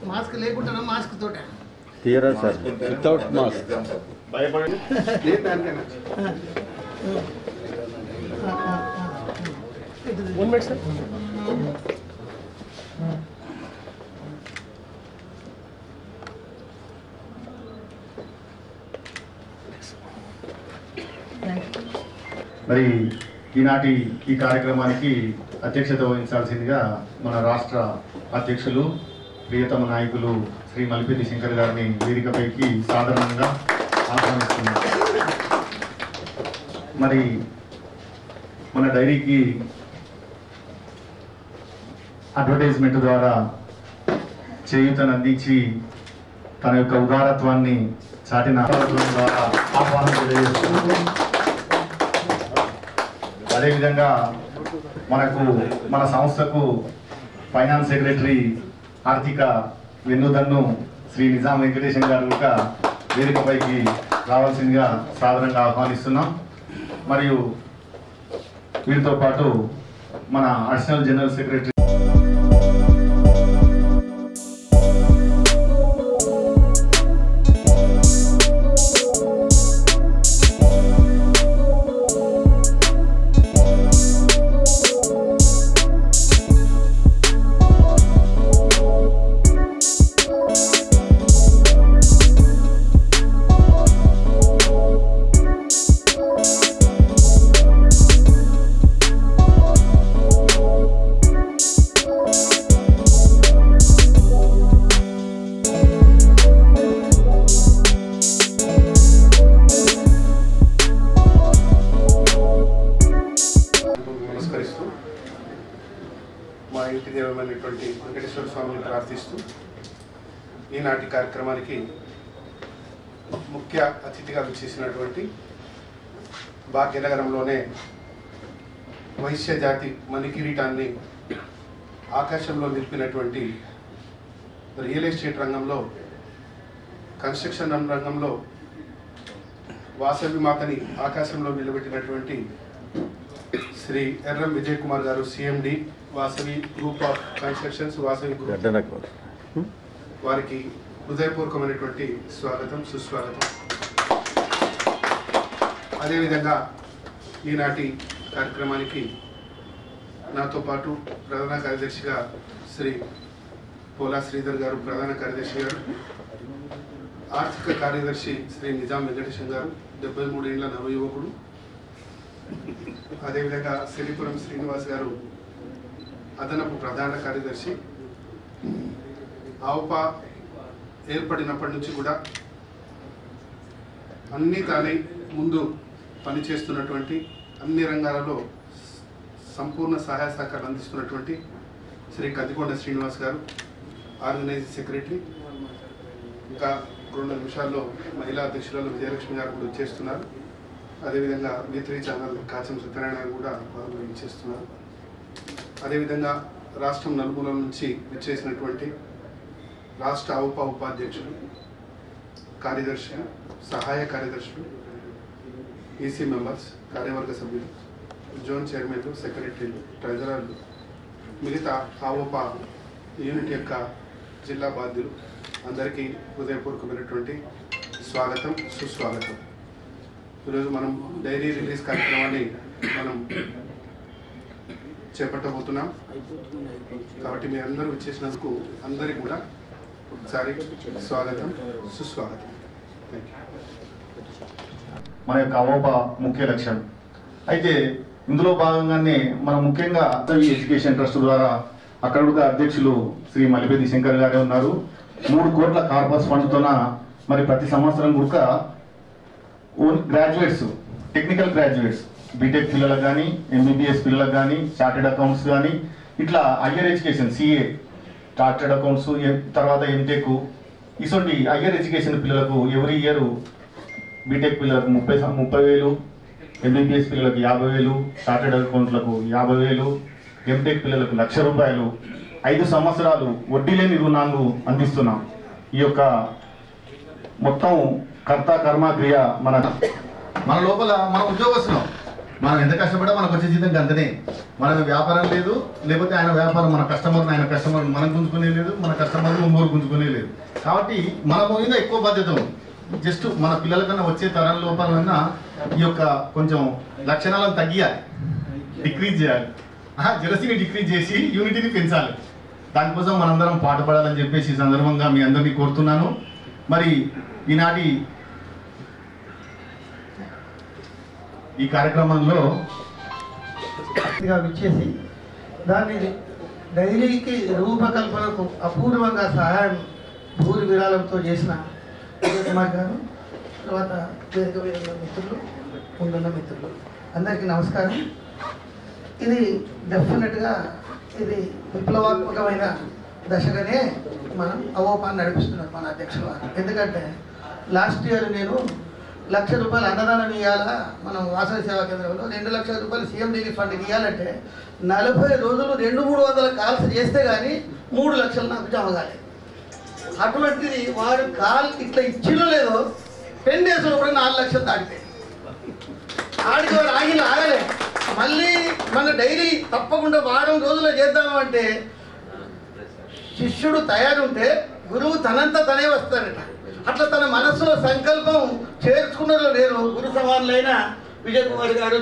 Mask లేకుండా mask తోట తీరా సార్ వితౌట్ మాస్క్ భయపడి వన్ మినిట్ సార్ మరి ఈనాటి ఈ కార్యక్రమానికి అధ్యక్షత వహించాల్సిందిగా మన రాష్ట్ర అధ్యక్షులు ప్రియతమ నాయకులు శ్రీ మల్లిపెద్ది శంకర్ గారిని వేదికపైకి సాధారణంగా ఆహ్వానిస్తున్నారు. మరి మన డైరీకి అడ్వర్టైజ్మెంట్ ద్వారా చేయూతను అందించి తన యొక్క ఉదారత్వాన్ని చాటిన ద్వారా ఆహ్వానం తెలియజేస్తున్నారు. అదేవిధంగా మన సంస్థకు ఫైనాన్స్ సెక్రటరీ ఆర్థిక వెన్నుదన్ను శ్రీ నిజాం వెంకటేశం గారు కూడా వేదికపైకి రావాల్సిందిగా సాధారణంగా ఆహ్వానిస్తున్నాం. మరియు వీరితో పాటు మన అడిషనల్ జనరల్ సెక్రటరీ మా ఇంటి దేవమైనటువంటి వెంకటేశ్వర స్వామిని ప్రార్థిస్తూ ఈనాటి కార్యక్రమానికి ముఖ్య అతిథిగా విచ్చేసినటువంటి భాగ్యనగరంలోనే వైశ్య జాతి మణికిరీటాన్ని ఆకాశంలో నిలిపినటువంటి రియల్ ఎస్టేట్ రంగంలో కన్స్ట్రక్షన్ రంగంలో వాసవి మాతని ఆకాశంలో నిలబెట్టినటువంటి శ్రీ ఎర్రం విజయ్ కుమార్ గారు CMD Vasavi group of constructions Vasavi group వారికి హృదయపూర్వకమైనటువంటి స్వాగతం సుస్వాగతం. అదేవిధంగా ఈనాటి కార్యక్రమానికి నాతో పాటు ప్రధాన కార్యదర్శిగా శ్రీ పోలా శ్రీధర్ గారు ప్రధాన కార్యదర్శి గారు, ఆర్థిక కార్యదర్శి శ్రీ నిజాం వెంకటేశం గారు 73 ఏళ్ల నవయువకుడు, అదేవిధంగా సిరిపురం శ్రీనివాస్ గారు అదనపు ప్రధాన కార్యదర్శి. ఆవుపా ఏర్పడినప్పటి నుంచి కూడా అన్నీ తానే ముందు పనిచేస్తున్నటువంటి అన్ని రంగాలలో సంపూర్ణ సహాయ సహకారాలు అందిస్తున్నటువంటి శ్రీ కదికొండ శ్రీనివాస్ గారు ఆర్గనైజింగ్ సెక్రటరీ. ఇంకా 2 నిమిషాల్లో మహిళా అధ్యక్షురాలు విజయలక్ష్మి గారు కూడా వచ్చేస్తున్నారు. అదేవిధంగా V3 ఛానల్ కాచం సత్యనారాయణ గారు కూడా వాళ్ళు ఇచ్చేస్తున్నారు. అదేవిధంగా రాష్ట్రం నలుమూలల నుంచి విచ్చేసినటువంటి రాష్ట్ర ఆవుపా ఉపాధ్యక్షులు, కార్యదర్శులు, సహాయ కార్యదర్శులు, ఈసీ మెంబర్స్, కార్యవర్గ సభ్యులు, జోన్ చైర్మన్లు, సెక్రటరీలు, ట్రెజరర్లు, మిగతా ఆవుపా యూనిట్ యొక్క జిల్లా బాధ్యులు అందరికీ హృదయపూర్వకమైనటువంటి స్వాగతం సుస్వాగతం. ఈరోజు మనం డైరీ రిలీజ్ కార్యక్రమాన్ని మనం చేపట్టబోతున్నాం. కాబట్టి మీ అందరూ వచ్చేసినందుకు అందరికీ కూడా ఒకసారి స్వాగతం సుస్వాగతం. మన యొక్క ఆవుపా ముఖ్య లక్ష్యం అయితే ఇందులో భాగంగానే మనం ముఖ్యంగా ఎడ్యుకేషన్ ట్రస్ట్ ద్వారా అక్కడ కూడా అధ్యక్షులు శ్రీ మల్లిపెద్ది శంకర్ గారే ఉన్నారు. 3 కోట్ల కార్పస్ ఫండ్తోన మరి ప్రతి సంవత్సరం కూడా గ్రాడ్యుయేట్స్, టెక్నికల్ గ్రాడ్యుయేట్స్, బీటెక్ పిల్లలకు కానీ, ఎంబీబీఎస్ పిల్లలకు కానీ, చార్టెడ్ అకౌంట్స్ కానీ, ఇట్లా higher education CA, chartered accounts, తర్వాత ఎంటెక్, ఇటువంటి హయ్యర్ ఎడ్యుకేషన్ పిల్లలకు ఎవ్రీ ఇయర్ బీటెక్ పిల్లలకు 30,000, ఎంబీబీఎస్ పిల్లలకు 50,000, చార్టెడ్ అకౌంట్లకు 50,000, ఎంటెక్ పిల్లలకు ₹1,00,000 5 సంవత్సరాలు వడ్డీ లేని రుణాలు అందిస్తున్నాం. ఈ యొక్క మొత్తం కర్త కర్మ క్రియ మన లోపల మన ఉద్యోగస్తులం. మనం ఎంత కష్టపడా మనకు వచ్చే జీతం అంతనే. మన వ్యాపారం లేదు, లేకపోతే ఆయన వ్యాపారం, మన కస్టమర్ ఆయన కస్టమర్ మనం గుంజుకునే లేదు, మన కస్టమర్ ఇంకోరు గుంజుకునే లేదు. కాబట్టి మన మీద ఎక్కువ బాధ్యత ఉంది. జస్ట్ మన పిల్లల కన్నా వచ్చే తరం లోపలన్నా ఈ యొక్క కొంచెం లక్షణాలను తగ్గియాలి, డిక్రీజ్ చేయాలి, జెలసీని డిక్రీజ్ చేసి యూనిటీని పెంచాలి. దానికోసం మనందరం పాటుపడాలని చెప్పేసి ఈ సందర్భంగా మీ అందరినీ కోరుతున్నాను. మరి ఈనాటి ఈ కార్యక్రమంలో విచ్చేసి దాన్ని డైరీకి రూపకల్పనకు అపూర్వంగా సహాయం భూరి విరాళంతో చేసిన విజయ్ కుమార్ గారు, తర్వాత వేదిక మీద ఉన్న మిత్రులు, ముందున్న మిత్రులు అందరికీ నమస్కారం. ఇది డెఫినెట్గా ఇది విప్లవాత్మకమైన దశగానే మనం అవోపాన్ని నడిపిస్తున్నాం మన అధ్యక్షుల వారు. ఎందుకంటే లాస్ట్ ఇయర్ నేను ₹1,00,000 అన్నదానం ఇవ్వాలా మనం వాసవి సేవా కేంద్రంలో, ₹2,00,000 సీఎం రిలీఫ్ ఫండ్కి ఇవ్వాలంటే 40 రోజులు 200-300 కాల్స్ చేస్తే కానీ 3 లక్షలు నాకు జమ కాలేదు. అటువంటిది వారు కాల్ ఇట్లా ఇచ్చినో లేదో 10 డేస్లో కూడా 4 లక్షలు దాటిపోయి ఆడికి వారు ఆగలే. మళ్ళీ మన డైరీ తప్పకుండా వారం రోజుల్లో చేద్దామంటే శిష్యుడు తయారుంటే గురువు తనంతా తనే వస్తాడట. అట్లా తన మనస్సులో సంకల్పం చేర్చుకున్నారో లేరు గురు సమానులైన విజయ్ కుమార్ గారు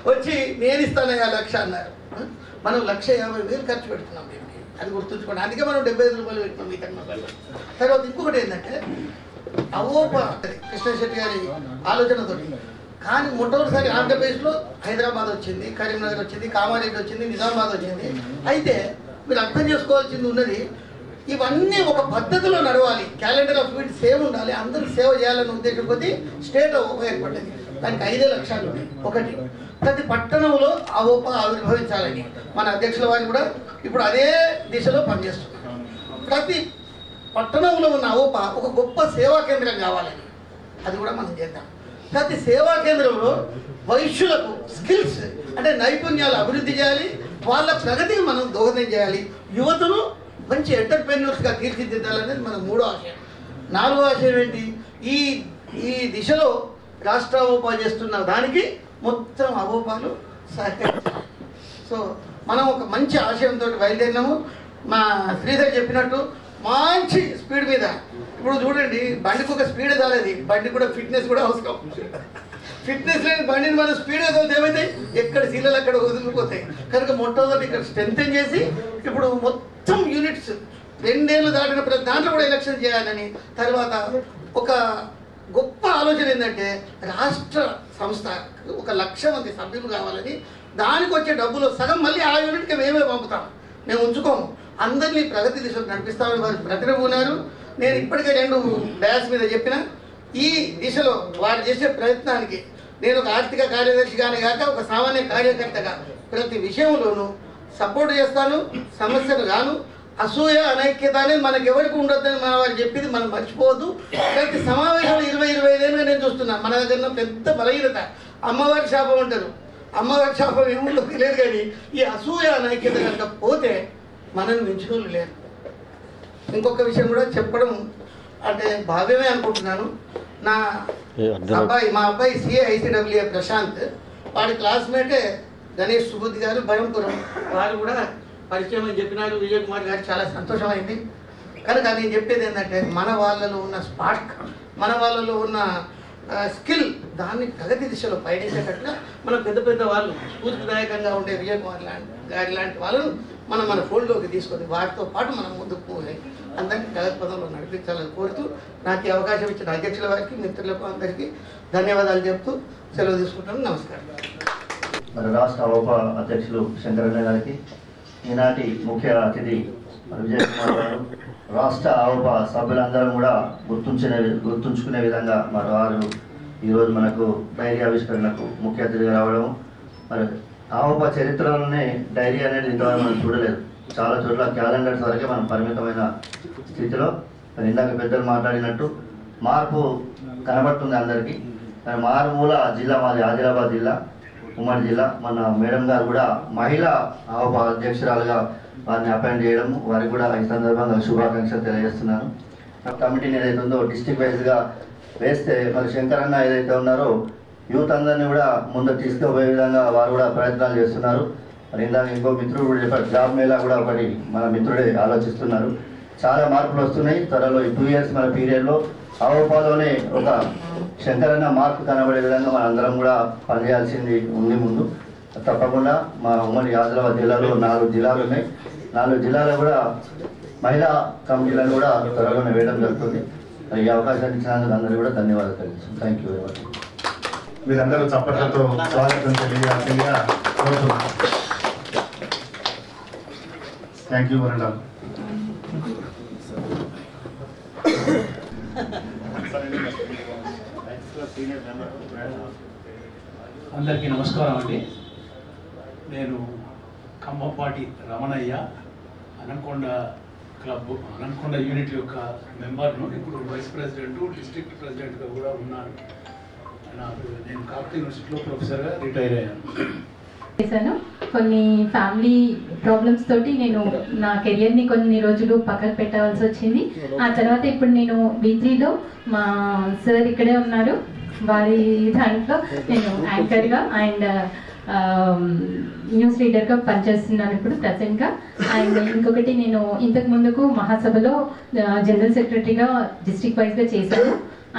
వచ్చి నేను ఇస్తానయ్యా 1,00,000 అన్నారు. మనం 1,50,000 ఖర్చు పెడుతున్నాం దీనికి, అది గుర్తుంచుకోండి. అందుకే మనం ₹75 పెట్టినాం ఈ కర్మకాయలు. తర్వాత ఇంకొకటి ఏంటంటే అవోప కృష్ణ శెట్టి గారి ఆలోచనతో. కానీ మొట్టమొదటిసారి ఆంధ్రప్రదేశ్లో హైదరాబాద్ వచ్చింది, కరీంనగర్ వచ్చింది, కామారెడ్డి వచ్చింది, నిజామాబాద్ వచ్చింది. అయితే మీరు అర్థం చేసుకోవాల్సింది ఉన్నది, ఇవన్నీ ఒక పద్ధతిలో నడవాలి. క్యాలెండర్ ఆఫ్ వీట్ సేవ్ ఉండాలి, అందరూ సేవ చేయాలని ఉద్దేశం కొద్దీ స్టేట్ అవోప ఏర్పడ్డది. దానికి 5 లక్ష్యాలు ఉన్నాయి. ఒకటి, ప్రతి పట్టణంలో అవోప ఆవిర్భవించాలని మన అధ్యక్షుల వారు కూడా ఇప్పుడు అదే దిశలో పనిచేస్తున్నారు. ప్రతి పట్టణంలో ఉన్న అవోప ఒక గొప్ప సేవా కేంద్రం కావాలని అది కూడా మనం చేద్దాం. ప్రతి సేవా కేంద్రంలో వైశ్యులకు స్కిల్స్ అంటే నైపుణ్యాలు అభివృద్ధి చేయాలి, వాళ్ళ ప్రగతికి మనం దోహదం చేయాలి, యువతను మంచి ఎంటర్ప్రెన్యూర్స్గా తీర్చిదిద్దాలనేది మన 3వ ఆశయం. 4వ ఆశయం ఏంటి, ఈ దిశలో రాష్ట్ర అవోపా చేస్తున్న దానికి మొత్తం అవోపాలు సహకరించాలి. సో మనం ఒక మంచి ఆశయంతో బయలుదేరినాము. మా శ్రీధర్ చెప్పినట్టు మంచి స్పీడ్ మీద ఇప్పుడు చూడండి, బండికి ఒక స్పీడ్ చాలేదు, బండి కూడా ఫిట్నెస్ కూడా అవసరం. ఫిట్నెస్ లేని బండిని మనం స్పీడ్గా తోలితే ఏమైతే ఎక్కడ సీలలు అక్కడ వదిలిపోతాయి. కనుక మొట్టమొదటి ఇక్కడ స్ట్రెంథెన్ చేసి ఇప్పుడు మొత్తం యూనిట్స్ 2 ఏళ్ళు దాటిన ప్రతి దాంట్లో కూడా ఎలక్షన్ చేయాలని, తర్వాత ఒక గొప్ప ఆలోచన ఏంటంటే రాష్ట్ర సంస్థ 1,00,000 మంది సభ్యులు కావాలని, దానికి వచ్చే డబ్బులు సగం మళ్ళీ ఆ యూనిట్కి మేమే పంపుతాం, మేము ఉంచుకోము, అందరినీ ప్రగతి దిశకు నడిపిస్తామని వారు ప్రతినబూనారు. నేను ఇప్పటికే 2 డయాస్ మీద చెప్పిన ఈ దిశలో వారు చేసే ప్రయత్నానికి నేను ఒక ఆర్థిక కార్యదర్శిగానే కాక ఒక సామాన్య కార్యకర్తగా ప్రతి విషయంలోనూ సపోర్ట్ చేస్తాను. సమస్యలు గాను అసూయ అనైక్యత అనేది మనకు ఎవరికి ఉండొద్దని మన వారు చెప్పింది మనం మర్చిపోవద్దు. ప్రతి సమావేశంలో 20-25 ఏళ్ళుగా నేను చూస్తున్నాను మన దగ్గర పెద్ద బలహీనత అమ్మవారి శాపం అంటారు. అమ్మవారి శాపం ఏముందో తెలియదు, కానీ ఈ అసూయ అనైక్యత కనుక పోతే మనల్ని మించిన వాళ్ళు లేరు. ఇంకొక విషయం కూడా చెప్పడం అంటే భావ్యమే అనుకుంటున్నాను. మా అబ్బాయి సిఏ ఐసీడబ్ల్యూఏ ప్రశాంత్, వాడి క్లాస్మేటే గణేష్ సుబుద్ధి గారు భయంపురం, వారు కూడా పరిచయం అని చెప్పినారు. విజయ్ కుమార్ గారు చాలా సంతోషమైంది. కనుక నేను చెప్పేది ఏంటంటే మన వాళ్ళలో ఉన్న స్పార్క్, మన వాళ్ళలో ఉన్న స్కిల్, దాన్ని ప్రగతి దిశలో పయనించేటట్టుగా మనం పెద్ద పెద్ద వాళ్ళు స్ఫూర్తిదాయకంగా ఉండే విజయ్ కుమార్ గారి లాంటి వాళ్ళను మన ఫోల్డ్లోకి తీసుకొని వారితో పాటు మనం ముందుకు పోయి అందరికీ ప్రగతి పదంలో నడిపించాలని కోరుతూ నాకు ఈ అవకాశం ఇచ్చిన అధ్యక్షుల వారికి, మిత్రులకు అందరికీ ధన్యవాదాలు చెప్తూ సెలవు తీసుకుంటాను. నమస్కారం. మరి రాష్ట్ర అవోపా అధ్యక్షులు శంకరన్న గారికి, ఈనాటి ముఖ్య అతిథి విజయ్ కుమార్ గారు, రాష్ట్ర అవోపా సభ్యులందరం కూడా గుర్తుంచుకునే విధంగా మరి వారు ఈరోజు మనకు డైరీ ఆవిష్కరణకు ముఖ్య అతిథిగా రావడం. మరి అవోపా చరిత్రలోనే డైరీ అనేది ఇంతవరకు మనం చూడలేదు. చాలా చోట్ల క్యాలెండర్స్ వరకే మనం పరిమితమైన స్థితిలో, ఇందాక పెద్దలు మాట్లాడినట్టు మార్పు కనబడుతుంది అందరికీ. కానీ మారుమూల జిల్లా మాది ఆదిలాబాద్ జిల్లా, ఉమ్మడి జిల్లా. మన మేడం గారు కూడా మహిళా అవోపా అధ్యక్షురాలుగా వారిని అపాయింట్ చేయడం, వారికి కూడా ఈ సందర్భంగా శుభాకాంక్షలు తెలియజేస్తున్నాను. కమిటీని ఏదైతే ఉందో డిస్ట్రిక్ట్ వైజ్గా వేస్తే మరి శంకరన్న ఏదైతే ఉన్నారో యూత్ అందరినీ కూడా ముందుకు తీసుకుపోయే విధంగా వారు కూడా ప్రయత్నాలు చేస్తున్నారు. మరి ఇందాక ఇంకో మిత్రుడు కూడా చెప్పారు, జాబ్ మేళా కూడా ఒకటి మన మిత్రుడే ఆలోచిస్తున్నారు. చాలా మార్పులు వస్తున్నాయి. త్వరలో ఈ 2 years మన పీరియడ్లో అవపాలోనే ఒక శంకరన్న మార్పు కనబడే విధంగా మన అందరం కూడా పనిచేయాల్సింది ఉంది. ముందు తప్పకుండా మా ఉమ్మడి ఆదిలాబాద్ జిల్లాలో 4 జిల్లాలు ఉన్నాయి. 4 జిల్లాలో కూడా మహిళా కమిటీలను కూడా త్వరలోనే వేయడం జరుగుతుంది. ఈ అవకాశాన్ని ఇచ్చినందుకు అందరూ కూడా ధన్యవాదాలు తెలుసు. Thank you very much. మీరందరూ చప్పట్లతో స్వాగతం తెలియజేయాల్సిందిగా కోరుతున్నాను. థ్యాంక్ యూ వరండా. అందరికీ నమస్కారం అండి. నేను ఖమ్మంపాటి రమణయ్య, అనంకొండ క్లబ్, అనంకొండ యూనిట్ యొక్క మెంబర్ను. ఇప్పుడు వైస్ ప్రెసిడెంట్, డిస్ట్రిక్ట్ ప్రెసిడెంట్గా కూడా ఉన్నాను. నేను కాకతీయ యూనివర్సిటీలో ప్రొఫెసర్గా రిటైర్ అయ్యాను. కొన్ని ఫ్యామిలీ ప్రాబ్లమ్స్ తోటి నేను నా కెరియర్ని కొన్ని రోజులు పక్కకు పెట్టవలసి వచ్చింది. ఆ తర్వాత ఇప్పుడు నేను V3లో మా సార్ ఇక్కడే ఉన్నారు, వారి దాంట్లో నేను యాంకర్గా అండ్ న్యూస్ రీడర్గా పనిచేస్తున్నాను ఇప్పుడు ప్రజెంట్గా. అండ్ ఇంకొకటి, నేను ఇంతకు ముందుకు మహాసభలో జనరల్ సెక్రటరీగా డిస్ట్రిక్ట్ వైజ్గా చేశాను.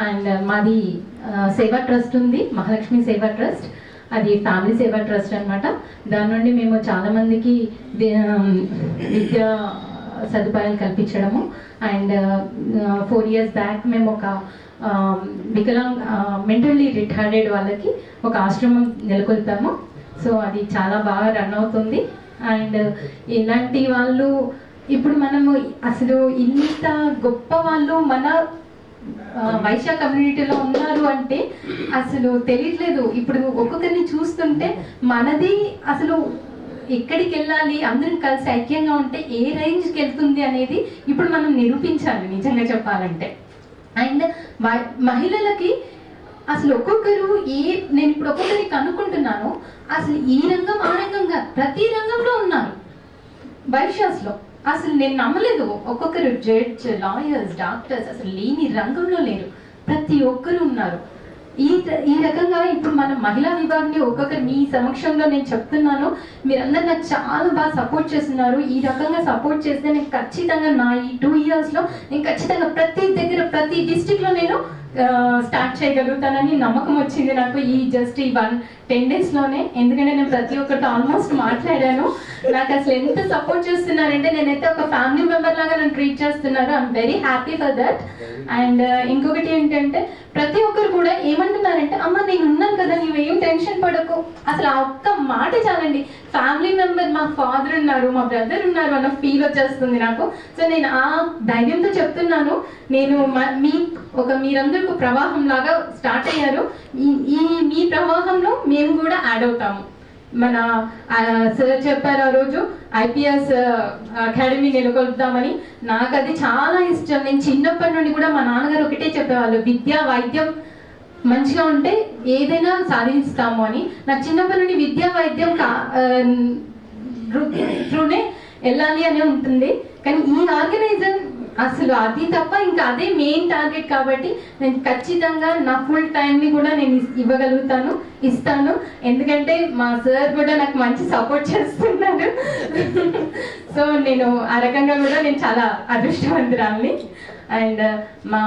అండ్ మాది సేవా ట్రస్ట్ ఉంది, మహాలక్ష్మి సేవా ట్రస్ట్. అది ఫ్యామిలీ సేవా ట్రస్ట్ అనమాట. దాని నుండి మేము చాలామందికి విద్యా సదుపాయాలు కల్పించడము. అండ్ 4 years బ్యాక్ మేము ఒక మెంటల్లీ రిటార్డెడ్ వాళ్ళకి ఒక ఆశ్రమం నెలకొల్పాము. సో అది చాలా బాగా రన్ అవుతుంది. అండ్ ఇలాంటి వాళ్ళు ఇప్పుడు మనము అసలు ఇంత గొప్ప వాళ్ళు మన వైశ్య కమ్యూనిటీలో ఉన్నారు అంటే అసలు తెలియట్లేదు. ఇప్పుడు ఒక్కొక్కరిని చూస్తుంటే మనది అసలు ఎక్కడికి వెళ్ళాలి, అందరం కలిసి ఐక్యంగా ఉంటే ఏ రేంజ్కి వెళ్తుంది అనేది ఇప్పుడు మనం నిరూపించాలి నిజంగా చెప్పాలంటే. అండ్ మహిళలకి అసలు ఒక్కొక్కరు నేను ఇప్పుడు ఒక్కొక్కరిని కనుక్కుంటున్నాను, అసలు ఈ రంగం ఆ రంగంగా ప్రతి రంగంలో ఉన్నారు వైశ్యాస్లో. అసలు నేను నమ్మలేదు, ఒక్కొక్కరు జడ్జ్, లాయర్స్, డాక్టర్స్, అసలు లేని రంగంలో లేరు, ప్రతి ఒక్కరు ఉన్నారు. ఈ రకంగా ఇప్పుడు మనం మహిళా విభాగాన్ని ఒక్కొక్కరు మీ సమక్షంలో నేను చెప్తున్నాను. మీరందరూ నాకు చాలా బాగా సపోర్ట్ చేస్తున్నారు. ఈ రకంగా సపోర్ట్ చేస్తే నేను ఖచ్చితంగా నా ఈ 2 yearsలో నేను ఖచ్చితంగా ప్రతి దగ్గర ప్రతి డిస్ట్రిక్ట్లో నేను స్టార్ట్ చేయగలుగుతానని నమ్మకం వచ్చింది నాకు ఈ జస్ట్ ఈ 10 daysలోనే. ఎందుకంటే నేను ప్రతి ఒక్కరితో ఆల్మోస్ట్ మాట్లాడాను. నాకు అసలు ఎంత సపోర్ట్ చేస్తున్నారంటే నేనైతే ఒక ఫ్యామిలీ మెంబర్ లాగా నన్ను ట్రీట్ చేస్తున్నారు. I'm very happy for that. And ఇంకొకటి ఏంటంటే ప్రతి ఒక్కరు కూడా ఏమంటున్నారంటే, అమ్మ నేను ఉన్నాను కదా, నువ్వేం టెన్షన్ పడకు. అసలు ఆ ఒక్క మాట చాలండి. ఫ్యామిలీ మెంబర్, మా ఫాదర్ ఉన్నారు, మా బ్రదర్ ఉన్నారు అన్న ఫీల్ వచ్చేస్తుంది నాకు. సో నేను ఆ ధైర్యంతో చెప్తున్నాను. నేను మీరందరూ ఒక ప్రవాహం లాగా స్టార్ట్ అయ్యారు. మీ ప్రవాహంలో మేము కూడా యాడ్ అవుతాము. మన సార్ చెప్పారు ఆ రోజు IPS అకాడమీ నెలకొల్పుదామని. నాకు అది చాలా ఇష్టం. నేను చిన్నప్పటి నుండి కూడా మా నాన్నగారు ఒకటే చెప్పేవాళ్ళు, విద్య వైద్యం మంచిగా ఉంటే ఏదైనా సాధిస్తాము అని. నాకు చిన్నప్పటి నుండి విద్యా వైద్యం త్రూనే వెళ్ళాలి అని ఉంటుంది. కానీ ఈ ఆర్గనైజర్ అసలు అది తప్ప ఇంకా అదే మెయిన్ టార్గెట్ కాబట్టి నేను ఖచ్చితంగా నా ఫుల్ టైంని కూడా నేను ఇస్తాను. ఎందుకంటే మా సార్ కూడా నాకు మంచి సపోర్ట్ చేస్తున్నారు. సో నేను ఆ రకంగా కూడా నేను చాలా అదృష్టవంతురాల్ని. అండ్ మా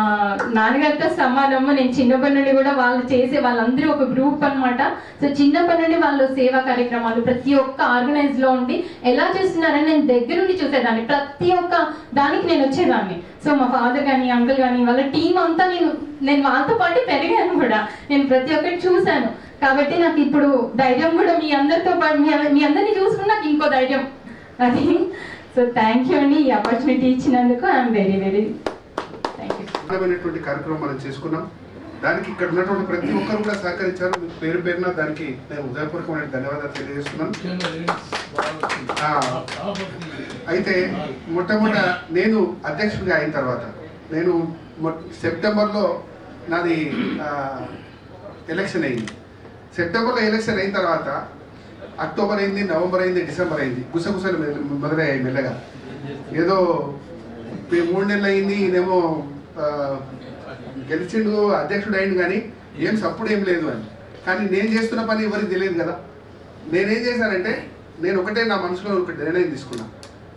నాన్నగారితో సమానము. నేను చిన్నప్పటి నుండి కూడా వాళ్ళందరూ ఒక గ్రూప్ అనమాట. సో చిన్నప్పటి నుండి వాళ్ళు సేవా కార్యక్రమాలు ప్రతి ఒక్క ఆర్గనైజ్లో ఉండి ఎలా చేస్తున్నారని నేను దగ్గర నుండి చూసేదాన్ని. ప్రతి ఒక్క దానికి నేను వచ్చేదాన్ని. సో మా ఫాదర్ కానీ అంకుల్ కానీ వాళ్ళ టీం అంతా నేను వాళ్ళతో పాటు పెరిగాను కూడా. నేను ప్రతి ఒక్కటి చూశాను కాబట్టి నాకు ఇప్పుడు ధైర్యం కూడా మీ అందరితో పాటు మీ అందరినీ చూసుకుని నాకు ఇంకో ధైర్యం అది. సో థ్యాంక్ యూ అండి, ఈ ఆపర్చునిటీ ఇచ్చినందుకు. ఐఎమ్ వెరీ వెరీ కార్యక్రమం మనం చేసుకున్నాం. దానికి ఇక్కడ ఉన్నటువంటి ప్రతి ఒక్కరు కూడా సహకరించారు. పేరు పేరున దానికి నేను హృదయపూర్వకమైన ధన్యవాదాలు తెలియజేస్తున్నాను. అయితే మొట్టమొదట నేను అధ్యక్షుడిగా అయిన తర్వాత నేను సెప్టెంబర్లో నాది ఎలక్షన్ అయింది. సెప్టెంబర్లో ఎలక్షన్ అయిన తర్వాత అక్టోబర్ అయింది, నవంబర్ అయింది, డిసెంబర్ అయింది. గుసగుసలు మొదలయ్యాయి మెల్లగా. ఏదో 3 నెలలు అయింది, ఇదేమో గెలిచిండు అధ్యక్షుడు అయింది కానీ ఏం సప్పుడు ఏం లేదు అని. కానీ నేను చేస్తున్న పని ఎవరికి తెలియదు కదా. నేనేం చేశానంటే నేను ఒకటే నా మనసులో ఒక నిర్ణయం తీసుకున్నా.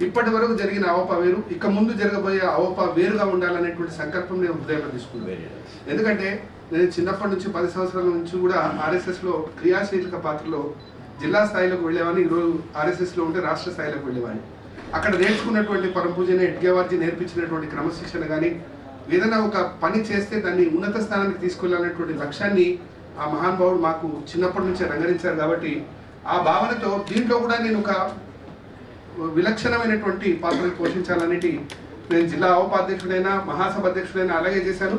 ఇప్పటి వరకు జరిగిన అవప వేరు, ఇక ముందు జరగబోయే అవప వేరుగా ఉండాలనేటువంటి సంకల్పం నేను హృదయంలో తీసుకున్నాను. ఎందుకంటే నేను చిన్నప్పటి నుంచి 10 సంవత్సరాల నుంచి కూడా ఆర్ఎస్ఎస్లో క్రియాశీలక పాత్రలో జిల్లా స్థాయిలోకి వెళ్ళేవాడిని. ఈరోజు ఆర్ఎస్ఎస్లో ఉంటే రాష్ట్ర స్థాయిలోకి వెళ్ళేవాడిని. అక్కడ నేర్చుకున్నటువంటి పరంపూజని ఎడ్గేవార్జీ నేర్పించినటువంటి క్రమశిక్షణ కానీ ఏదైనా ఒక పని చేస్తే దాన్ని ఉన్నత స్థానానికి తీసుకెళ్లాలనేటువంటి లక్ష్యాన్ని ఆ మహానుభావుడు మాకు చిన్నప్పటి నుంచే రంగరించారు. కాబట్టి ఆ భావనతో దీంట్లో కూడా నేను ఒక విలక్షణమైనటువంటి పాత్రలు పోషించాలనేటి నేను జిల్లా ఉపాధ్యక్షుడైనా మహాసభ అధ్యక్షుడైనా అలాగే చేశాను.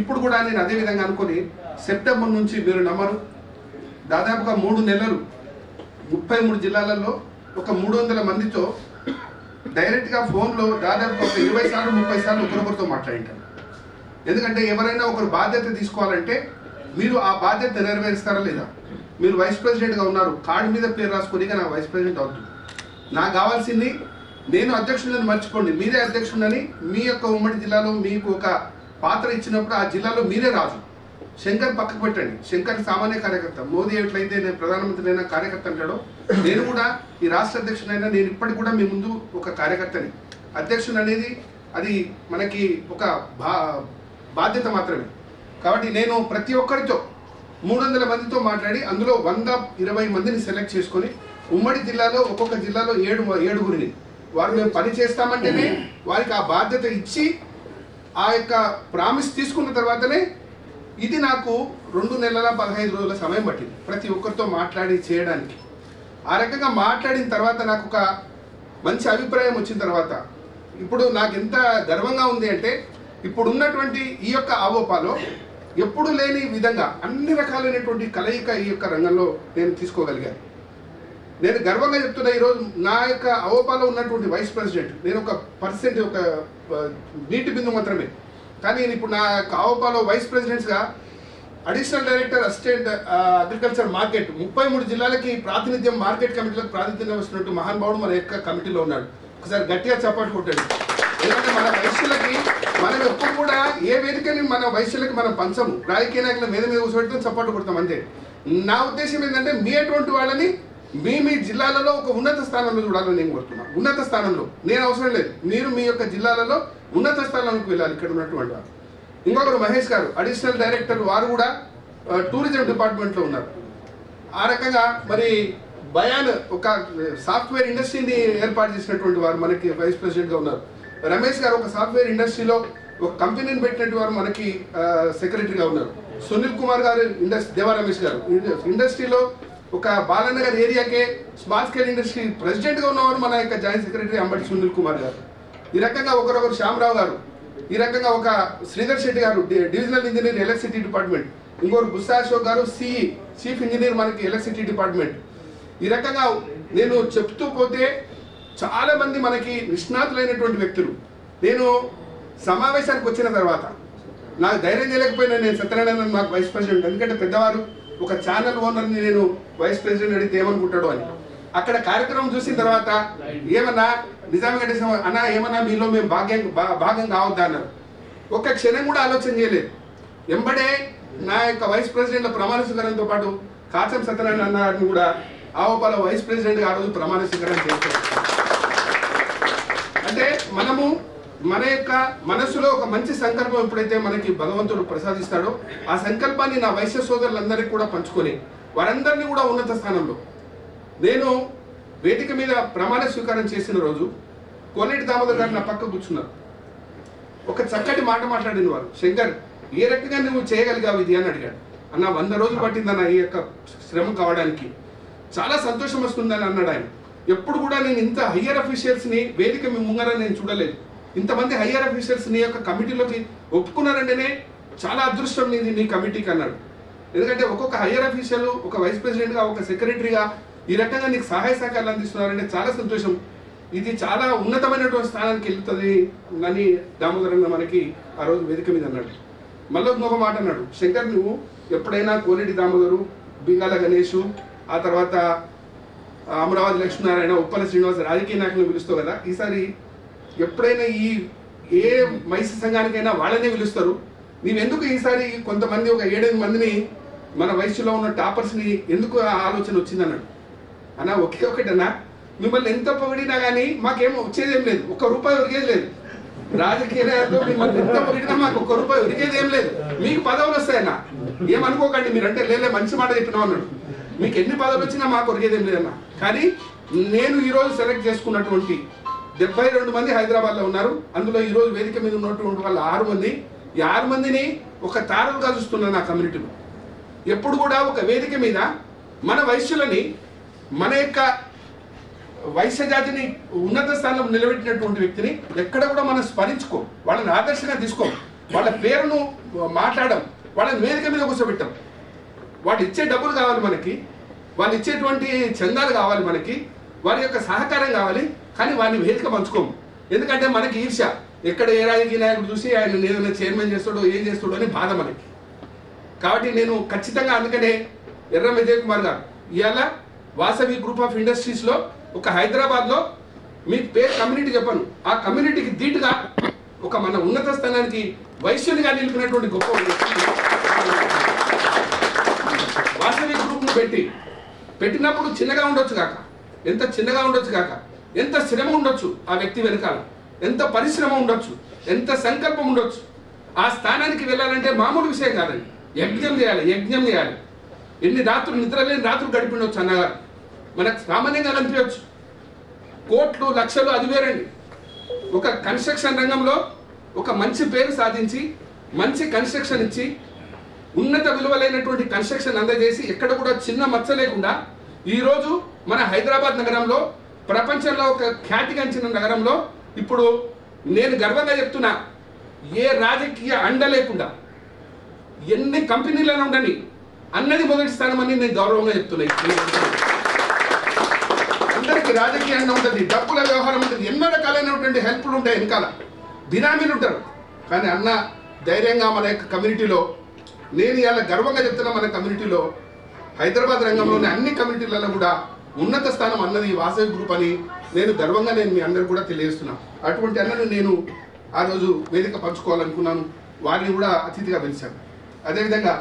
ఇప్పుడు కూడా నేను అదే విధంగా అనుకుని సెప్టెంబర్ నుంచి మీరు నమ్మరు దాదాపుగా 3 నెలలు 33 జిల్లాలలో ఒక 300 మందితో డైరెక్ట్గా ఫోన్లో దాదాపు ఒక 20 సార్లు 30 సార్లు ఒకరొకరితో మాట్లాడింటాను. ఎందుకంటే ఎవరైనా ఒకరు బాధ్యత తీసుకోవాలంటే మీరు ఆ బాధ్యత నెరవేరుస్తారా లేదా. మీరు వైస్ ప్రెసిడెంట్గా ఉన్నారు, కార్డు మీద పేరు రాసుకొని నాకు వైస్ ప్రెసిడెంట్ అవుతుంది. నాకు కావాల్సింది నేను అధ్యక్షుడిని మర్చిపోండి, మీరే అధ్యక్షుడని మీ యొక్క ఉమ్మడి జిల్లాలో మీకు ఒక పాత్ర ఇచ్చినప్పుడు ఆ జిల్లాలో మీరే రాజు. శంకర్ పక్కకు పెట్టండి. శంకర్ సామాన్య కార్యకర్త. మోదీ ఎట్లయితే నేను ప్రధానమంత్రి అయినా కార్యకర్త అంటాడో నేను కూడా ఈ రాష్ట్ర అధ్యక్షుడైనా నేను ఇప్పటికి కూడా మీ ముందు ఒక కార్యకర్తని. అధ్యక్షుడు అనేది అది మనకి ఒక బాధ్యత మాత్రమే. కాబట్టి నేను ప్రతి ఒక్కరితో 300 మందితో మాట్లాడి అందులో 120 మందిని సెలెక్ట్ చేసుకొని ఉమ్మడి జిల్లాలో ఒక్కొక్క జిల్లాలో 7గురిని వారు మేము పని చేస్తామంటేనే వారికి ఆ బాధ్యత ఇచ్చి ఆ యొక్క ప్రామిస్ తీసుకున్న తర్వాతనే ఇది నాకు 2 నెలల 15 రోజుల సమయం పట్టింది ప్రతి ఒక్కరితో మాట్లాడి చేయడానికి. ఆ రకంగా మాట్లాడిన తర్వాత నాకు ఒక మంచి అభిప్రాయం వచ్చిన తర్వాత ఇప్పుడు నాకు ఎంత గర్వంగా ఉంది అంటే ఇప్పుడు ఉన్నటువంటి ఈ యొక్క ఆవోపాలో ఎప్పుడు లేని విధంగా అన్ని రకాలైనటువంటి కలయిక ఈ యొక్క రంగంలో నేను తీసుకోగలిగాను. నేను గర్వంగా చెప్తున్నా ఈరోజు నా యొక్క అవోపాలో ఉన్నటువంటి వైస్ ప్రెసిడెంట్ నేను ఒక పర్సెంట్ ఒక నీటి బిందు మాత్రమే. కానీ నేను ఇప్పుడు నా యొక్క అవోపాలో వైస్ ప్రెసిడెంట్స్గా additional director assistant agriculture market 33 జిల్లాలకి ప్రాతినిధ్యం మార్కెట్ కమిటీలకు ప్రాతినిధ్యం వస్తున్నట్టు మహానుభావుడు మన యొక్క కమిటీలో ఉన్నాడు. ఒకసారి గట్టిగా చప్పట్లు కొట్టండి. ఎందుకంటే మన వైశ్యులకి మనం ఎప్పుడు కూడా ఏ వేదికని మన వైశ్యులకి మనం పంచము, రాజకీయ నాయకుల మీద కూర్చోబెట్టుకుని చప్పట్లు కొడతాం అంతే. నా ఉద్దేశం ఏంటంటే మీ అటువంటి వాళ్ళని మీ జిల్లాలలో ఒక ఉన్నత స్థానంలో చూడాలని నేను కోరుతున్నాను. ఉన్నత స్థానంలో నేను అవసరం లేదు, మీరు మీ యొక్క జిల్లాలలో ఉన్నత స్థానానికి వెళ్ళాలి. ఇక్కడ ఉన్నటువంటి వారు ఇంకొకరు మహేష్ గారు అడిషనల్ డైరెక్టర్, వారు కూడా టూరిజం డిపార్ట్మెంట్లో ఉన్నారు. ఆ రకంగా మరి బయాన్ ఒక సాఫ్ట్వేర్ ఇండస్ట్రీని ఏర్పాటు చేసినటువంటి వారు మనకి వైస్ ప్రెసిడెంట్గా ఉన్నారు. రమేష్ గారు ఒక సాఫ్ట్వేర్ ఇండస్ట్రీలో ఒక కంపెనీని పెట్టినటువంటి వారు మనకి సెక్రటరీగా ఉన్నారు. సునీల్ కుమార్ గారు దేవా రమేష్ గారు ఇండస్ట్రీలో ఒక బాలనగర్ ఏరియాకే స్మాల్ స్కేల్ ఇండస్ట్రీ ప్రెసిడెంట్గా ఉన్నవారు మన యొక్క జాయింట్ సెక్రటరీ అంబటి సునీల్ కుమార్ గారు. ఈ రకంగా ఒకరొకరు శ్యామరావు గారు, ఈ రకంగా ఒక శ్రీధర్ శెట్టి గారు డివిజనల్ ఇంజనీర్ ఎలక్ట్రిసిటీ డిపార్ట్మెంట్, ఇంకొకరు బుస్సా అశోక్ గారు చీఫ్ ఇంజనీర్ మనకి ఎలక్ట్రిసిటీ డిపార్ట్మెంట్. ఈ రకంగా నేను చెప్తూ పోతే చాలా మంది మనకి నిష్ణాతులైనటువంటి వ్యక్తులు. నేను సమావేశానికి వచ్చిన తర్వాత నాకు ధైర్యం చేయలేకపోయినా నేను సత్యనారాయణ నాకు వైస్ ప్రెసిడెంట్, ఎందుకంటే పెద్దవారు ఒక ఛానల్ ఓనర్ని నేను వైస్ ప్రెసిడెంట్ అడిగితే ఏమనుకుంటాడు అని. అక్కడ కార్యక్రమం చూసిన తర్వాత ఏమన్నా నిజాంగా అన్న ఏమన్నా మీలో మేము భాగం కావద్దా అన్నారు. ఒక్క క్షణం కూడా ఆలోచన చేయలేదు. ఎంబడే నా యొక్క వైస్ ప్రెసిడెంట్ల ప్రమాణ స్వీకారంతో పాటు కాచం సత్యనారాయణ అన్నారిని కూడా ఆవోపాల వైస్ ప్రెసిడెంట్గా ఆ రోజు ప్రమాణ స్వీకారం చేస్తారు. అంటే మనము మన యొక్క మనస్సులో ఒక మంచి సంకల్పం ఎప్పుడైతే మనకి భగవంతుడు ప్రసాదిస్తాడో ఆ సంకల్పాన్ని నా వైశ్య సోదరులందరికీ కూడా పంచుకొని వారందరినీ కూడా ఉన్నత స్థానంలో నేను వేదిక మీద ప్రమాణ స్వీకారం చేసిన రోజు కోనేటి దామోదర్ గారు నా పక్క కూర్చున్నారు. ఒక చక్కటి మాట మాట్లాడిన వారు, శంకర్ ఏ రకంగా నువ్వు చేయగలిగావు ఇది అని అడిగాడు. అన్న 100 రోజులు పట్టిందన్న ఈ యొక్క శ్రమ కావడానికి, చాలా సంతోషం వస్తుందని అన్నాడు ఆయన. ఎప్పుడు కూడా నేను ఇంత హయ్యర్ అఫీషియల్స్ని వేదిక మీ ముంగర నేను చూడలేదు. ఇంతమంది హయ్యర్ అఫీషియల్స్ నీ యొక్క కమిటీలోకి ఒప్పుకున్నారంటేనే చాలా అదృష్టం నీది నీ కమిటీకి అన్నాడు. ఎందుకంటే ఒక్కొక్క హయ్యర్ అఫీషియల్ ఒక వైస్ ప్రెసిడెంట్గా ఒక సెక్రటరీగా ఈ రకంగా నీకు సహాయ సహకారాలు అందిస్తున్నారంటే చాలా సంతోషం, ఇది చాలా ఉన్నతమైనటువంటి స్థానానికి వెళ్తుంది అని దామోదరంగా మనకి ఆ రోజు వేదిక మీద అన్నాడు. మళ్ళీ ఇంకొక మాట అన్నాడు, శంకర్ నువ్వు ఎప్పుడైనా కోనేటి దామోదరు, బిగాల గణేషు, ఆ తర్వాత అమరావతి లక్ష్మీనారాయణ, ఉప్పల శ్రీనివాస రాజకీయ నాయకులను పిలుస్తావు కదా, ఈసారి ఎప్పుడైనా ఏ మైస సంఘానికైనా వాళ్ళనే పిలుస్తారు, నీవెందుకు ఈసారి కొంతమంది ఒక 7-8 మందిని మన వయసులో ఉన్న టాపర్స్ని ఎందుకు ఆ ఆలోచన వచ్చిందన్నాడు. అన్న ఒకే ఒకటన్నా, మిమ్మల్ని ఎంత పొగిడినా కానీ మాకేమో వచ్చేదేం లేదు, ₹1 ఒరిగేది లేదు. రాజకీయాల్లో మిమ్మల్ని ఎంత పొగిడినా మాకు ₹1 ఒరిగేది ఏం లేదు. మీకు పదవులు వస్తాయన్న, ఏమనుకోకండి, మీరంటే లేలే మంచి మాట చెప్పినావు అన్నాడు. మీకు ఎన్ని పదవులు వచ్చినా మాకు ఒరిగేదేం లేదన్న. కానీ నేను ఈరోజు సెలెక్ట్ చేసుకున్నటువంటి 72 మంది హైదరాబాద్లో ఉన్నారు. అందులో ఈరోజు వేదిక మీద ఉన్నటువంటి వాళ్ళు 6 మంది. ఈ 6 మందిని ఒక తారలుగా చూస్తున్నాను నా కమ్యూనిటీలో. ఎప్పుడు కూడా ఒక వేదిక మీద మన వైశ్యులని, మన యొక్క వైశ్య జాతిని ఉన్నత స్థానంలో నిలబెట్టినటువంటి వ్యక్తిని ఎక్కడ కూడా మనం స్మరించుకో, వాళ్ళని ఆదర్శంగా తీసుకో, వాళ్ళ పేరును మాట్లాడడం, వాళ్ళని వేదిక మీద కూర్చోబెట్టాం. వాళ్ళు ఇచ్చే డబ్బులు కావాలి మనకి, వాళ్ళు ఇచ్చేటువంటి చందాలు కావాలి మనకి, వారి యొక్క సహకారం కావాలి. కానీ వారిని వేదిక పంచుకోము. ఎందుకంటే మనకి ఈర్ష్య, ఎక్కడ ఏ రాజకీయ నాయకుడు చూసి ఆయన ఏదైనా చైర్మన్ చేస్తాడో ఏం చేస్తాడో అని బాధ మనకి. కాబట్టి నేను ఖచ్చితంగా అందుకనే ఎర్రం విజయ్ కుమార్ గారు ఇవాళ వాసవి గ్రూప్ ఆఫ్ ఇండస్ట్రీస్లో ఒక హైదరాబాద్లో మీ పేరు కమ్యూనిటీ చెప్పాను, ఆ కమ్యూనిటీకి ధీటుగా ఒక మన ఉన్నత స్థానానికి వైశ్యునిగా నిలిపినటువంటి గొప్ప వాసవి గ్రూప్ను పెట్టినప్పుడు చిన్నగా ఉండొచ్చు కాక, ఎంత చిన్నగా ఉండొచ్చు కాక, ఎంత శ్రమ ఉండొచ్చు ఆ వ్యక్తి వెనకాల, ఎంత పరిశ్రమ ఉండొచ్చు, ఎంత సంకల్పం ఉండొచ్చు. ఆ స్థానానికి వెళ్ళాలంటే మామూలు విషయం కాదండి. యజ్ఞం చేయాలి. ఎన్ని రాత్రులు నిద్రలేని రాత్రులు గడిపిండొచ్చు అన్నగారు. మనకు సామాన్యంగా కనిపించవచ్చు, కోట్లు లక్షలు అది వేరండి. ఒక కన్స్ట్రక్షన్ రంగంలో ఒక మంచి పేరు సాధించి, మంచి కన్స్ట్రక్షన్ ఇచ్చి, ఉన్నత విలువలైనటువంటి కన్స్ట్రక్షన్ అందజేసి, ఎక్కడ కూడా చిన్న మచ్చ లేకుండా ఈరోజు మన హైదరాబాద్ నగరంలో ప్రపంచంలో ఒక ఖ్యాతిగాంచిన నగరంలో ఇప్పుడు నేను గర్వంగా చెప్తున్నా, ఏ రాజకీయ అండ లేకుండా ఎన్ని కంపెనీలను ఉండని అన్నది మొదటి స్థానం అని నేను గౌరవంగా చెప్తున్నాను. అందరికీ రాజకీయ అండ ఉంటుంది, డబ్బుల వ్యవహారం ఉంటుంది, ఎన్నో రకాలైనటువంటి హెల్ప్లు ఉంటాయి, వెనకాల బినామీలు ఉంటారు. కానీ అన్న ధైర్యంగా మన యొక్క కమ్యూనిటీలో, నేను ఇలా గర్వంగా చెప్తున్నా, మన కమ్యూనిటీలో హైదరాబాద్ రంగంలోని అన్ని కమ్యూనిటీలలో కూడా ఉన్నత స్థానం అన్నది వాసవి గ్రూప్ అని నేను గర్వంగా మీ అందరూ కూడా తెలియజేస్తున్నాను. అటువంటి అన్నను నేను ఆ రోజు వేదిక పంచుకోవాలనుకున్నాను, వారిని కూడా అతిథిగా పిలిచాను. అదేవిధంగా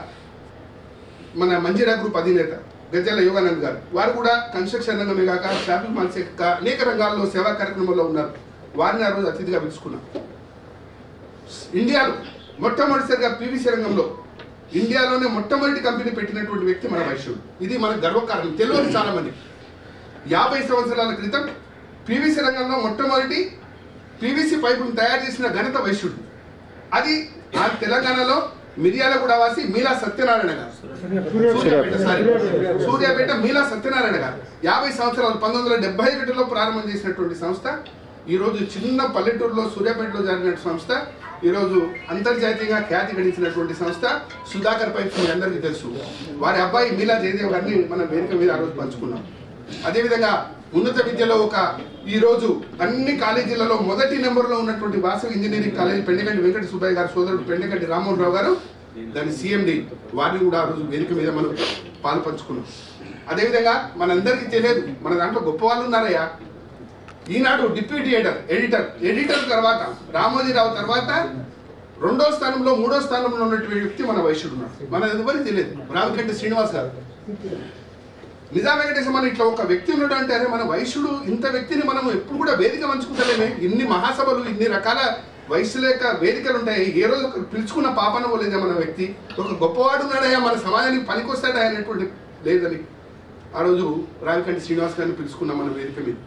మన మంజీరా గ్రూప్ అధినేత గజ్జల యోగానంద్ గారు, వారు కూడా కన్స్ట్రక్షన్ రంగమే కాక షాపింగ్ మాల్స్ యొక్క అనేక రంగాల్లో సేవా కార్యక్రమంలో ఉన్నారు. వారిని ఆ రోజు అతిథిగా పిలుచుకున్నాం. ఇండియాలో మొట్టమొదటిసారిగా పీవీసీ రంగంలో ఇండియాలోనే మొట్టమొదటి కంపెనీ పెట్టినటువంటి వ్యక్తి మన వైశ్యుడు. ఇది మన గర్వకారణం. తెలియదు చాలా మంది. 50 సంవత్సరాల క్రితం పీవీసీ రంగంలో మొట్టమొదటి పీవీసీ పైపును తయారు చేసిన ఘనత వైశ్యుడు. అది ఆ తెలంగాణలో మిర్యాలగూడ వాసి మీలా సత్యనారాయణ గారు, సూర్యాపేట మీలా సత్యనారాయణ గారు 50 సంవత్సరాలు 1971లో ప్రారంభం చేసినటువంటి సంస్థ ఈరోజు చిన్న పల్లెటూరులో సూర్యాపేటలో జరిగిన సంస్థ ఈరోజు అంతర్జాతీయంగా ఖ్యాతి గడించినటువంటి సంస్థ సుధాకర్ పైప్స్ మీ అందరికీ తెలుసు. వారి అబ్బాయి మీలా జయదేవ్ గారిని మనం వేదిక మీద ఆ రోజు పంచుకున్నాం. అదేవిధంగా ఉన్నత విద్యలో ఈరోజు అన్ని కాలేజీలలో మొదటి నెంబర్లో ఉన్నటువంటి వాసవి ఇంజనీరింగ్ కాలేజీ పెండగంటి వెంకట సుబ్బయ్య గారు సోదరుడు పెండగంటి రామ్మోహన్ రావు గారు దాని సిఎండి, వారిని కూడా ఆ రోజు వేదిక మీద మనం పాలు పంచుకున్నాం. అదేవిధంగా మనందరికీ తెలియదు, మన దాంట్లో గొప్ప వాళ్ళు ఉన్నారయ్యా. ఈనాడు డిప్యూటీ ఎడిటర్ తర్వాత రామోజీరావు తర్వాత 2వ స్థానంలో 3వ స్థానంలో ఉన్నటువంటి వ్యక్తి మన వైశ్యుడు ఉన్నాడు. మన ఎవరికి తెలియదు, రావికంటి శ్రీనివాస్ గారు. నిజాం వెంకటేశ్వర మన ఇట్లా ఒక వ్యక్తి ఉన్నాడు అంటే, అరే మన వైశ్యుడు ఇంత వ్యక్తిని మనం ఎప్పుడు కూడా వేదిక పంచుకుంటలేమే. ఇన్ని మహాసభలు, ఇన్ని రకాల వైశ్యుల యొక్క వేదికలు ఉంటాయి, ఏ రోజు పిలుచుకున్న పాపన పోలేదా మన వ్యక్తి. ఒక గొప్పవాడు ఉన్నాడయ్యా, మన సమాజానికి పనికొస్తాడా అనేటువంటి లేదని ఆ రోజు రావికంటి శ్రీనివాస్ గారిని పిలుచుకున్నాం మన వేదిక మీద.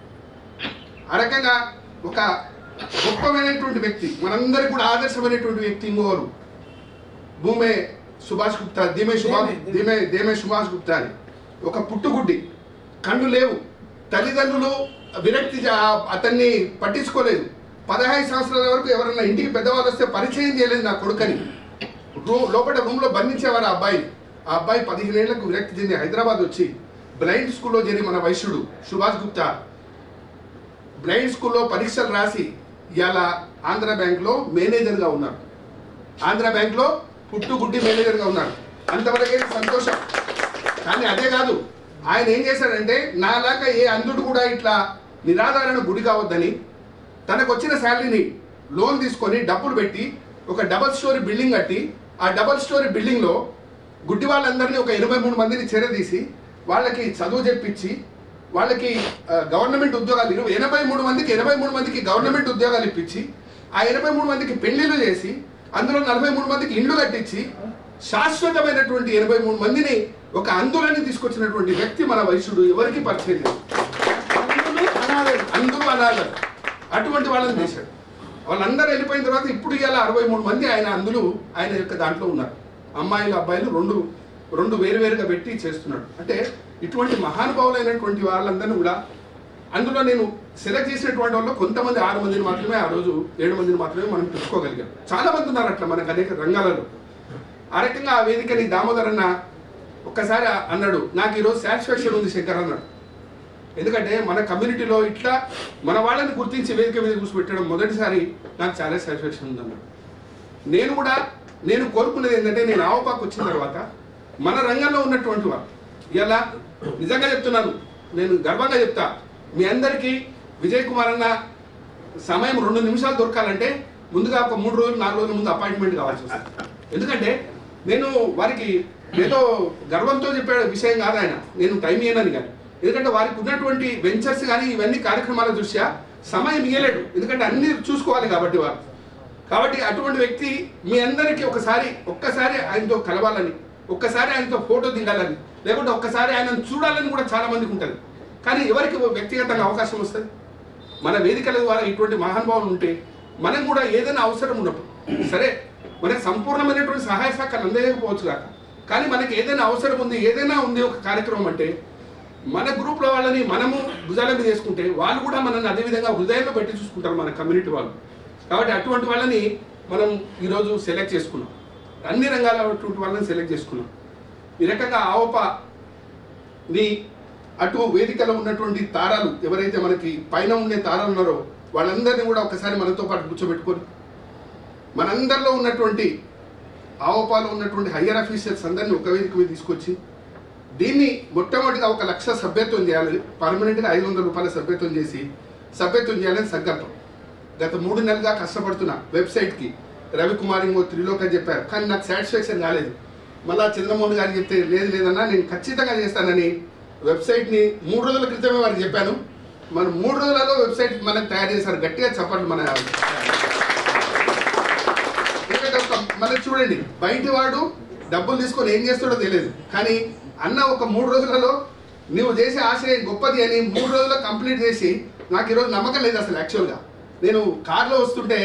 ఆ రకంగా ఒక గొప్పమైనటువంటి వ్యక్తి, మనందరికీ కూడా ఆదర్శమైనటువంటి వ్యక్తి ఇంకోరు భూమే సుభాష్ గుప్తా, దేమే సుభాష్ గుప్తా అని. ఒక పుట్టుగుడ్డి, కళ్ళు లేవు, తల్లిదండ్రులు విరక్తి అతన్ని పట్టించుకోలేదు. 15 సంవత్సరాల వరకు ఎవరన్నా ఇంటికి పెద్దవాళ్ళు వస్తే పరిచయం చేయలేదు నా కొడుకని. లోపల రూమ్లో బంధించేవారు ఆ అబ్బాయి. ఆ అబ్బాయి 15 ఏళ్లకు విరక్తి చెంది హైదరాబాద్ వచ్చి బ్లైండ్ స్కూల్లో చేరి మన వైశ్యుడు సుభాష్ గుప్తా బ్లైండ్ స్కూల్లో పరీక్షలు రాసి ఇవాళ ఆంధ్ర బ్యాంక్లో మేనేజర్గా ఉన్నారు. ఆంధ్ర బ్యాంక్లో పుట్టుగుడ్డి మేనేజర్గా ఉన్నారు. అంతవరకే సంతోషం. కానీ అదే కాదు, ఆయన ఏం చేశాడంటే, నాలాగా ఏ అంధుడు కూడా ఇట్లా నిరాధారణ గుడి కావద్దని తనకు వచ్చిన శాలరీని లోన్ తీసుకొని డబ్బులు పెట్టి ఒక డబల్ స్టోరీ బిల్డింగ్ కట్టి ఆ డబల్ స్టోరీ బిల్డింగ్లో గుడ్డి వాళ్ళందరినీ ఒక 83 మందిని చేరదీసి వాళ్ళకి చదువు చెప్పించి వాళ్ళకి గవర్నమెంట్ ఉద్యోగాలు 83 మందికి గవర్నమెంట్ ఉద్యోగాలు ఇప్పించి ఆ 83 మందికి పెళ్లిళ్ళు చేసి అందులో 43 మందికి ఇండ్లు కట్టించి శాశ్వతమైనటువంటి 83 మందిని ఒక ఆందోళన తీసుకొచ్చినటువంటి వ్యక్తి మన వైశ్యుడు. ఎవరికి పరిచయం లేదు, అందరూ అనాథలు. అటువంటి వాళ్ళని చేశాడు. వాళ్ళందరూ వెళ్ళిపోయిన తర్వాత ఇప్పుడు ఇలా 63 మంది ఆయన యొక్క దాంట్లో ఉన్నారు. అమ్మాయిలు అబ్బాయిలు రెండు వేరువేరుగా పెట్టి చేస్తున్నాడు. అంటే ఇటువంటి మహానుభావులైనటువంటి వాళ్ళందరినీ కూడా అందులో నేను సెలెక్ట్ చేసినటువంటి వాళ్ళు కొంతమంది 6 మందిని మాత్రమే, ఆ రోజు 7 మందిని మాత్రమే మనం పెట్టుకోగలిగాం. చాలా మంది ఉన్నారు అట్లా మనకు అనేక రంగాలలో. ఆ రకంగా ఆ వేదికని దామోదర్ అన్న ఒక్కసారి అన్నాడు, నాకు ఈరోజు సాటిస్ఫాక్షన్ ఉంది శంకర్ అన్నాడు. ఎందుకంటే మన కమ్యూనిటీలో ఇట్లా మన వాళ్ళని గుర్తించి వేదిక మీద కూర్చోబెట్టడం మొదటిసారి నాకు చాలా సాటిస్ఫాక్షన్ ఉందన్నాడు. నేను కోరుకునేది ఏంటంటే, నేను ఆవపాకు వచ్చిన తర్వాత మన రంగంలో ఉన్నటువంటి వారు ఇలా నిజంగా చెప్తున్నాను, నేను గర్వంగా చెప్తా, మీ అందరికీ విజయ్ కుమార్ అన్న సమయం 2 నిమిషాలు దొరకాలంటే ముందుగా ఒక 3 రోజులు 4 రోజుల ముందు అపాయింట్మెంట్ కావాల్సి వస్తుంది. ఎందుకంటే నేను వారికి ఏదో గర్వంతో చెప్పే విషయం కాదు ఆయన, నేను టైం ఇయ్యనని కానీ. ఎందుకంటే వారికి ఉన్నటువంటి వెంచర్స్ కానీ ఇవన్నీ కార్యక్రమాల దృష్ట్యా సమయం ఇయ్యలేడు. ఎందుకంటే అన్ని చూసుకోవాలి కాబట్టి అటువంటి వ్యక్తి మీ అందరికీ ఒక్కసారి ఆయనతో కలవాలని, ఒక్కసారి ఆయనతో ఫోటో దిగాలని, లేకుంటే ఒక్కసారి ఆయనను చూడాలని కూడా చాలా మందికి ఉంటుంది. కానీ ఎవరికి వ్యక్తిగతంగా అవకాశం వస్తుంది? మన వేదికల ద్వారా ఇటువంటి మహానుభావులు ఉంటే మనం కూడా ఏదైనా అవసరం ఉన్నప్పుడు, సరే మనకు సంపూర్ణమైనటువంటి సహాయ సహకారాలు అందజేయకపోవచ్చు కాక, కానీ మనకి ఏదైనా అవసరం ఉంది, ఏదైనా ఉంది ఒక కార్యక్రమం అంటే మన గ్రూప్లో వాళ్ళని మనము భుజాల మీద చేసుకుంటే వాళ్ళు కూడా మనల్ని అదేవిధంగా హృదయంలో పెట్టి చూసుకుంటారు మన కమ్యూనిటీ వాళ్ళు. కాబట్టి అటువంటి వాళ్ళని మనం ఈరోజు సెలెక్ట్ చేసుకున్నాం, అన్ని రంగాల అటువంటి వాళ్ళని సెలెక్ట్ చేసుకున్నాం. ఈ రకంగా ఆవపాని అటు వేదికలో ఉన్నటువంటి తారాలు ఎవరైతే మనకి పైన ఉండే తారాలు ఉన్నారో వాళ్ళందరినీ కూడా ఒకసారి మనతో పాటు కూర్చోబెట్టుకొని మనందరిలో ఉన్నటువంటి ఆవపాలో ఉన్నటువంటి హయ్యర్ ఆఫీసర్స్ అందరినీ ఒక వేదిక మీద తీసుకొచ్చి దీన్ని మొట్టమొదటిగా 1 లక్ష సభ్యత్వం చేయాలి, పర్మనెంట్గా 500 రూపాయల సభ్యత్వం చేయాలని సంకల్పం. గత 3 నెలలుగా కష్టపడుతున్నా. వెబ్సైట్కి రవికుమార్ ఇంకో త్రిలోక్ అని చెప్పారు, కానీ నాకు సాటిస్ఫాక్షన్ కాలేదు. మళ్ళా చంద్రమోహన్ గారికి చెప్తే లేదన్నా నేను ఖచ్చితంగా చేస్తానని వెబ్సైట్ని 3 రోజుల క్రితమే వారికి చెప్పాను. మనం 3 రోజులలో వెబ్సైట్ మనకు తయారు చేశారు. గట్టిగా చెప్పండి. మనకి చూడండి, బయట వాడు డబ్బులు తీసుకొని ఏం చేస్తాడో తెలియదు, కానీ అన్న ఒక 3 రోజులలో నువ్వు చేసే ఆశయం గొప్పది అని 3 రోజుల్లో కంప్లీట్ చేసి, నాకు ఈరోజు నమ్మకం లేదు అసలు. యాక్చువల్గా నేను కార్లో వస్తుంటే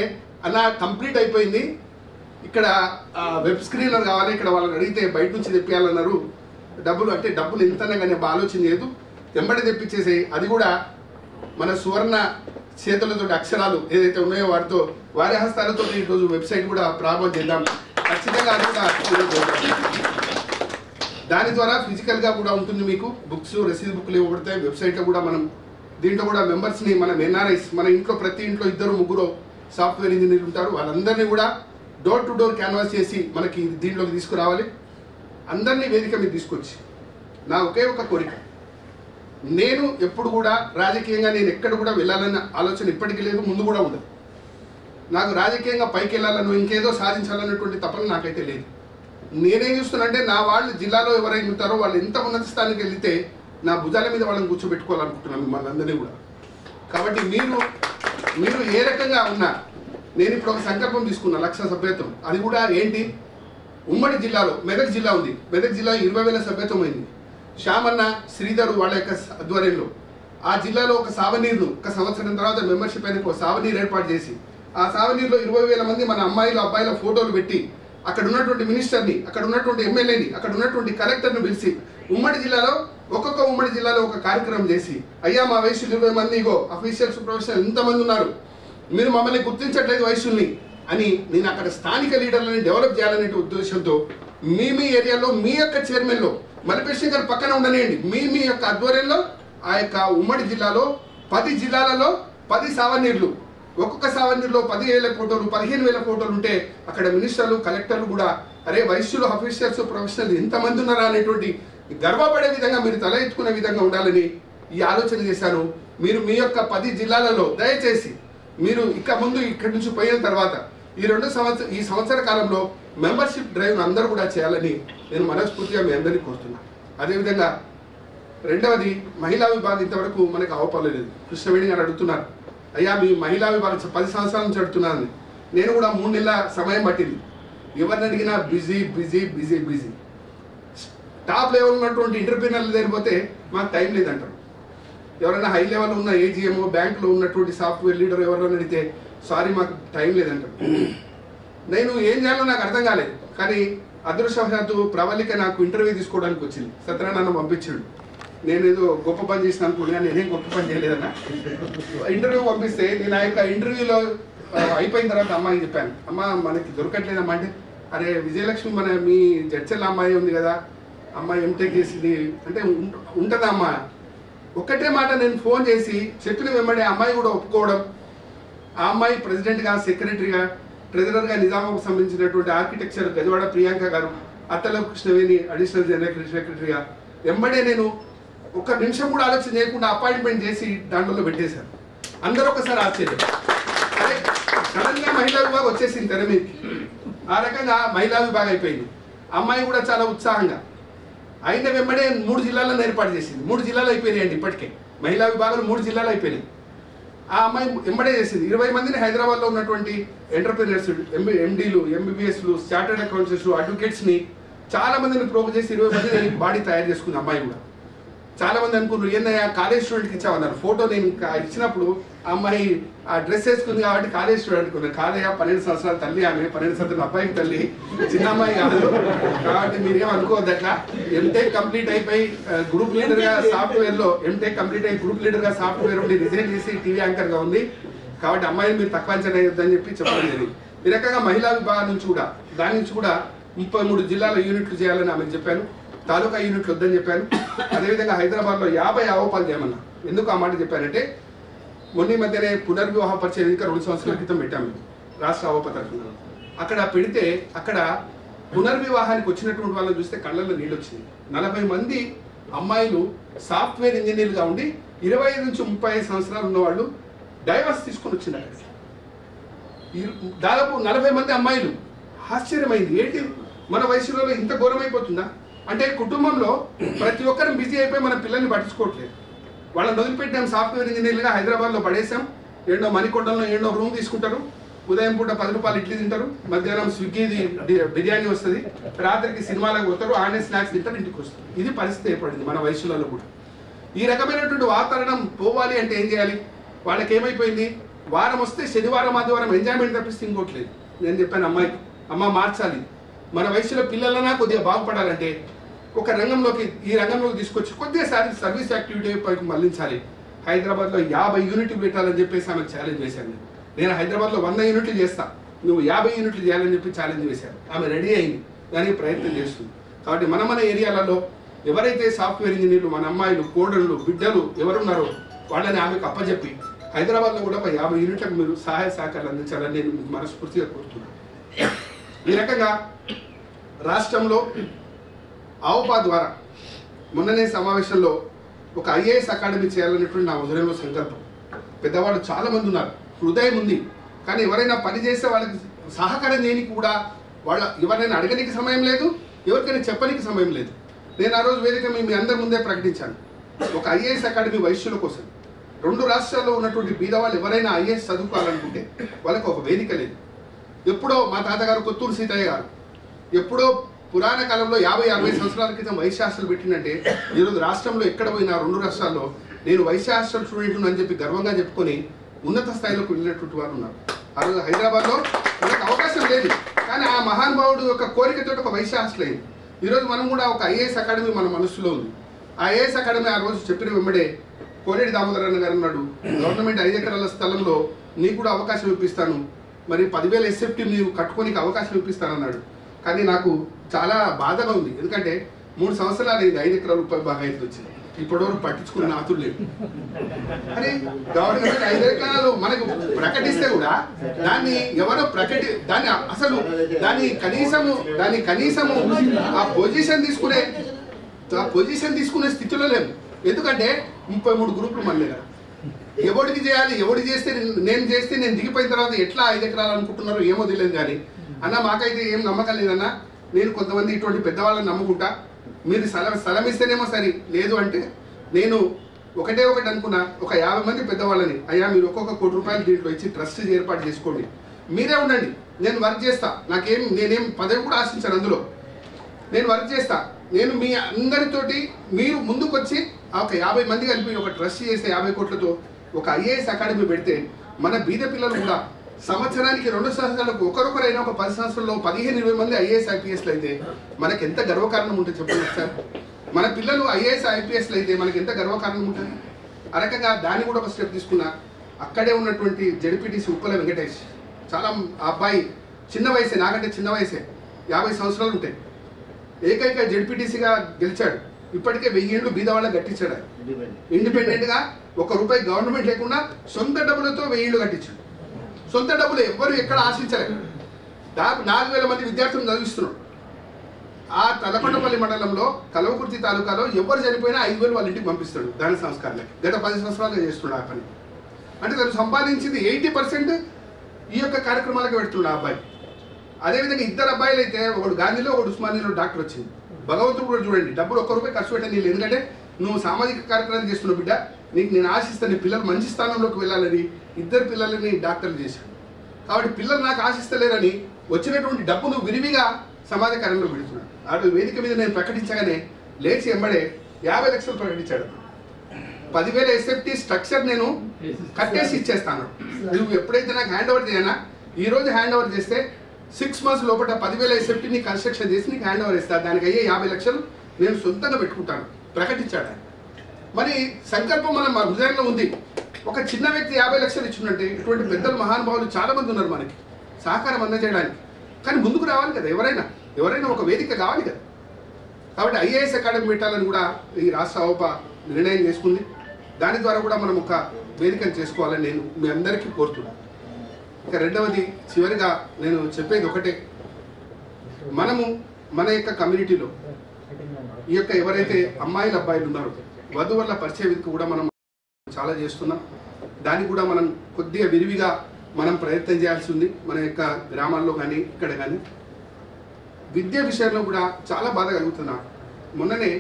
అన్న కంప్లీట్ అయిపోయింది, ఇక్కడ వెబ్ స్క్రీనర్ కావాలి, ఇక్కడ వాళ్ళని అడిగితే బయట నుంచి తెప్పియాలన్నారు, డబ్బులు ఎంతన్నా కానీ ఆలోచన లేదు, వెంబడి తెప్పించేసి అది కూడా మన సువర్ణ చేతులతో అక్షరాలు ఏదైతే ఉన్నాయో వారి హస్తాలతో ఈరోజు వెబ్సైట్ కూడా ప్రారంభం చేద్దాం. ఖచ్చితంగా అది కూడా దాని ద్వారా ఫిజికల్గా కూడా ఉంటుంది. మీకు బుక్స్ రసీదు బుక్లు ఇవ్వబడతాయి. వెబ్సైట్లో కూడా మనం దీంట్లో కూడా మెంబర్స్ని, మన ఎన్ఆర్ఐస్, మన ఇంట్లో ప్రతి ఇంట్లో 2-3 సాఫ్ట్వేర్ ఇంజనీర్లు ఉంటారు, వాళ్ళందరినీ కూడా డోర్ టు డోర్ క్యాన్వాస్ చేసి మనకి దీంట్లోకి తీసుకురావాలి. అందరినీ వేదిక మీద తీసుకొచ్చి నా ఒకే ఒక కోరిక, నేను ఎప్పుడు కూడా రాజకీయంగా నేను ఎక్కడ కూడా వెళ్ళాలన్న ఆలోచన ఇప్పటికీ లేదు, ముందు కూడా ఉండదు. నాకు రాజకీయంగా పైకి వెళ్ళాలను, ఇంకేదో సాధించాలన్నటువంటి తపన నాకైతే లేదు. నేనేం చూస్తున్నానంటే, నా వాళ్ళు జిల్లాలో ఎవరైనా ఉంటారో వాళ్ళు ఎంత ఉన్నత స్థానానికి వెళ్తే నా భుజాల మీద వాళ్ళని కూర్చోబెట్టుకోవాలనుకుంటున్నాను మిమ్మల్ని అందరినీ కూడా. కాబట్టి మీరు ఏ రకంగా ఉన్నా, నేను ఇప్పుడు ఒక సంకల్పం తీసుకున్నా, 1 లక్ష సభ్యత్వం. అది కూడా ఏంటి, ఉమ్మడి జిల్లాలో మెదక్ జిల్లా ఉంది, మెదక్ జిల్లా 20,000 సభ్యత్వం అయింది. శ్యామన్న, శ్రీధరు వాళ్ళ యొక్క ఆధ్వర్యంలో ఆ జిల్లాలో ఒక సావనీరును 1 సంవత్సరం తర్వాత మెంబర్షిప్ అయిన ఒక సావనీరు ఏర్పాటు చేసి, ఆ సావనీరులో 20,000 మంది మన అమ్మాయిలు అబ్బాయిల ఫోటోలు పెట్టి, అక్కడ ఉన్నటువంటి మినిస్టర్ని, అక్కడ ఉన్నటువంటి ఎమ్మెల్యేని, అక్కడ ఉన్నటువంటి కలెక్టర్ను పిలిచి ఉమ్మడి జిల్లాలో ఒక కార్యక్రమం చేసి, అయ్యా మా వయసులు 20 మంది, ఇగో అఫీషియల్స్ ప్రొఫెషనల్ ఇంతమంది ఉన్నారు, మీరు మమ్మల్ని గుర్తించట్లేదు వయసుల్ని అని నేను అక్కడ స్థానిక లీడర్లని డెవలప్ చేయాలనే ఉద్దేశంతో మీ ఏరియాలో మీ యొక్క చైర్మన్లో మల్లిపేష్ గారు పక్కన ఉండనియండి, మీ యొక్క ఆధ్వర్యంలో ఆ యొక్క ఉమ్మడి జిల్లాలో 10 జిల్లాలలో 10 సావనీర్లు, ఒక్కొక్క సావనీర్లో 10,000 ఫోటోలు 15,000 ఫోటోలు ఉంటే అక్కడ మినిస్టర్లు కలెక్టర్లు కూడా అరే వయస్సులు ఆఫీసర్స్ ప్రొఫెషనల్ ఎంతమంది ఉన్నారా అనేటువంటి గర్వపడే విధంగా మీరు తల ఎత్తుకునే విధంగా ఉండాలని ఈ ఆలోచన చేశాను. మీరు మీ యొక్క 10 జిల్లాలలో దయచేసి మీరు ఇక ముందు ఇక్కడి నుంచి పోయిన తర్వాత ఈ సంవత్సర కాలంలో మెంబర్షిప్ డ్రైవ్ అందరూ కూడా చేయాలని నేను మనస్ఫూర్తిగా మీ అందరినీ కోరుతున్నాను. అదేవిధంగా రెండవది మహిళా విభాగం ఇంతవరకు మనకు అవపడలేదు. కృష్ణవేణి గారు అడుగుతున్నారు, అయ్యా మీ మహిళా విభాగం 10 సంవత్సరాల నుంచి అడుగుతున్నాను. నేను కూడా 3 నెలల సమయం పట్టింది. ఎవరిని అడిగినా busy busy busy busy. Top level ఉన్నటువంటి ఎంటర్‌ప్రెన్యూర్ల దగ్గర పోతే మాకు టైం లేదంటారు. ఎవరైనా హై లెవెల్ ఉన్న ఏజీఎం బ్యాంకులో ఉన్నటువంటి సాఫ్ట్వేర్ లీడర్ ఎవరైనా అడిగితే సారీ మాకు టైం లేదంటారు. నేను ఏం చేయాలో నాకు అర్థం కాలేదు. కానీ అదృష్టవశాత్తు ప్రవళిక నాకు ఇంటర్వ్యూ తీసుకోవడానికి వచ్చింది. సత్యనారాయణ పంపించాడు. నేను ఏదో గొప్ప పని చేసిన అనుకున్నా, నేనేం గొప్ప పని చేయలేదన్నా. ఇంటర్వ్యూ పంపిస్తే నేను ఆ యొక్క ఇంటర్వ్యూలో అయిపోయిన తర్వాత అమ్మాయికి చెప్పాను, అమ్మ మనకి దొరకట్లేదమ్మా అంటే, అరే విజయలక్ష్మి మన మీ జడ్చల్ అమ్మాయి ఉంది కదా, అమ్మాయి ఎంటెక్ చేసింది అంటే ఉంటుందా అమ్మా. ఒక్కటే మాట నేను ఫోన్ చేసి చెప్పిన వెంబడే అమ్మాయి కూడా ఒప్పుకోవడం. ఆ అమ్మాయి ప్రెసిడెంట్గా, సెక్రటరీగా, ట్రెజరర్గా నిజామాబాద్కు సంబంధించినటువంటి ఆర్కిటెక్చర్ గజవాడ ప్రియాంక గారు, అత్తల కృష్ణవేణి అడిషనల్ జనరల్ సెక్రటరీగా వెంబడే నేను ఒక్క నిమిషం కూడా ఆలోచన చేయకుండా అపాయింట్మెంట్ చేసి దాంట్లో పెట్టేశారు. అందరూ ఒకసారి ఆశ్చర్యం, అదే సడన్ గా మహిళా విభాగం వచ్చేసింది తెర మీదకి. ఆ రకంగా మహిళా విభాగం అయిపోయింది. అమ్మాయి కూడా చాలా ఉత్సాహంగా అయిన వెంబడే 3 జిల్లాలను ఏర్పాటు చేసింది. 3 జిల్లాలు అయిపోయినాయండి ఇప్పటికే. మహిళా విభాగాలు 3 జిల్లాలు అయిపోయినాయి. ఆ అమ్మాయి వెంబడే చేసింది. 20 మందిని హైదరాబాద్లో ఉన్నటువంటి ఎంటర్‌ప్రెన్యూర్స్, ఎండీలు, ఎంబీబీఎస్లు, చార్టర్డ్ అకౌంటెంట్స్, అడ్వకేట్స్ని చాలా మందిని ప్రోగ్ చేసి 20 మందిని బాడీ తయారు చేసుకుంది అమ్మాయి కూడా. చాలా మంది అనుకున్నారు ఏందయ్యా కాలేజ్ స్టూడెంట్కి ఇచ్చామన్నారు. ఫోటో నేను ఇచ్చినప్పుడు ఆ అమ్మాయి ఆ డ్రెస్ వేసుకుంది కాబట్టి కాలేజ్ స్టూడెంట్ అనుకున్నాను. కాదయ్యా 12 సంవత్సరాల తల్లి ఆమె, 12 సంవత్సరాల అబ్బాయికి తల్లి, చిన్న అమ్మాయి కాదు. కాబట్టి మీరేం అనుకోవద్దు అట్లా. ఎంటెక్ కంప్లీట్ అయిపోయి గ్రూప్ లీడర్గా సాఫ్ట్వేర్లో ఎంటెక్ కంప్లీట్ అయ్యి గ్రూప్ లీడర్గా సాఫ్ట్వేర్ ఉండి రిజైన్ చేసి టీవీ యాంకర్గా ఉంది. కాబట్టి అమ్మాయిని మీరు తక్కువ అంచనా వేయొద్దని చెప్పి చెప్పడం జరిగింది. ఈ రకంగా మహిళా విభాగం నుంచి కూడా దాని నుంచి కూడా 33 జిల్లాల యూనిట్లు చేయాలని ఆమెకు చెప్పాను. తాలూకా యూనిట్లు వద్దని చెప్పాను. అదేవిధంగా హైదరాబాద్లో 50 అవపాలు చేయమన్నా. ఎందుకు ఆ మాట చెప్పానంటే మొన్న మధ్యనే పునర్వివాహ పరిచయ వేదిక 2 సంవత్సరాల క్రితం పెట్టాము రాష్ట్ర అవప తరఫున. అక్కడ పెడితే అక్కడ పునర్వివాహానికి వచ్చినటువంటి వాళ్ళని చూస్తే కళ్ళల్లో నీళ్ళు వచ్చింది. 40 మంది అమ్మాయిలు సాఫ్ట్వేర్ ఇంజనీర్లుగా ఉండి 25 నుంచి 35 సంవత్సరాలు ఉన్నవాళ్ళు డైవర్స్ తీసుకొని వచ్చింది. అక్కడికి దాదాపు 40 మంది అమ్మాయిలు. ఆశ్చర్యమైంది, ఏంటి మన వయసులో ఇంత ఘోరమైపోతుందా అంటే కుటుంబంలో ప్రతి ఒక్కరం బిజీ అయిపోయి మన పిల్లల్ని పట్టించుకోవట్లేదు. వాళ్ళని వదిలిపెట్టాం సాఫ్ట్వేర్ ఇంజనీర్లుగా హైదరాబాద్లో పడేసాం. ఏండో మణికొండలో ఏండో రూమ్ తీసుకుంటారు. ఉదయం పూట 10 రూపాయలు ఇడ్లీ తింటారు, మధ్యాహ్నం స్విగ్గీది బిర్యానీ వస్తుంది, రాత్రికి సినిమాలకు పోతారు, ఆడే స్నాక్స్ తింటారు, ఇంటికి వస్తారు. ఇది పరిస్థితి ఏర్పడింది మన వయసులలో కూడా. ఈ రకమైనటువంటి వాతావరణం పోవాలి అంటే ఏం చేయాలి? వాళ్ళకి ఏమైపోయింది, వారం వస్తే శనివారం ఆదివారం ఎంజాయ్మెంట్ తప్పిస్తే ఇంకోట్లేదు. నేను చెప్పాను అమ్మాయికి, అమ్మ మార్చాలి, మన వయసులో పిల్లలన్నా కొద్దిగా బాగుపడాలంటే ఒక రంగంలోకి ఈ రంగంలోకి తీసుకొచ్చి కొద్దిగా సర్వీస్ యాక్టివిటీ పైకి మళ్లించాలి. హైదరాబాద్లో 50 యూనిట్లు పెట్టాలని చెప్పేసి ఆమెకు ఛాలెంజ్ వేశాను. నేను హైదరాబాద్లో 100 యూనిట్లు చేస్తా, నువ్వు 50 యూనిట్లు చేయాలని చెప్పి ఛాలెంజ్ వేశాను. ఆమె రెడీ అయింది, దానికి ప్రయత్నం చేస్తుంది. కాబట్టి మన ఏరియాలలో ఎవరైతే సాఫ్ట్వేర్ ఇంజనీర్లు, మన అమ్మాయిలు, కోడళ్ళు, బిడ్డలు ఎవరున్నారో వాళ్ళని ఆమెకు అప్పచెప్పి హైదరాబాద్లో కూడా ఒక 50 యూనిట్లకు మీరు సహాయ సహకారాలు అందించాలని నేను మీకు మనస్ఫూర్తిగా కోరుతున్నాను. ఈ రకంగా రాష్ట్రంలో ఆవుపా ద్వారా మొన్ననే సమావేశంలో ఒక ఐఏఎస్ అకాడమీ చేయాలనేటువంటి నా హృదయంలో సంకల్పం. పెద్దవాళ్ళు చాలా మంది ఉన్నారు, హృదయం ఉంది, కానీ ఎవరైనా పని చేస్తే వాళ్ళకి సహకారం చేయడానికి కూడా వాళ్ళ ఎవరైనా అడగడానికి సమయం లేదు, ఎవరికైనా చెప్పడానికి సమయం లేదు. నేను ఆ రోజు వేదిక మీ అందరి ముందే ప్రకటించాను, ఒక ఐఏఎస్ అకాడమీ వైశ్యుల కోసం. 2 రాష్ట్రాల్లో ఉన్నటువంటి బీదవాళ్ళు ఎవరైనా ఐఏఎస్ చదువుకోవాలనుకుంటే వాళ్ళకి ఒక వేదిక లేదు. ఎప్పుడో మా తాతగారు కొత్తూరు సీతయ్య గారు ఎప్పుడో పురాణ కాలంలో 50-60 సంవత్సరాల క్రితం వైశ్య హాస్టల్ పెట్టిందంటే ఈరోజు రాష్ట్రంలో ఎక్కడ పోయినా 2 రాష్ట్రాల్లో నేను వైశ్య హాస్టల్ స్టూడెంట్ అని చెప్పి గర్వంగా చెప్పుకొని ఉన్నత స్థాయిలోకి వెళ్ళినటువంటి వారు ఉన్నారు. ఆ రోజు హైదరాబాద్లో మనకు అవకాశం లేదు, కానీ ఆ మహానుభావుడు యొక్క కోరికతో ఒక వైశ్య హాస్టల్ అయింది. ఈరోజు మనం కూడా ఒక ఐఏఎస్ అకాడమీ మన మనసులో ఉంది. ఆ ఐఏఎస్ అకాడమీ ఆ రోజు చెప్పిన వెంబడే కోనేటి దామోదరన్న గారు అన్నాడు, గవర్నమెంట్ 5 ఎకరాల స్థలంలో నీకు కూడా అవకాశం ఇప్పిస్తాను, మరి 10,000 ఎస్ఎఫ్టీ నీవు కట్టుకోనికి అవకాశం ఇప్పిస్తానన్నాడు. కానీ నాకు చాలా బాధగా ఉంది, ఎందుకంటే 3 సంవత్సరాలు అయింది 5 ఎకరాల రూపాయలు బాగా అయితే వచ్చింది, ఇప్పటివరకు పట్టించుకున్న నాతులు లేదు. అరే గవర్నమెంట్ 5 ఎకరాలు మనకు ప్రకటిస్తే కూడా దాన్ని ఎవరో దాన్ని అసలు దాని కనీసము ఆ పొజిషన్ తీసుకునే స్థితిలో లేము. ఎందుకంటే 33 గ్రూపులు మన దగ్గర. ఎవరికి చేయాలి, ఎవరు చేస్తే నేను దిగిపోయిన తర్వాత ఎట్లా 5 ఎకరాలు అనుకుంటున్నారో ఏమో తెలియదు. కానీ అన్న మాకైతే ఏం నమ్మకం లేదన్నా, నేను కొంతమంది ఇటువంటి పెద్దవాళ్ళని నమ్ముకుంటా, మీరు స్థలం ఇస్తేనేమో సరే, లేదు అంటే నేను ఒకటే ఒకటి అనుకున్నా, ఒక 50 మంది పెద్దవాళ్ళని, అయ్యా మీరు ఒక్కొక్క ₹1 కోటి దీంట్లో ఇచ్చి ట్రస్ట్ ఏర్పాటు చేసుకోండి, మీరే ఉండండి, నేను వర్క్ చేస్తా, నేనేం పదవి కూడా ఆశించాను, అందులో నేను వర్క్ చేస్తా, నేను మీ అందరితోటి మీరు ముందుకు వచ్చి ఒక 50 మంది కలిపి ఒక ట్రస్ట్ చేసే 50 కోట్లతో ఒక IAS అకాడమీ పెడితే మన బీద పిల్లలు కూడా సంవత్సరానికి 2 సంవత్సరాలకు ఒకరొకరైనా ఒక 10 సంవత్సరాల్లో 15-20 మంది IAS IPSలు అయితే మనకి ఎంత గర్వకారణం ఉంటుంది చెప్పండి సార్. మన పిల్లలు IAS IPSలు అయితే మనకి ఎంత గర్వకారణం ఉంటుంది. ఆ రకంగా దాన్ని కూడా ఒక స్టెప్ తీసుకున్నా. అక్కడే ఉన్నటువంటి జడ్పీటీసీ ఉప్పల వెంకటేష్, చాలా అబ్బాయి చిన్న వయసే, నాకంటే చిన్న వయసే, 50 సంవత్సరాలు ఉంటాయి, ఏకైక జడ్పీటీసీగా గెలిచాడు. ఇప్పటికే 1000 ఏళ్ళు బీద వాళ్ళకి కట్టించాడు. ఇండిపెండెంట్గా ₹1 గవర్నమెంట్ లేకుండా సొంత డబ్బులతో 1000 ఏళ్ళు కట్టించాడు. సొంత డబ్బులు ఎవ్వరు ఎక్కడ ఆశించలేదు. దాదాపు 4000 మంది విద్యార్థులను చదివిస్తున్నాడు. ఆ తలకొండపల్లి మండలంలో కల్వకుర్తి తాలూకాలో ఎవరు చనిపోయినా 5000 వాళ్ళ ఇంటికి పంపిస్తాడు దాన సంస్కారాలకి. గత 10 సంవత్సరాలుగా చేస్తున్నాడు ఆ పని. అంటే తను సంపాదించింది 80% ఈ యొక్క కార్యక్రమాలకు పెడుతున్నాడు ఆ అబ్బాయి. అదేవిధంగా 2 అబ్బాయిలు అయితే, ఒకడు గాంధీలో ఒకడు ఉస్మానియాలో డాక్టర్ వచ్చింది. భగవంతుడు కూడా చూడండి, డబ్బులు ₹1 ఖర్చు పెట్టని, ఎందుకంటే నువ్వు సామాజిక కార్యక్రమాలు చేస్తున్నావు బిడ్డ, నీకు నేను ఆశిస్తాను, నీ పిల్లలు మంచి స్థానంలోకి వెళ్ళాలని 2 పిల్లలని డాక్టర్లు చేశాడు. కాబట్టి పిల్లలు నాకు ఆశిస్తలేరని వచ్చినటువంటి డబ్బును విరివిగా సమాజ కార్యంలో పెడుతున్నాడు. అటు వేదిక మీద నేను ప్రకటించగానే లేచి ఎంబడే 50 లక్షలు ప్రకటించాడు. 10,000 SFT స్ట్రక్చర్ నేను కట్టేసి ఇచ్చేస్తాను, నువ్వు ఎప్పుడైతే నాకు హ్యాండ్ ఓవర్ చేయనా, ఈ రోజు హ్యాండ్ ఓవర్ చేస్తే 6 months లోపల 10,000 SFTని కన్స్ట్రక్షన్ చేసి నీకు హ్యాండ్ ఓవర్ ఇస్తాను, దానికి అయ్యే 50 లక్షలు నేను సొంతంగా పెట్టుకుంటాను ప్రకటించాడు. మరి సంకల్పం మన హృదయంలో ఉంది. ఒక చిన్న వ్యక్తి 50 లక్షలు ఇచ్చిందంటే ఇటువంటి పెద్దలు మహానుభావులు చాలా మంది ఉన్నారు మనకి సహకారం అందజేయడానికి. కానీ ముందుకు రావాలి కదా, ఎవరైనా ఒక వేదిక కావాలి కదా. కాబట్టి IAS అకాడమీ పెట్టాలని కూడా ఈ రాష్ట్ర అవప నిర్ణయం చేసుకుంది. దాని ద్వారా కూడా మనం ఒక వేదికను చేసుకోవాలని నేను మీ అందరికీ కోరుతున్నాను. ఇక రెండవది, చివరిగా నేను చెప్పేది ఒకటే, మనము మన యొక్క కమ్యూనిటీలో ఈ యొక్క ఎవరైతే అమ్మాయిలు అబ్బాయిలు ఉన్నారో వధువుల పరిచయ వేదిక కూడా మనం చాలా చేస్తున్నాం. దాన్ని కూడా మనం కొద్దిగా విరివిగా మనం ప్రయత్నం చేయాల్సి ఉంది. మన యొక్క గ్రామాల్లో కానీ ఇక్కడ కానీ విద్య విషయంలో కూడా చాలా బాధ కలుగుతున్నా. మొన్ననే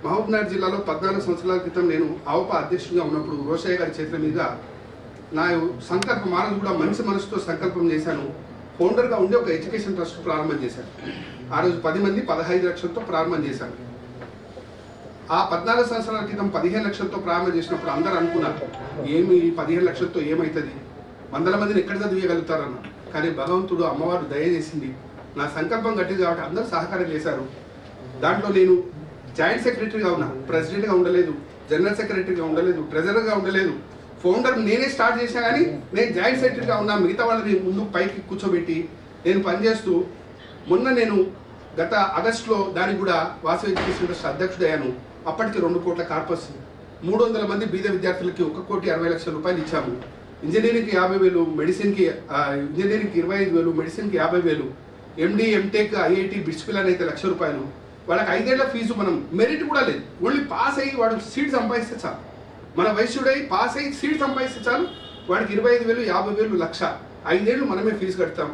మహబూబ్నగర్ జిల్లాలో 14 సంవత్సరాల క్రితం నేను అవప అధ్యక్షుడిగా ఉన్నప్పుడు రోషయ్య గారి చేతుల మీద నా సంకల్పం, ఆ రోజు కూడా మంచి మనసుతో సంకల్పం చేశాను. ఫౌండర్గా ఉండి ఒక ఎడ్యుకేషన్ ట్రస్ట్ ప్రారంభం చేశాను. ఆ రోజు 10 మంది 15 లక్షలతో ప్రారంభం చేశాను. ఆ 14 సంవత్సరాల క్రితం 15 లక్షలతో ప్రారంభం చేసినప్పుడు అందరూ అనుకున్నారు, ఏమి 15 లక్షలతో ఏమవుతుంది, 100 మందిని ఎక్కడ చదివేయగలుగుతారన్న. కానీ భగవంతుడు అమ్మవారు దయచేసింది, నా సంకల్పం గట్టిది కాబట్టి అందరూ సహకారం చేశారు. దాంట్లో నేను జాయింట్ సెక్రటరీగా ఉన్నా, ప్రెసిడెంట్గా ఉండలేదు, జనరల్ సెక్రటరీగా ఉండలేదు, ట్రెజరర్గా ఉండలేదు. ఫౌండర్ నేనే స్టార్ట్ చేసినా కానీ నేను జాయింట్ సెక్రటరీగా ఉన్నా. మిగతా వాళ్ళని ముందు పైకి కూర్చోబెట్టి నేను పనిచేస్తూ, మొన్న నేను గత ఆగస్టులో దానికి కూడా వాసవి ఎడ్యుకేషన్ ట్రస్ట్ అధ్యక్షుడయ్యాను. అప్పటికి 2 కోట్ల కార్పస్, 300 మంది బీద విద్యార్థులకి ₹1,60,00,000 ఇచ్చాము. ఇంజనీరింగ్కి 50,000, మెడిసిన్కి 25,000, మెడిసిన్కి 50,000, MD MTech IIT బిట్స్ పిల్లలు అయితే ₹1,00,000. వాళ్ళకి 5 ఏళ్ల ఫీజు, మనం మెరిట్ కూడా లేదు, ఓన్లీ పాస్ అయ్యి వాడు సీట్ సంపాదిస్తే చాలు. మన వయసుడై పాస్ అయ్యి సీట్ సంపాదిస్తే చాలు, వాడికి 25,000, 50,000, 1,00,000, 5 ఏళ్ళు మనమే ఫీజు కడతాం.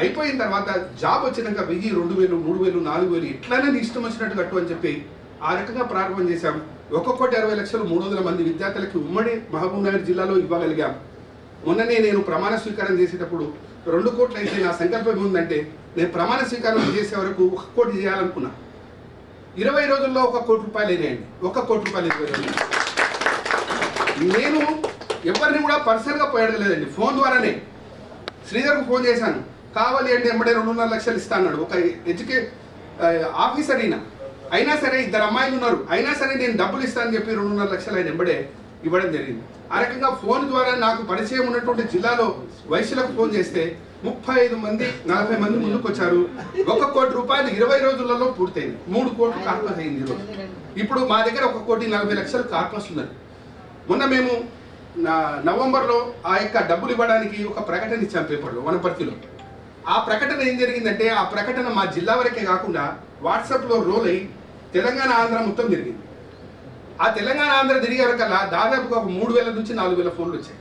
అయిపోయిన తర్వాత జాబ్ వచ్చినాక 1,000, 2,000, 3,000, 4,000 ఇట్లానే నీ ఇష్టం వచ్చినట్టు కట్టు అని చెప్పి ఆ రకంగా ప్రారంభం చేశాం. ₹1,60,00,000 300 మంది విద్యార్థులకి ఉమ్మడి మహబూబ్నగర్ జిల్లాలో ఇవ్వగలిగాం. మొన్ననే నేను ప్రమాణ స్వీకారం చేసేటప్పుడు 2 కోట్లు అయితే నా సంకల్పం ఏముందంటే, నేను ప్రమాణ స్వీకారం చేసే వరకు 1 కోటి చేయాలనుకున్నా. 20 రోజుల్లో ₹1 కోటి అయినాయండి. ₹1 కోటి 20 రోజులు. నేను ఎవరిని కూడా పర్సనల్గా పోయడలేదండి, ఫోన్ ద్వారానే శ్రీధర్కు ఫోన్ చేశాను. కావాలి అంటే ఎంబడే 2.5 లక్షలు ఇస్తా అన్నాడు. ఒక ఆఫీసర్ అయినా సరే 2 అమ్మాయిలు ఉన్నారు, అయినా సరే నేను డబ్బులు ఇస్తానని చెప్పి 2.5 లక్షలు ఆయన ఎంబడే ఇవ్వడం జరిగింది. ఆ రకంగా ఫోన్ ద్వారా నాకు పరిచయం ఉన్నటువంటి జిల్లాలో వయసులకు ఫోన్ చేస్తే 35 మంది 40 మంది ముందుకు వచ్చారు. ₹1 కోటి 20 రోజులలో పూర్తయింది. 3 కోట్లు కార్పస్ అయింది ఈరోజు. ఇప్పుడు మా దగ్గర ₹1,40,00,000 కార్పస్ ఉన్నది. మొన్న మేము నవంబర్లో ఆ యొక్క డబ్బులు ఇవ్వడానికి ఒక ప్రకటన ఇచ్చాం పేపర్లో, వనపర్తిలో. ఆ ప్రకటన ఏం జరిగిందంటే, ఆ ప్రకటన మా జిల్లా వరకే కాకుండా వాట్సాప్లో రోల్ అయ్యి తెలంగాణ ఆంధ్ర మొత్తం తిరిగింది. ఆ తెలంగాణ ఆంధ్ర తిరిగే వరకల్లా దాదాపుగా 3,000 నుంచి 4,000 ఫోన్లు వచ్చాయి.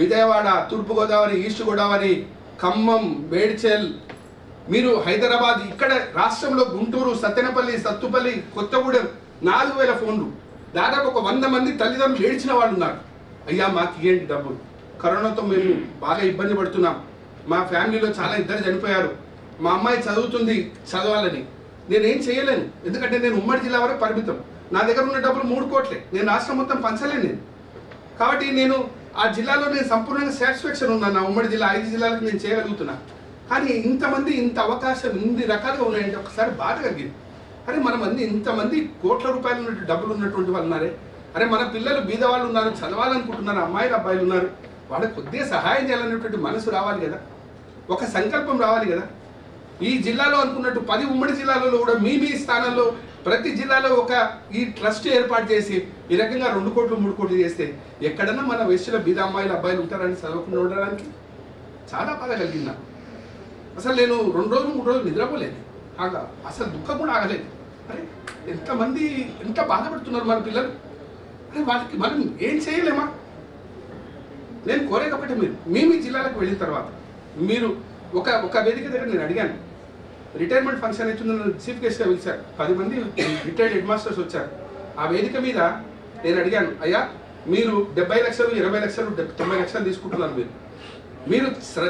విజయవాడ, తూర్పుగోదావరి, ఈస్ట్ గోదావరి, ఖమ్మం, మేడ్చల్, మీరు హైదరాబాద్, ఇక్కడ రాష్ట్రంలో గుంటూరు, సత్తెనపల్లి, సత్తుపల్లి, కొత్తగూడెం 4000 ఫోన్లు. దాదాపు ఒక 100 మంది తల్లిదండ్రులు ఏడ్చిన వాళ్ళు ఉన్నారు. అయ్యా మాకు ఇవ్వండి డబ్బులు, కరోనాతో మేము బాగా ఇబ్బంది పడుతున్నాం, మా ఫ్యామిలీలో చాలా ఇద్దరు చనిపోయారు, మా అమ్మాయి చదువుతుంది, చదవాలని. నేనేం చేయలేను, ఎందుకంటే నేను ఉమ్మడి జిల్లా వరకు పరిమితం. నా దగ్గర ఉన్న డబ్బులు 3 కోట్లే, నేను రాష్ట్రం మొత్తం పంచలేను నేను. కాబట్టి నేను ఆ జిల్లాలో నేను సంపూర్ణంగా సాటిస్ఫాక్షన్ ఉన్నాను. నా ఉమ్మడి జిల్లా 5 జిల్లాలకు నేను చేయగలుగుతున్నా. కానీ ఇంతమంది, ఇంత అవకాశం, ఇన్ని రకాలుగా ఉన్నాయంటే ఒకసారి బాధ కలిగింది. అరే మన మంది ఇంతమంది కోట్ల రూపాయలు ఉన్నట్టు డబ్బులు ఉన్నటువంటి వాళ్ళు ఉన్నారే, అరే మన పిల్లలు బీద వాళ్ళు ఉన్నారు, చదవాలనుకుంటున్నారు, అమ్మాయిలు అబ్బాయిలు ఉన్నారు, వాళ్ళకి కొద్దిగా సహాయం చేయాలనేటువంటి మనసు రావాలి కదా, ఒక సంకల్పం రావాలి కదా. ఈ జిల్లాలో అనుకున్నట్టు 10 ఉమ్మడి జిల్లాలలో కూడా మీ స్థానంలో ప్రతి జిల్లాలో ఒక ఈ ట్రస్ట్ ఏర్పాటు చేసి ఈ రకంగా 2 కోట్లు 3 కోట్లు చేస్తే ఎక్కడన్నా మన వయసులో బీద అమ్మాయిలు అబ్బాయిలు ఉంటారని చదవకుండా ఉండడానికి చాలా బాధ కలిగింది. అసలు నేను 2 రోజులు 3 రోజులు నిద్రపోలేదు, అసలు దుఃఖం కూడా ఆగలేదు. అరే ఎంతమంది ఎంత బాధపడుతున్నారు మన పిల్లలు, అరే వాళ్ళకి మనం ఏం చేయలేమా? నేను కోరేది ఒకటి, మీ జిల్లాలకు వెళ్ళిన తర్వాత మీరు ఒక వేదిక దగ్గర నేను అడిగాను, రిటైర్మెంట్ ఫంక్షన్ అవుతుందని చీఫ్ గెస్ట్గా పిలిచారు, 10 మంది రిటైర్డ్ హెడ్ మాస్టర్స్ వచ్చారు. ఆ వేదిక మీద నేను అడిగాను, అయ్యా మీరు 70 లక్షలు 20 లక్షలు 90 లక్షలు తీసుకుంటున్నారు, మీరు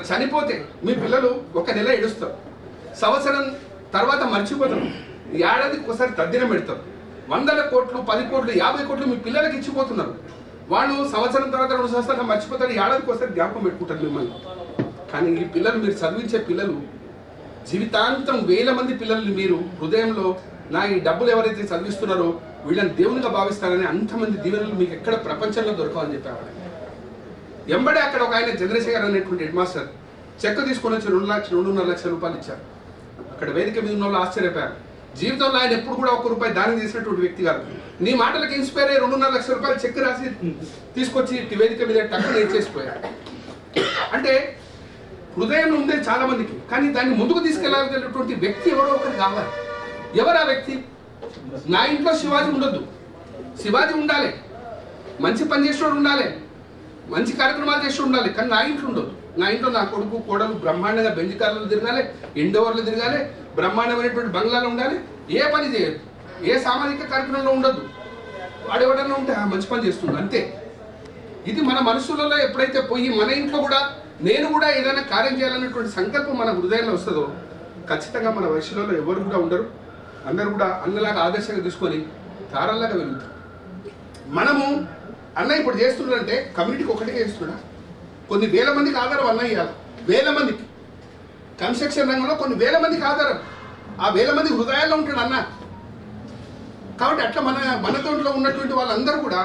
చనిపోతే మీ పిల్లలు 1 నెల ఏడుస్తారు, సంవత్సరం తర్వాత మర్చిపోతారు, ఏడాదికి ఒకసారి తద్దినం పెడతారు, 100 కోట్లు 10 కోట్లు 50 కోట్లు మీ పిల్లలకి ఇచ్చిపోతున్నారు. వాళ్ళు సంవత్సరం తర్వాత 2 సంవత్సరాలు మర్చిపోతారు, ఏడాదికి ఒకసారి జ్ఞాపకం పెట్టుకుంటారు మిమ్మల్ని. కానీ ఈ పిల్లలు, మీరు చదివించే పిల్లలు జీవితాంతం 1000 మంది పిల్లల్ని మీరు హృదయంలో నా ఈ డబ్బులు ఎవరైతే చదివిస్తున్నారో వీళ్ళని దేవునిగా భావిస్తారని అంతమంది దీవెనలు మీకు ఎక్కడ ప్రపంచంలో దొరకవని చెప్పేవాడు. ఎంబడే అక్కడ ఒక ఆయన చంద్రశేఖర్ అనేటువంటి హెడ్ మాస్టర్ చెక్ తీసుకొని వచ్చి 2,2.5 లక్షల రూపాయలు ఇచ్చారు. అక్కడ వేదిక మీద ఉన్న వాళ్ళు ఆశ్చర్యపోయారు. జీవితంలో ఆయన ఎప్పుడు కూడా 1 రూపాయి దానం చేసినటువంటి వ్యక్తి కాదు. నీ మాటలకు ఇన్స్పైర్ అయ్యి 2.5 లక్షల రూపాయలు చెక్ రాసి తీసుకొచ్చి వేదిక మీద టక్కున ఇచ్చేసిపోయారు. అంటే హృదయం ఉంది చాలా మందికి, కానీ దాన్ని ముందుకు తీసుకెళ్లాలనేటువంటి వ్యక్తి ఎవరో ఒకరు కావాలి. ఎవరు ఆ వ్యక్తి? నా ఇంట్లో శివాజీ ఉండొద్దు, శివాజీ ఉండాలి, మంచి పని చేసేవాడు ఉండాలి, మంచి కార్యక్రమాలు చేసి ఉండాలి, కానీ నా ఇంట్లో ఉండొద్దు. నా ఇంట్లో నా కొడుకు కోడలు బ్రహ్మాండంగా బెంజ్ కార్లు తిరగాలి, ఇండోవర్లు తిరగాలి, బ్రహ్మాండమైనటువంటి బంగ్లాలు ఉండాలి, ఏ పని చేయొద్దు, ఏ సామాజిక కార్యక్రమంలో ఉండొద్దు. వాడు ఎవడన్నా ఉంటే మంచి పని చేస్తుంది అంతే. ఇది మన మనసులలో ఎప్పుడైతే పోయి మన ఇంట్లో కూడా నేను కూడా ఏదైనా కార్యం చేయాలనేటువంటి సంకల్పం మన హృదయంలో వస్తుందో ఖచ్చితంగా మన వయసులో ఎవరు కూడా ఉండరు. అందరూ కూడా అన్నలాగా ఆదర్శంగా తీసుకొని తారల్లాగా వెలుగుతారు. మనము అన్న ఇప్పుడు చేస్తున్నాడంటే కమ్యూనిటీకి ఒకటిగా చేస్తున్నా, కొన్ని 1000 మందికి ఆధారం అన్న ఇవ్వాలి. 1000 మందికి కన్స్ట్రక్షన్ రంగంలో కొన్ని 1000 మందికి ఆధారం, ఆ 1000 మంది హృదయాల్లో ఉంటాడు అన్న. కాబట్టి అట్లా మన తోటలో ఉన్నటువంటి వాళ్ళందరూ కూడా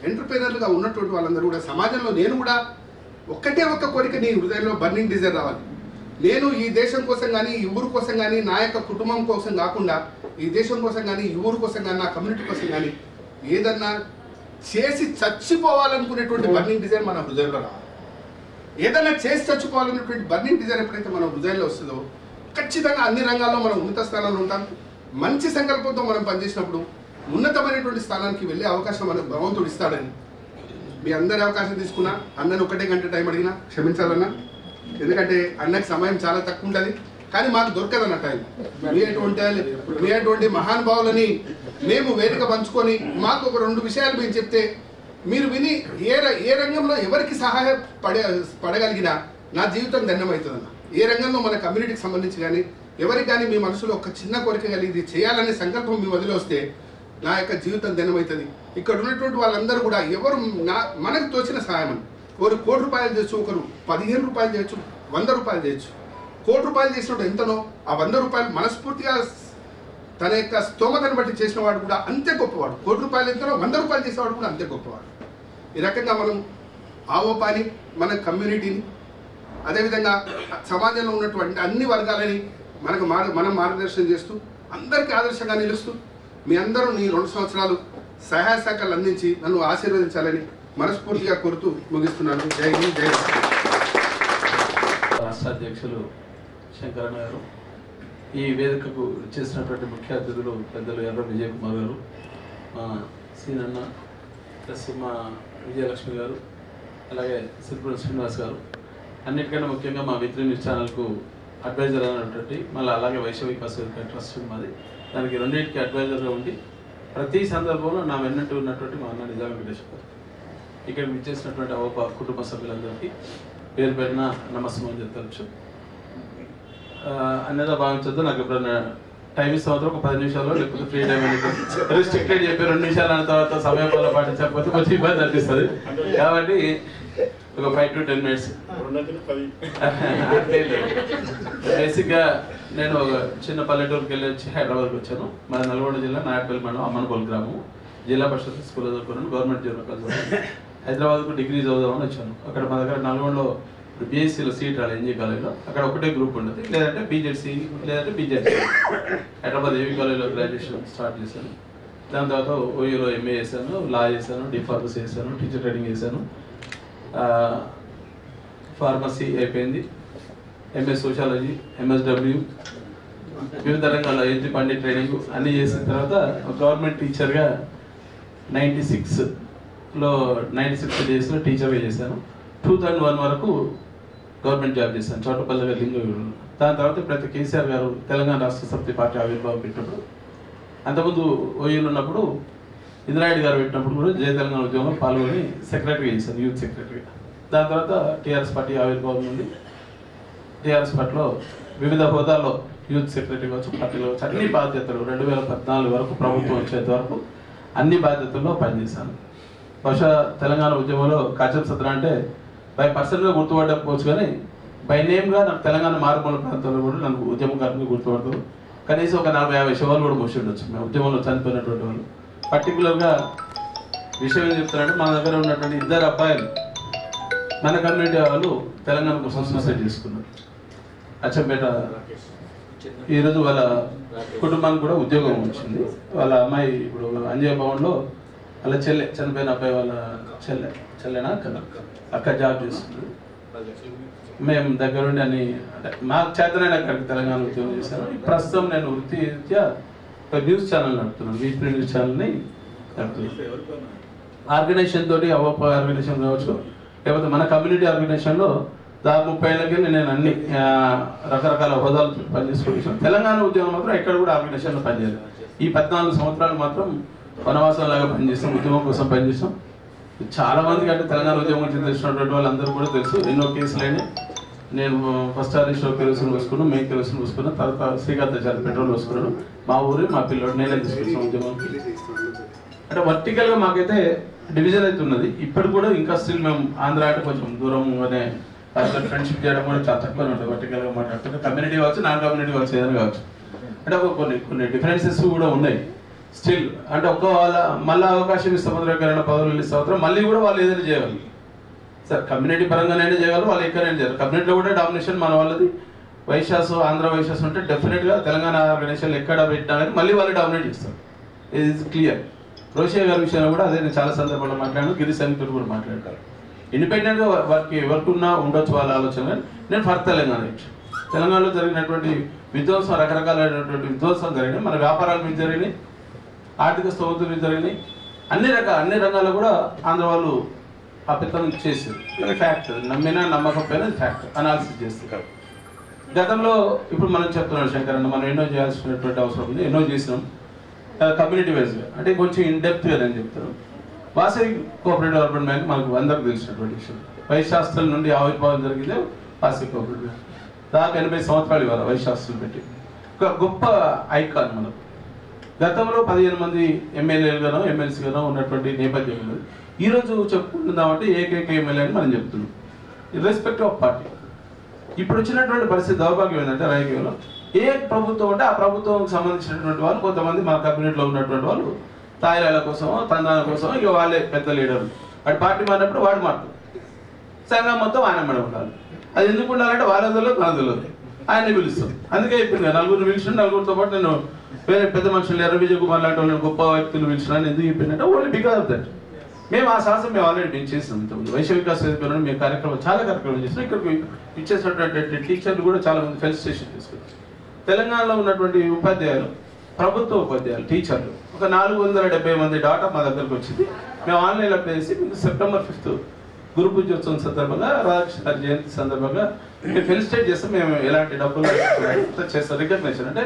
ఎంటర్ప్రెనర్లుగా ఉన్నటువంటి వాళ్ళందరూ కూడా సమాజంలో నేను కూడా ఒక్కటే ఒక్క కోరిక నీ హృదయంలో బర్నింగ్ డిజైర్ రావాలి. నేను ఈ దేశం కోసం కానీ ఈ ఊరు కోసం కానీ నా యొక్క కుటుంబం కోసం కాకుండా ఈ దేశం కోసం కానీ ఈ ఊరు కోసం కానీ నా కమ్యూనిటీ కోసం కానీ ఏదన్నా చేసి చచ్చిపోవాలనుకునేటువంటి బర్నింగ్ డిజైర్ మన హృదయంలో రావాలి. ఏదన్నా చేసి చచ్చిపోవాలనేటువంటి బర్నింగ్ డిజైర్ ఎప్పుడైతే మన హృదయంలో వస్తుందో ఖచ్చితంగా అన్ని రంగాల్లో మనం ఉన్నత స్థానంలో ఉంటాం. మంచి సంకల్పంతో మనం పనిచేసినప్పుడు ఉన్నతమైనటువంటి స్థానానికి వెళ్ళే అవకాశం మనకు భగవంతుడు ఇస్తాడని మీ అందరి అవకాశం తీసుకున్నా. అన్నని 1 గంట టైం అడిగినా క్షమించాలన్నా, ఎందుకంటే అన్నకి సమయం చాలా తక్కువ ఉంటుంది, కానీ మాకు దొరకదన్న టైం. మీ అటువంటి మహానుభావులని మేము వేదిక పంచుకొని మాకు ఒక 2 విషయాలు మేము చెప్తే మీరు విని ఏ రంగంలో ఎవరికి పడగలిగినా నా జీవితం ధన్యమవుతుందన్న. ఏ రంగంలో మన కమ్యూనిటీకి సంబంధించి కానీ ఎవరికి కానీ మీ మనసులో ఒక చిన్న కోరిక కలిగి చేయాలనే సంకల్పం మీ వదిలి వస్తే నా యొక్క జీవితం ధన్యమవుతుంది. ఇక్కడ ఉన్నటువంటి వాళ్ళందరూ కూడా ఎవరు మనకు తోచిన సహాయం అని, ఒకరు 1 కోటి రూపాయలు చేయొచ్చు, ఒకరు 15 రూపాయలు చేయొచ్చు, 100 రూపాయలు చేయొచ్చు. 1 కోటి రూపాయలు చేసినప్పుడు ఎంతనో ఆ 100 రూపాయలు మనస్ఫూర్తిగా తన యొక్క స్తోమతను బట్టి చేసిన వాడు కూడా అంతే గొప్పవాడు. 1 కోటి రూపాయలు ఎంతనో 100 రూపాయలు చేసేవాడు కూడా అంతే గొప్పవాడు. ఈ రకంగా మనం ఆవోపాని మన కమ్యూనిటీని అదేవిధంగా సమాజంలో ఉన్నటువంటి అన్ని వర్గాలని మనం మార్గదర్శనం చేస్తూ అందరికీ ఆదర్శంగా నిలుస్తూ మీ అందరూ నీ 2 సంవత్సరాలు సహాయ సహకారాలు అందించి నన్ను ఆశీర్వదించాలని మనస్ఫూర్తిగా కోరుతూ ముగిస్తున్నాను. జై హింద్, జై రాష్ట్ర అధ్యక్షులు శంకరన్న గారు, ఈ వేదికకు చేసినటువంటి ముఖ్య అతిథులు పెద్దలు ఎర్ర విజయ్ కుమార్ గారు, మా సీనన్న ప్లస్ మా విజయలక్ష్మి గారు, అలాగే సిరిపురం శ్రీనివాస్ గారు, అన్నిటికంటే ముఖ్యంగా మా విత్రి న్యూస్ ఛానల్కు అడ్వైజర్ అనేటువంటి మళ్ళీ అలాగే వైశ్య వికాస్ ట్రస్ట్ మాది, దానికి రెండింటికి అడ్వైజర్గా ఉండి ప్రతి సందర్భంలో నా వెన్నట్టు ఉన్నటువంటి మా అన్న నిజాం వెంకటేశ్వర ఇక్కడ విచ్చేసినటువంటి అవప కుటుంబ సభ్యులందరికీ పేరు పేరున నమస్కారం చెప్పవచ్చు. అన్నదా భావించద్దు, నాకు ఎప్పుడన్నా టైం ఇస్తాం ఒక 10 నిమిషాల్లో, లేకపోతే ఫ్రీ టైం అనేది రిస్ట్రిక్టెడ్ చెప్పి 2 నిమిషాలు అన్న తర్వాత సమయం వల్ల పాటించకపోతే కొంచెం ఇబ్బంది అనిపిస్తుంది. కాబట్టి ఒక 5 to 10 minutes. బేసిక్గా నేను ఒక చిన్న పల్లెటూరుకి వెళ్ళి వచ్చి హైదరాబాద్కి వచ్చాను. మన నల్గొండ జిల్లా నాయపల్లి మండలం అమ్మనపల్లి గ్రామం, జిల్లా పరిషత్ స్కూల్లో చదువుకున్నాను, గవర్నమెంట్ జూనియర్ కాలేజ్. హైదరాబాద్కు డిగ్రీ చదువుదామని వచ్చాను. అక్కడ మా దగ్గర నల్గొండలో బీఎస్సీలో సీట్ రాలి ఎన్జీ కాలేజ్లో, అక్కడ ఒకటే గ్రూప్ ఉండదు, లేదంటే బీజెడ్సీ లేదంటే బీజెడ్సీ. హైదరాబాద్ ఏవీ కాలేజ్లో గ్రాడ్యుయేషన్ స్టార్ట్ చేశాను. దాని తర్వాత ఓయూలో ఎంఏ చేశాను, లా చేశాను, డిఫార్మసీ చేశాను, టీచర్ ట్రైనింగ్ చేశాను, ఫార్మసీ అయిపోయింది, ఎంఎస్ సోషాలజీ, ఎంఎస్డబ్ల్యూ, వివిధ రంగాల ఎన్జీ పండిట్ ట్రైనింగ్ అన్నీ చేసిన తర్వాత గవర్నమెంట్ టీచర్గా 96 డేస్లో టీచర్గా చేశాను. 2001 వరకు గవర్నమెంట్ జాబ్ చేశాను చోటపల్లి లింగూరు. దాని తర్వాత ఇప్పుడైతే కేసీఆర్ గారు తెలంగాణ రాష్ట్ర సమితి పార్టీ ఆవిర్భావం పెట్టినప్పుడు, అంతకుముందు ఓయూలో ఉన్నప్పుడు ఇంద్రారెడ్డి గారు పెట్టినప్పుడు కూడా జయ తెలంగాణ ఉద్యమంలో పాల్గొని సెక్రటరీ చేశాను, యూత్ సెక్రటరీగా. దాని తర్వాత టీఆర్ఎస్ పార్టీ ఆవిర్భావం నుండి టీఆర్ఎస్ పార్టీలో వివిధ హోదాల్లో యూత్ సెక్రటరీ కావచ్చు, పార్టీలో వచ్చి అన్ని బాధ్యతలు 2014 వరకు ప్రభుత్వం వచ్చేంత వరకు అన్ని బాధ్యతల్లో పనిచేశాను. బహుశా తెలంగాణ ఉద్యమంలో కాచం సత్ర అంటే బై పర్సన్గా గుర్తుపట్టకపోవచ్చు, కానీ బై నేమ్గా నాకు తెలంగాణ మారుమూల ప్రాంతంలో కూడా నాకు ఉద్యమకారులుగా గుర్తుపడతారు. కనీసం ఒక 40-50 శవాలు కూడా మోసి ఉండొచ్చు మేము ఉద్యమంలో చనిపోయినటువంటి వాళ్ళు. పర్టికులర్గా విషయం ఏం చెప్తారంటే, మన దగ్గర ఉన్నటువంటి 2 అబ్బాయిలు మన కమ్యూనిటీ వాళ్ళు తెలంగాణ కోసం సూసైడ్ చేసుకున్నారు. అచ్చంపేట ఈరోజు వాళ్ళ కుటుంబానికి కూడా ఉద్యోగం వచ్చింది. వాళ్ళ అమ్మాయి ఇప్పుడు అంజయ్య భవన్లో వాళ్ళ చెల్లె, చనిపోయిన అబ్బాయి వాళ్ళ చెల్లెనా అక్క జాబ్ చేస్తుంది. మేము దగ్గరుండి అన్ని మాకు చేతనైనా అక్కడికి తెలంగాణ ఉద్యోగం చేశాను. ప్రస్తుతం నేను వృత్తిరీత్యా ఒక న్యూస్ ఛానల్ నడుపుతున్నాను, వీక్లీ న్యూస్ ఛానల్ని నడుపుతున్నాను. ఆర్గనైజేషన్ తోటి అవప ఆర్గనైజేషన్ కావచ్చు, లేకపోతే మన కమ్యూనిటీ ఆర్గనైజేషన్లో దాదాపు 30 ఏళ్ళకి నేను అన్ని రకరకాల హోదాలు పనిచేసుకుంటున్నాను. తెలంగాణ ఉద్యోగం మాత్రం ఎక్కడ కూడా ఆర్గనైజేషన్లో పనిచేయాలి. ఈ 14 సంవత్సరాలు మాత్రం వనవాసం లాగా పనిచేస్తాం, ఉద్యమం కోసం పనిచేస్తాం. చాలా మందికి అంటే తెలంగాణ ఉద్యమం గురించి తెలిసినటువంటి వాళ్ళందరూ కూడా తెలుసు. ఎన్నో కేసులైనా నేను ఫస్ట్ ఆర్డీస్లో కెరోసిన్ పోసుకున్నాను, మెయిన్ కెరోసిన్ పోసుకున్నాను, తర్వాత శ్రీకాంతాచార్య పెట్రోల్ పోసుకున్నాను. మా ఊరు మా పిల్లడు నేనే తీసుకొచ్చాను ఉద్యమానికి. అంటే వర్టికల్గా మాకైతే డివిజన్ అయితే ఉన్నది. ఇప్పుడు కూడా ఇంకా స్టిల్ మేము ఆంధ్ర అంటే కొంచెం దూరంగానే ఫ్రెండ్షిప్ చేయడం కూడా చాలా తక్కువనే ఉంటుంది. వర్టికల్గా మాట్లాడుతుంటే కమ్యూనిటీ కావచ్చు, నాన్ కమ్యూనిటీ కావచ్చు, ఏదైనా కావచ్చు. అంటే కొన్ని డిఫరెన్సెస్ కూడా ఉన్నాయి స్టిల్. అంటే మళ్ళీ అవకాశం ఇస్తే ముద్రీకరణ పదవులు ఇస్తే మాత్రం మళ్ళీ కూడా వాళ్ళు ఏదైనా చేయగలరు సార్. కమ్యూనిటీ పరంగానైనా చేయగలరు, వాళ్ళు ఎక్కడైనా చేయరు. కమ్యూనిటీలో కూడా డామినేషన్ మన వాళ్ళది. వైశ్యాసు, ఆంధ్ర వైశ్యాసు ఉంటే డెఫినెట్గా తెలంగాణ ఆర్గనైజేషన్లు ఎక్కడ పెట్టినా కానీ మళ్ళీ వాళ్ళు డామినేట్ చేస్తారు. ఇది క్లియర్. రోషయ్య గారి విషయంలో కూడా అదే నేను చాలా సందర్భంలో మాట్లాడాను, గిరి సైనికులు కూడా మాట్లాడతారు. ఇండిపెండెంట్గా వర్క్ ఉన్నా ఉండొచ్చు వాళ్ళ ఆలోచన. నేను ఫర్ తెలంగాణలో జరిగినటువంటి విధ్వంసం, రకరకాలైనటువంటి విధ్వంసాలు జరిగినాయి. మన వ్యాపారాల మీద జరిగినాయి, ఆర్థిక స్థోమతల మీద జరిగినాయి. అన్ని రంగాల్లో కూడా ఆంధ్ర వాళ్ళు అపితం చేశారు. కానీ ఫ్యాక్ట్, నమ్మినా నమ్మకపోయినా ఫ్యాక్ట్ అనాలిసిస్ చేస్తారు. గతంలో ఇప్పుడు మనం చెప్తున్నాం శంకర్ అన్న, మనం ఎన్నో చేయాల్సినటువంటి అవసరం ఉంది, ఎన్నో చేసినాం కమ్యూనిటీ వైజ్గా. అంటే కొంచెం ఇన్డెప్త్గా నేను చెప్తాను. వాసవి కోఆపరేటివ్ డెవలప్మెంట్ బ్యాంక్ మనకు అందరికి తెలిసినటువంటి విషయం. వైశ్యాస్త్రం నుండి ఆవిర్భావం జరిగిందే వాసవి కోఆపరేటివ్ బ్యాంక్. దాదాపు 80 సంవత్సరాలు ఇవ్వాలి వైశ్యాస్త్రం పెట్టి. ఒక గొప్ప ఐకాన్ మనకు. గతంలో 15 మంది ఎమ్మెల్యేలుగానో ఎమ్మెల్సీగానో ఉన్నటువంటి నేపథ్యం ఉన్నది. ఈరోజు చెప్పుకుంటుందామంటే ఏకైక ఎమ్మెల్యే అని మనం చెప్తున్నాం, ఇర్రెస్పెక్టివ్ ఆఫ్ పార్టీ. ఇప్పుడు వచ్చినటువంటి పరిస్థితి దౌర్భాగ్యం ఏంటంటే, రాజకీయంలో ఏ ప్రభుత్వం అంటే ఆ ప్రభుత్వంకి సంబంధించినటువంటి వాళ్ళు కొంతమంది మన కమ్యూనిటీలో ఉన్నటువంటి వాళ్ళు తాయిలాల కోసమో తందాల కోసమో ఇక వాళ్ళే పెద్ద లీడర్లు. వాడి పార్టీ మారినప్పుడు వాడు మారుతుంది, సంఘం మొత్తం ఆయన మన ఉండాలి. అది ఎందుకు ఉండాలంటే వాళ్ళలో తనదలో ఆయన్ని పిలుస్తాం. అందుకే ఇప్పుడు 4 పిలిచిన, 4 పాటు నేను వేరే పెద్ద మనుషులు ఎర్ర విజయ్ కుమార్ లాంటి వాళ్ళని గొప్ప వ్యక్తులు పిలిచినాను. ఎందుకు చెప్పిందంటే ఓన్లీ బికాస్ ఆఫ్ దట్. మేము ఆ సాహసం మేము ఆల్రెడీ మేము చేస్తాం. ఇంతకుముందు వైశ్య వికాస్ వేదికలో మేము చాలా కార్యక్రమాలు చేస్తున్నాం. ఇక్కడికి ఇచ్చేసినటువంటి టీచర్లు కూడా చాలా మంది ఫెలిసిటేషన్ తీసుకున్నారు. తెలంగాణలో ఉన్నటువంటి ఉపాధ్యాయులు, ప్రభుత్వ ఉపాధ్యాయులు, టీచర్లు ఒక 470 మంది డాటా మా దగ్గరకు వచ్చింది. మేము ఆన్లైన్లో అప్లై చేసి September 5 గురు పూజోత్సవం సందర్భంగా రాధాకృష్ణ జయంతి సందర్భంగా మేము ఫెలిసిటేట్ చేస్తాం. మేము ఎలాంటి డబ్బులు చేస్తాం. రికగ్నేషన్ అంటే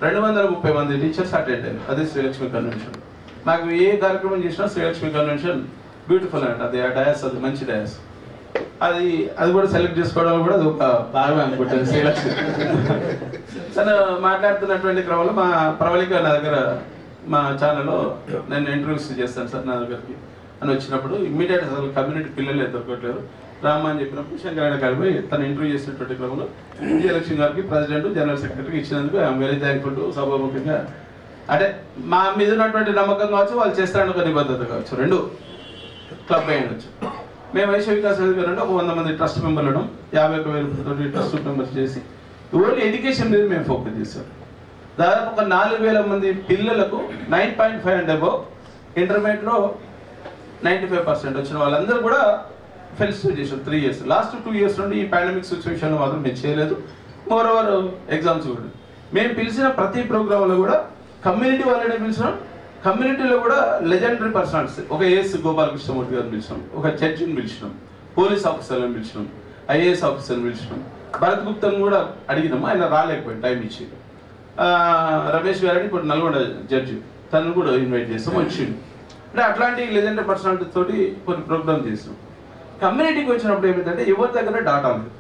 230 మంది టీచర్స్ అటెండ్ అయ్యారు. అదే శ్రీలక్ష్మి కన్వెన్షన్. నాకు ఏ కార్యక్రమం చేసినా శ్రీలక్ష్మి కన్వెన్షన్ బ్యూటిఫుల్ అంట. అది ఆ డయాస్, అది మంచి డయాస్. అది కూడా సెలెక్ట్ చేసుకోవడం కూడా అది ఒక భాగమే అనుకుంటాను శ్రీలక్ష్మి. తను మాట్లాడుతున్నటువంటి క్రమంలో మా ప్రవళిక నా దగ్గర మా ఛానల్లో నేను ఇంటర్వ్యూస్ చేస్తాను సార్ నా దగ్గరికి అని వచ్చినప్పుడు ఇమ్మీడియట్ అసలు కమ్యూనిటీ పిల్లలు దొరకట్లేరు రామ్మ అని చెప్పినప్పుడు శంకరయ్య గారిపై తను ఇంటర్వ్యూ చేసినటువంటి క్రమంలో విజయలక్ష్మి గారికి ప్రెసిడెంట్ జనరల్ సెక్రటరీకి ఇచ్చినందుకు ఐఎమ్ వెరీ థ్యాంక్ఫుల్ టు సభాముఖంగా. అంటే మా మీద ఉన్నటువంటి నమ్మకం కావచ్చు, వాళ్ళు చేస్తారని ఒక నిబద్ధత కావచ్చు, రెండు క్లబ్ అయ్యవచ్చు. మేము వైశ్య వికాస్ అంటే ఒక 100 మంది ట్రస్ట్ మెంబర్లను 51,000 ట్రస్ట్ మెంబర్స్ చేసి ఓన్లీ ఎడ్యుకేషన్ మీద మేము ఫోకస్ చేసాం. దాదాపు ఒక 4,000 మంది పిల్లలకు 9.5 అండ్ అబౌవ్, ఇంటర్మీడియట్లో 95% వచ్చిన వాళ్ళందరూ కూడా ఫెలిసిటేట్ చేసాం 3 years. లాస్ట్ 2 years నుండి ఈ పాండమిక్ సిచ్యువేషన్లో మాత్రం మేము చేయలేదు. మోర్ ఓవర్ ఎగ్జామ్స్ కూడా మేము పిలిచిన ప్రతి ప్రోగ్రాంలో కూడా కమ్యూనిటీ వాళ్ళని పిలిచినాం. కమ్యూనిటీలో కూడా లెజెండరీ పర్సనాలిటీస్, ఒక ఏఎస్ గోపాలకృష్ణమూర్తి గారిని పిలిచినాం, ఒక జడ్జిని పిలిచినాం, పోలీస్ ఆఫీసర్లను పిలిచినాం, ఐఏఎస్ ఆఫీసర్ని పిలిచినాం. భరత్ గుప్తను కూడా అడిగినాం, ఆయన రాలేకపోయింది టైం ఇచ్చి. రమేష్ గారిని ఇప్పుడు నల్గొండ జడ్జి, తను కూడా ఇన్వైట్ చేస్తాం, వచ్చిండు. అంటే అట్లాంటి లెజెండరీ పర్సనాలిటీ తోటి కొన్ని ప్రోగ్రామ్ చేసినాం. కమ్యూనిటీకి వచ్చినప్పుడు ఏమిటంటే ఎవరి దగ్గర డాటా ఉంది.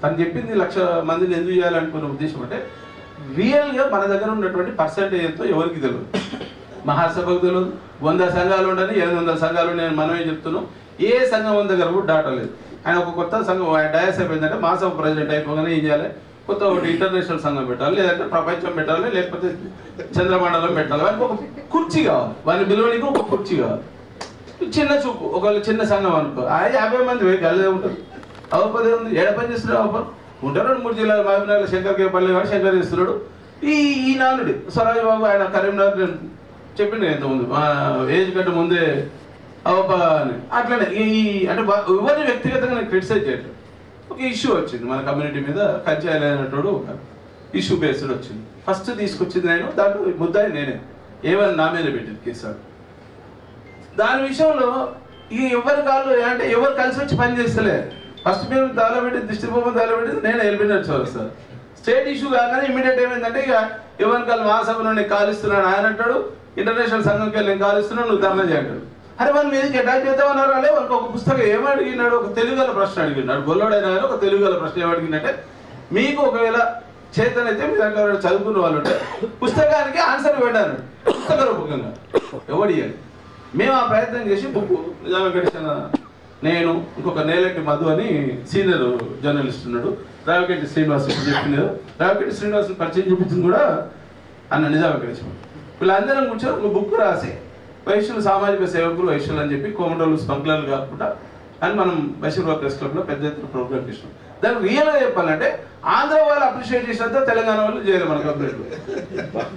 తను చెప్పింది 1,00,000 మందిని ఎందుకు చేయాలనుకున్న ఉద్దేశం అంటే రియల్గా మన దగ్గర ఉన్నటువంటి పర్సెంటేజ్ ఎంతో ఎవరికి తెలియదు. మహాసభకు తెలియదు. 100 సంఘాలు ఉండని 800 సంఘాలు నేను మనమే చెప్తున్నాం. ఏ సంఘం దగ్గర కూడా డాటా లేదు. ఆయన ఒక కొత్త సంఘం డయాస్ అయిపోయిందంటే మహాసభ ప్రెసిడెంట్ అయిపోగానే ఏం చేయాలి, కొత్త ఒకటి ఇంటర్నేషనల్ సంఘం పెట్టాలి, లేదంటే ప్రపంచం పెట్టాలి, లేకపోతే చంద్రమండలం పెట్టాలి. వానికి ఒక కుర్చీ కావాలి, వాడిని బిలువనికి ఒక కుర్చీ కావాలి. చిన్న చూపు, ఒకవేళ చిన్న సంఘం అనుకో 50 మంది గల్లే ఉంటుంది. అవపదే ఉంది, ఏడ పని చేస్తున్నాడు అవప ఉంటారు. 3 జిల్లాల మహబూబ్నగర్ శంకర్ కేపల్లి వాడు శంకర్ చేస్తున్నాడు. ఈ నానుడి స్వరాజ్ బాబు ఆయన కరీంనగర్ చెప్పిండు ఎంతమంది మా ఏజ్ కంటే ముందే అవప అని. అట్లనే అంటే ఎవరిని వ్యక్తిగతంగా నేను క్రిటిసైజ్ చేయట్లేదు. ఒక ఇష్యూ వచ్చింది మన కమ్యూనిటీ మీద, కంచాయలు అయినట్టు ఒక ఇష్యూ బేస్డ్ వచ్చింది. ఫస్ట్ తీసుకొచ్చింది నేను, దాంట్లో ముద్దాయి నేనే, ఏమని నా మీద పెట్టింది కేసు. దాని విషయంలో ఎవరి కాళ్ళు అంటే ఎవరు కలిసి వచ్చి పని చేస్తలే. ఫస్ట్ మేము దాలో పెట్టి దృష్టిపోమని దాలో పెట్టి నేను వెళ్ళిపోయినట్టు చూడాలి సార్. స్టేట్ ఇష్యూ కాగానే ఇమీడియట్ ఏమైందంటే ఇక ఎవరి కాళ్ళు మహాసభ నుండి కాలుస్తున్నాడు ఆయన అంటాడు, ఇంటర్నేషనల్ సంఘంకి వెళ్ళి నేను కాలుస్తున్నాను, నువ్వు ధర్నా చేయంటాడు. అరే మన మీదకి అటాక్ చేద్దామన్నారు. అలా వాళ్ళకి ఒక పుస్తకం ఏమడిగినాడు, ఒక తెలుగుల ప్రశ్న అడిగినాడు. గొల్లోడైనా కానీ ఒక తెలుగుల ప్రశ్న ఏమడిగినట్టే, మీకు ఒకవేళ చేతనైతే మీ దాంట్లో చదువుకున్న వాళ్ళు ఉంటే పుస్తకానికి ఆన్సర్ పెట్టాను పుస్తక రూపకంగా ఎవడియాలి. మేము ఆ ప్రయత్నం చేసి బుక్ నిజంగా గడిచిన నేను ఇంకొక నేలెట్టి మధు అని సీనియర్ జర్నలిస్ట్ ఉన్నాడు, రావికెట్టి శ్రీనివాస్ చెప్పినారు. రావికెట్టి శ్రీనివాస్ పరిచయం చూపించింది కూడా అన్న నిజాం గడిచిన. వీళ్ళందరం కూర్చొని ఒక బుక్ రాసి వైశ్యులు సామాజిక సేవకులు వైశ్యులు అని చెప్పి కోమటోళ్ళు స్పంక్లర్లు కాకుండా అని మనం బషీర్బాగ్ ప్రెస్ క్లబ్లో పెద్ద ఎత్తున ప్రోగ్రామ్ చేసినాం. దానికి రియల్గా చెప్పాలంటే ఆంధ్ర వాళ్ళు అప్రిషియేట్ చేసినంత తెలంగాణ వాళ్ళు చేయలేదు మన కంప్లీట్.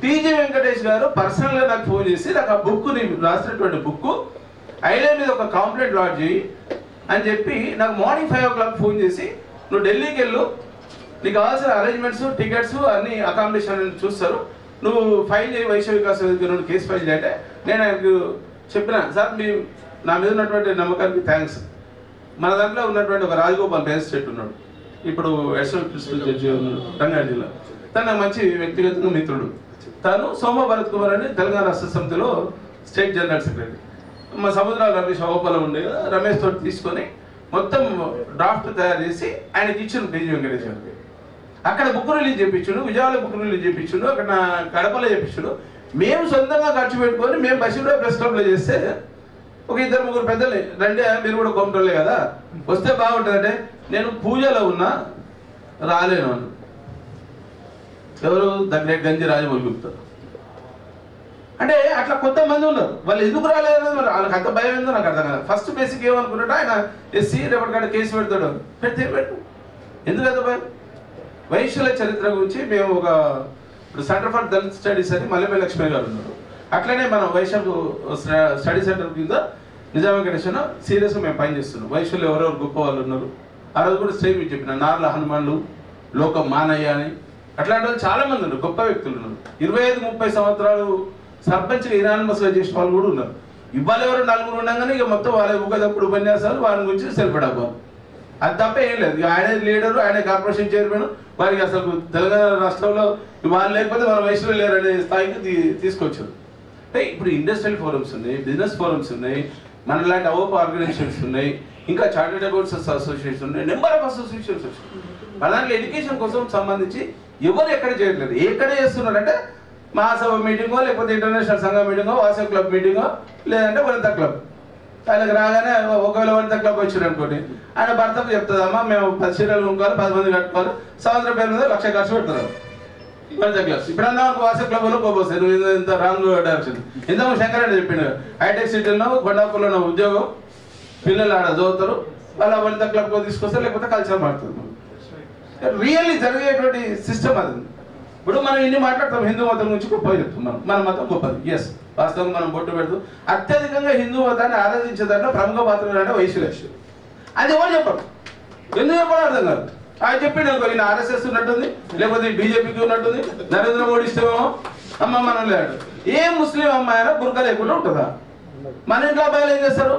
టీజీ వెంకటేష్ గారు పర్సనల్గా నాకు ఫోన్ చేసి నాకు ఆ బుక్ రాసినటువంటి బుక్ ఐలే మీద ఒక కంప్లైంట్ లాడ్జ్ చేయి అని చెప్పి నాకు మార్నింగ్ 5 o'clock ఫోన్ చేసి నువ్వు ఢిల్లీకి వెళ్ళు, నీకు కావాల్సిన అరేంజ్మెంట్స్ టికెట్స్ అన్ని అకామిడేషన్ చూస్తారు, నువ్వు ఫైల్ చేయి వైశ్య వికాస్ నుండి కేసు ఫైల్ చేయంటే నేను ఆయనకు చెప్పిన సార్ మీ నా మీద ఉన్నటువంటి నమ్మకానికి థ్యాంక్స్. మన దాంట్లో ఉన్నటువంటి ఒక రాజగోపాల్ మేజిస్ట్రేట్ ఉన్నాడు, ఇప్పుడు అడిషనల్ ప్రిన్సిపల్ జడ్జి ఉన్నాడు రంగారెడ్డి జిల్లా. తను నాకు మంచి వ్యక్తిగతంగా మిత్రుడు. తను సోమ భరత్ కుమార్ అని తెలంగాణ రాష్ట్ర సమితిలో స్టేట్ జనరల్ సెక్రటరీ. మా సముద్రాల రమేష్ అవపలో ఉండే రమేష్ తోటి తీసుకొని మొత్తం డ్రాఫ్ట్ తయారు చేసి ఆయనకి ఇచ్చాను టీజీ వెంకటేష్ గారికి. అక్కడ బుక్ రిలీజ్ చేయించుడు, విజయవాడలో బుక్ రిలీజ్ చేయించుడు, అక్కడ కడపలో చేయించుడు. మేము సొంతంగా ఖర్చు పెట్టుకొని మేము బషీర్బాగ్ ప్రెస్ క్లబ్లో చేస్తే ఒక 2-3 పెద్దలు రండి మీరు కూడా కొమ్మటోళ్ళే కదా వస్తే బాగుంటుందంటే నేను పూజలో ఉన్నా రాలేను అన్న. ఎవరు దగ్గర గంజి రాజమౌళి గుప్తా అంటే అట్లా కొంతమంది ఉన్నారు. వాళ్ళు ఎందుకు రాలేదు మరి వాళ్ళకి అంత భయం ఏందో నాకు అర్థం కదా. ఫస్ట్ బేసిక్ ఏమనుకున్నాడు ఆయన ఎస్సీ రేపటికాడ కేసు పెడతాడు, పెట్టు ఎందుకంత భయం. వైశ్యుల చరిత్ర గురించి మేము ఒక ఇప్పుడు సెంటర్ ఫర్ దళిత్ స్టడీస్ అని మల్లెపల్లి లక్ష్మి గారు ఉన్నారు. అట్లనే మన వైశ్య స్టడీ సెంటర్ కింద నిజాం వెంకటేశ్వర సీరియస్గా మేము పనిచేస్తున్నాం. వైశ్యులు ఎవరెవరు గొప్ప వాళ్ళు ఉన్నారు. ఆ రోజు కూడా స్టేజ్ మీకు చెప్పిన నార్ల హనుమాన్లు, లోకం మానయ్య అని అట్లాంటి వాళ్ళు చాలా మంది ఉన్నారు, గొప్ప వ్యక్తులు ఉన్నారు. 25-30 సంవత్సరాలు సర్పంచ్గా ఇనానిమస్గా చేసిన వాళ్ళు కూడా ఉన్నారు. ఇవాళ ఎవరు నలుగురు ఉండగానే ఇక మొత్తం వాళ్ళ ఊకదప్పుడు ఉపన్యాసాలు వారి గురించి సెల్ఫడబ్బా. అది తప్ప ఏం లేదు. ఇక ఆయన లీడరు, ఆయన కార్పొరేషన్ చైర్మన్, వారికి అసలు తెలంగాణ రాష్ట్రంలో వాళ్ళు లేకపోతే మన వయసులో లేరు అనే స్థాయికి తీసుకొచ్చారు. అంటే ఇప్పుడు ఇండస్ట్రియల్ ఫోరమ్స్ ఉన్నాయి, బిజినెస్ ఫోరమ్స్ ఉన్నాయి, మన లాంటి అవోప ఆర్గనైజేషన్స్ ఉన్నాయి, ఇంకా చార్టెడ్ అకౌంట్స్ అసోసియేషన్ ఉన్నాయి, నెంబర్ ఆఫ్ అసోసియేషన్స్ వచ్చాయి. మన దాంట్లో ఎడ్యుకేషన్ కోసం సంబంధించి ఎవరు ఎక్కడ చేయట్లేదు. ఎక్కడ చేస్తున్నారంటే మహాసభ మీటింగో, లేకపోతే ఇంటర్నేషనల్ సంఘం మీటింగో, వాసవ్ క్లబ్ మీటింగో, లేదంటే వనితా క్లబ్. ఆయనకు రాగానే ఒకవేళ వనితా క్లబ్ వచ్చారు అనుకోండి, ఆయన భర్తకు చెప్తుందమ్మా మేము 10 చీరలు కొనుక్కోవాలి, 10 మంది కట్టుకోవాలి, సంవత్సరం పేరు మీద 1,00,000 ఖర్చు పెడతారు వనితా క్లబ్స్. ఇప్పుడు అన్నా వాసవ్ క్లబ్ లో పోపోస్తాయి. నువ్వు ఇంత రాంగ్ డైరెక్షన్. ఇంతకు శంకర్ చెప్పిండు, హైటెక్ సిటీలో కొండాపూర్లో ఉద్యోగం, పిల్లలు ఆడ చదువుతారు, వాళ్ళ వనితా క్లబ్ తీసుకొస్తారు, లేకపోతే కల్చర్ మారుతుంది. రియల్లీ జరిగేటువంటి సిస్టమ్ అది. ఇప్పుడు మనం ఇన్ని మాట్లాడతాం, హిందూ మతం గురించి గొప్పగా చెప్తున్నాం, మన మతం గొప్పది. ఎస్, వాస్తవంగా మనం బొట్టు పెడుతూ అత్యధికంగా హిందూ మతాన్ని ఆరాధించే దాంట్లో ప్రముఖ పాత్ర అంటే వైశ్యులేశ్వరు. అది ఎవరు చెప్పరు, ఎందుకు చెప్పడం అర్థం కాదు. ఆయన చెప్పిండు అనుకో, ఈయన ఆర్ఎస్ఎస్ ఉన్నట్టుంది, లేకపోతే బీజేపీకి ఉన్నట్టుంది, నరేంద్ర మోడీ ఇష్టమేమో, అమ్మ మనం లేడు. ఏ ముస్లిం అమ్మాయి అయినా బుర్క లేకుండా ఉంటుందా? మన ఇంట్లో అబ్బాయిలు ఏం చేస్తారు?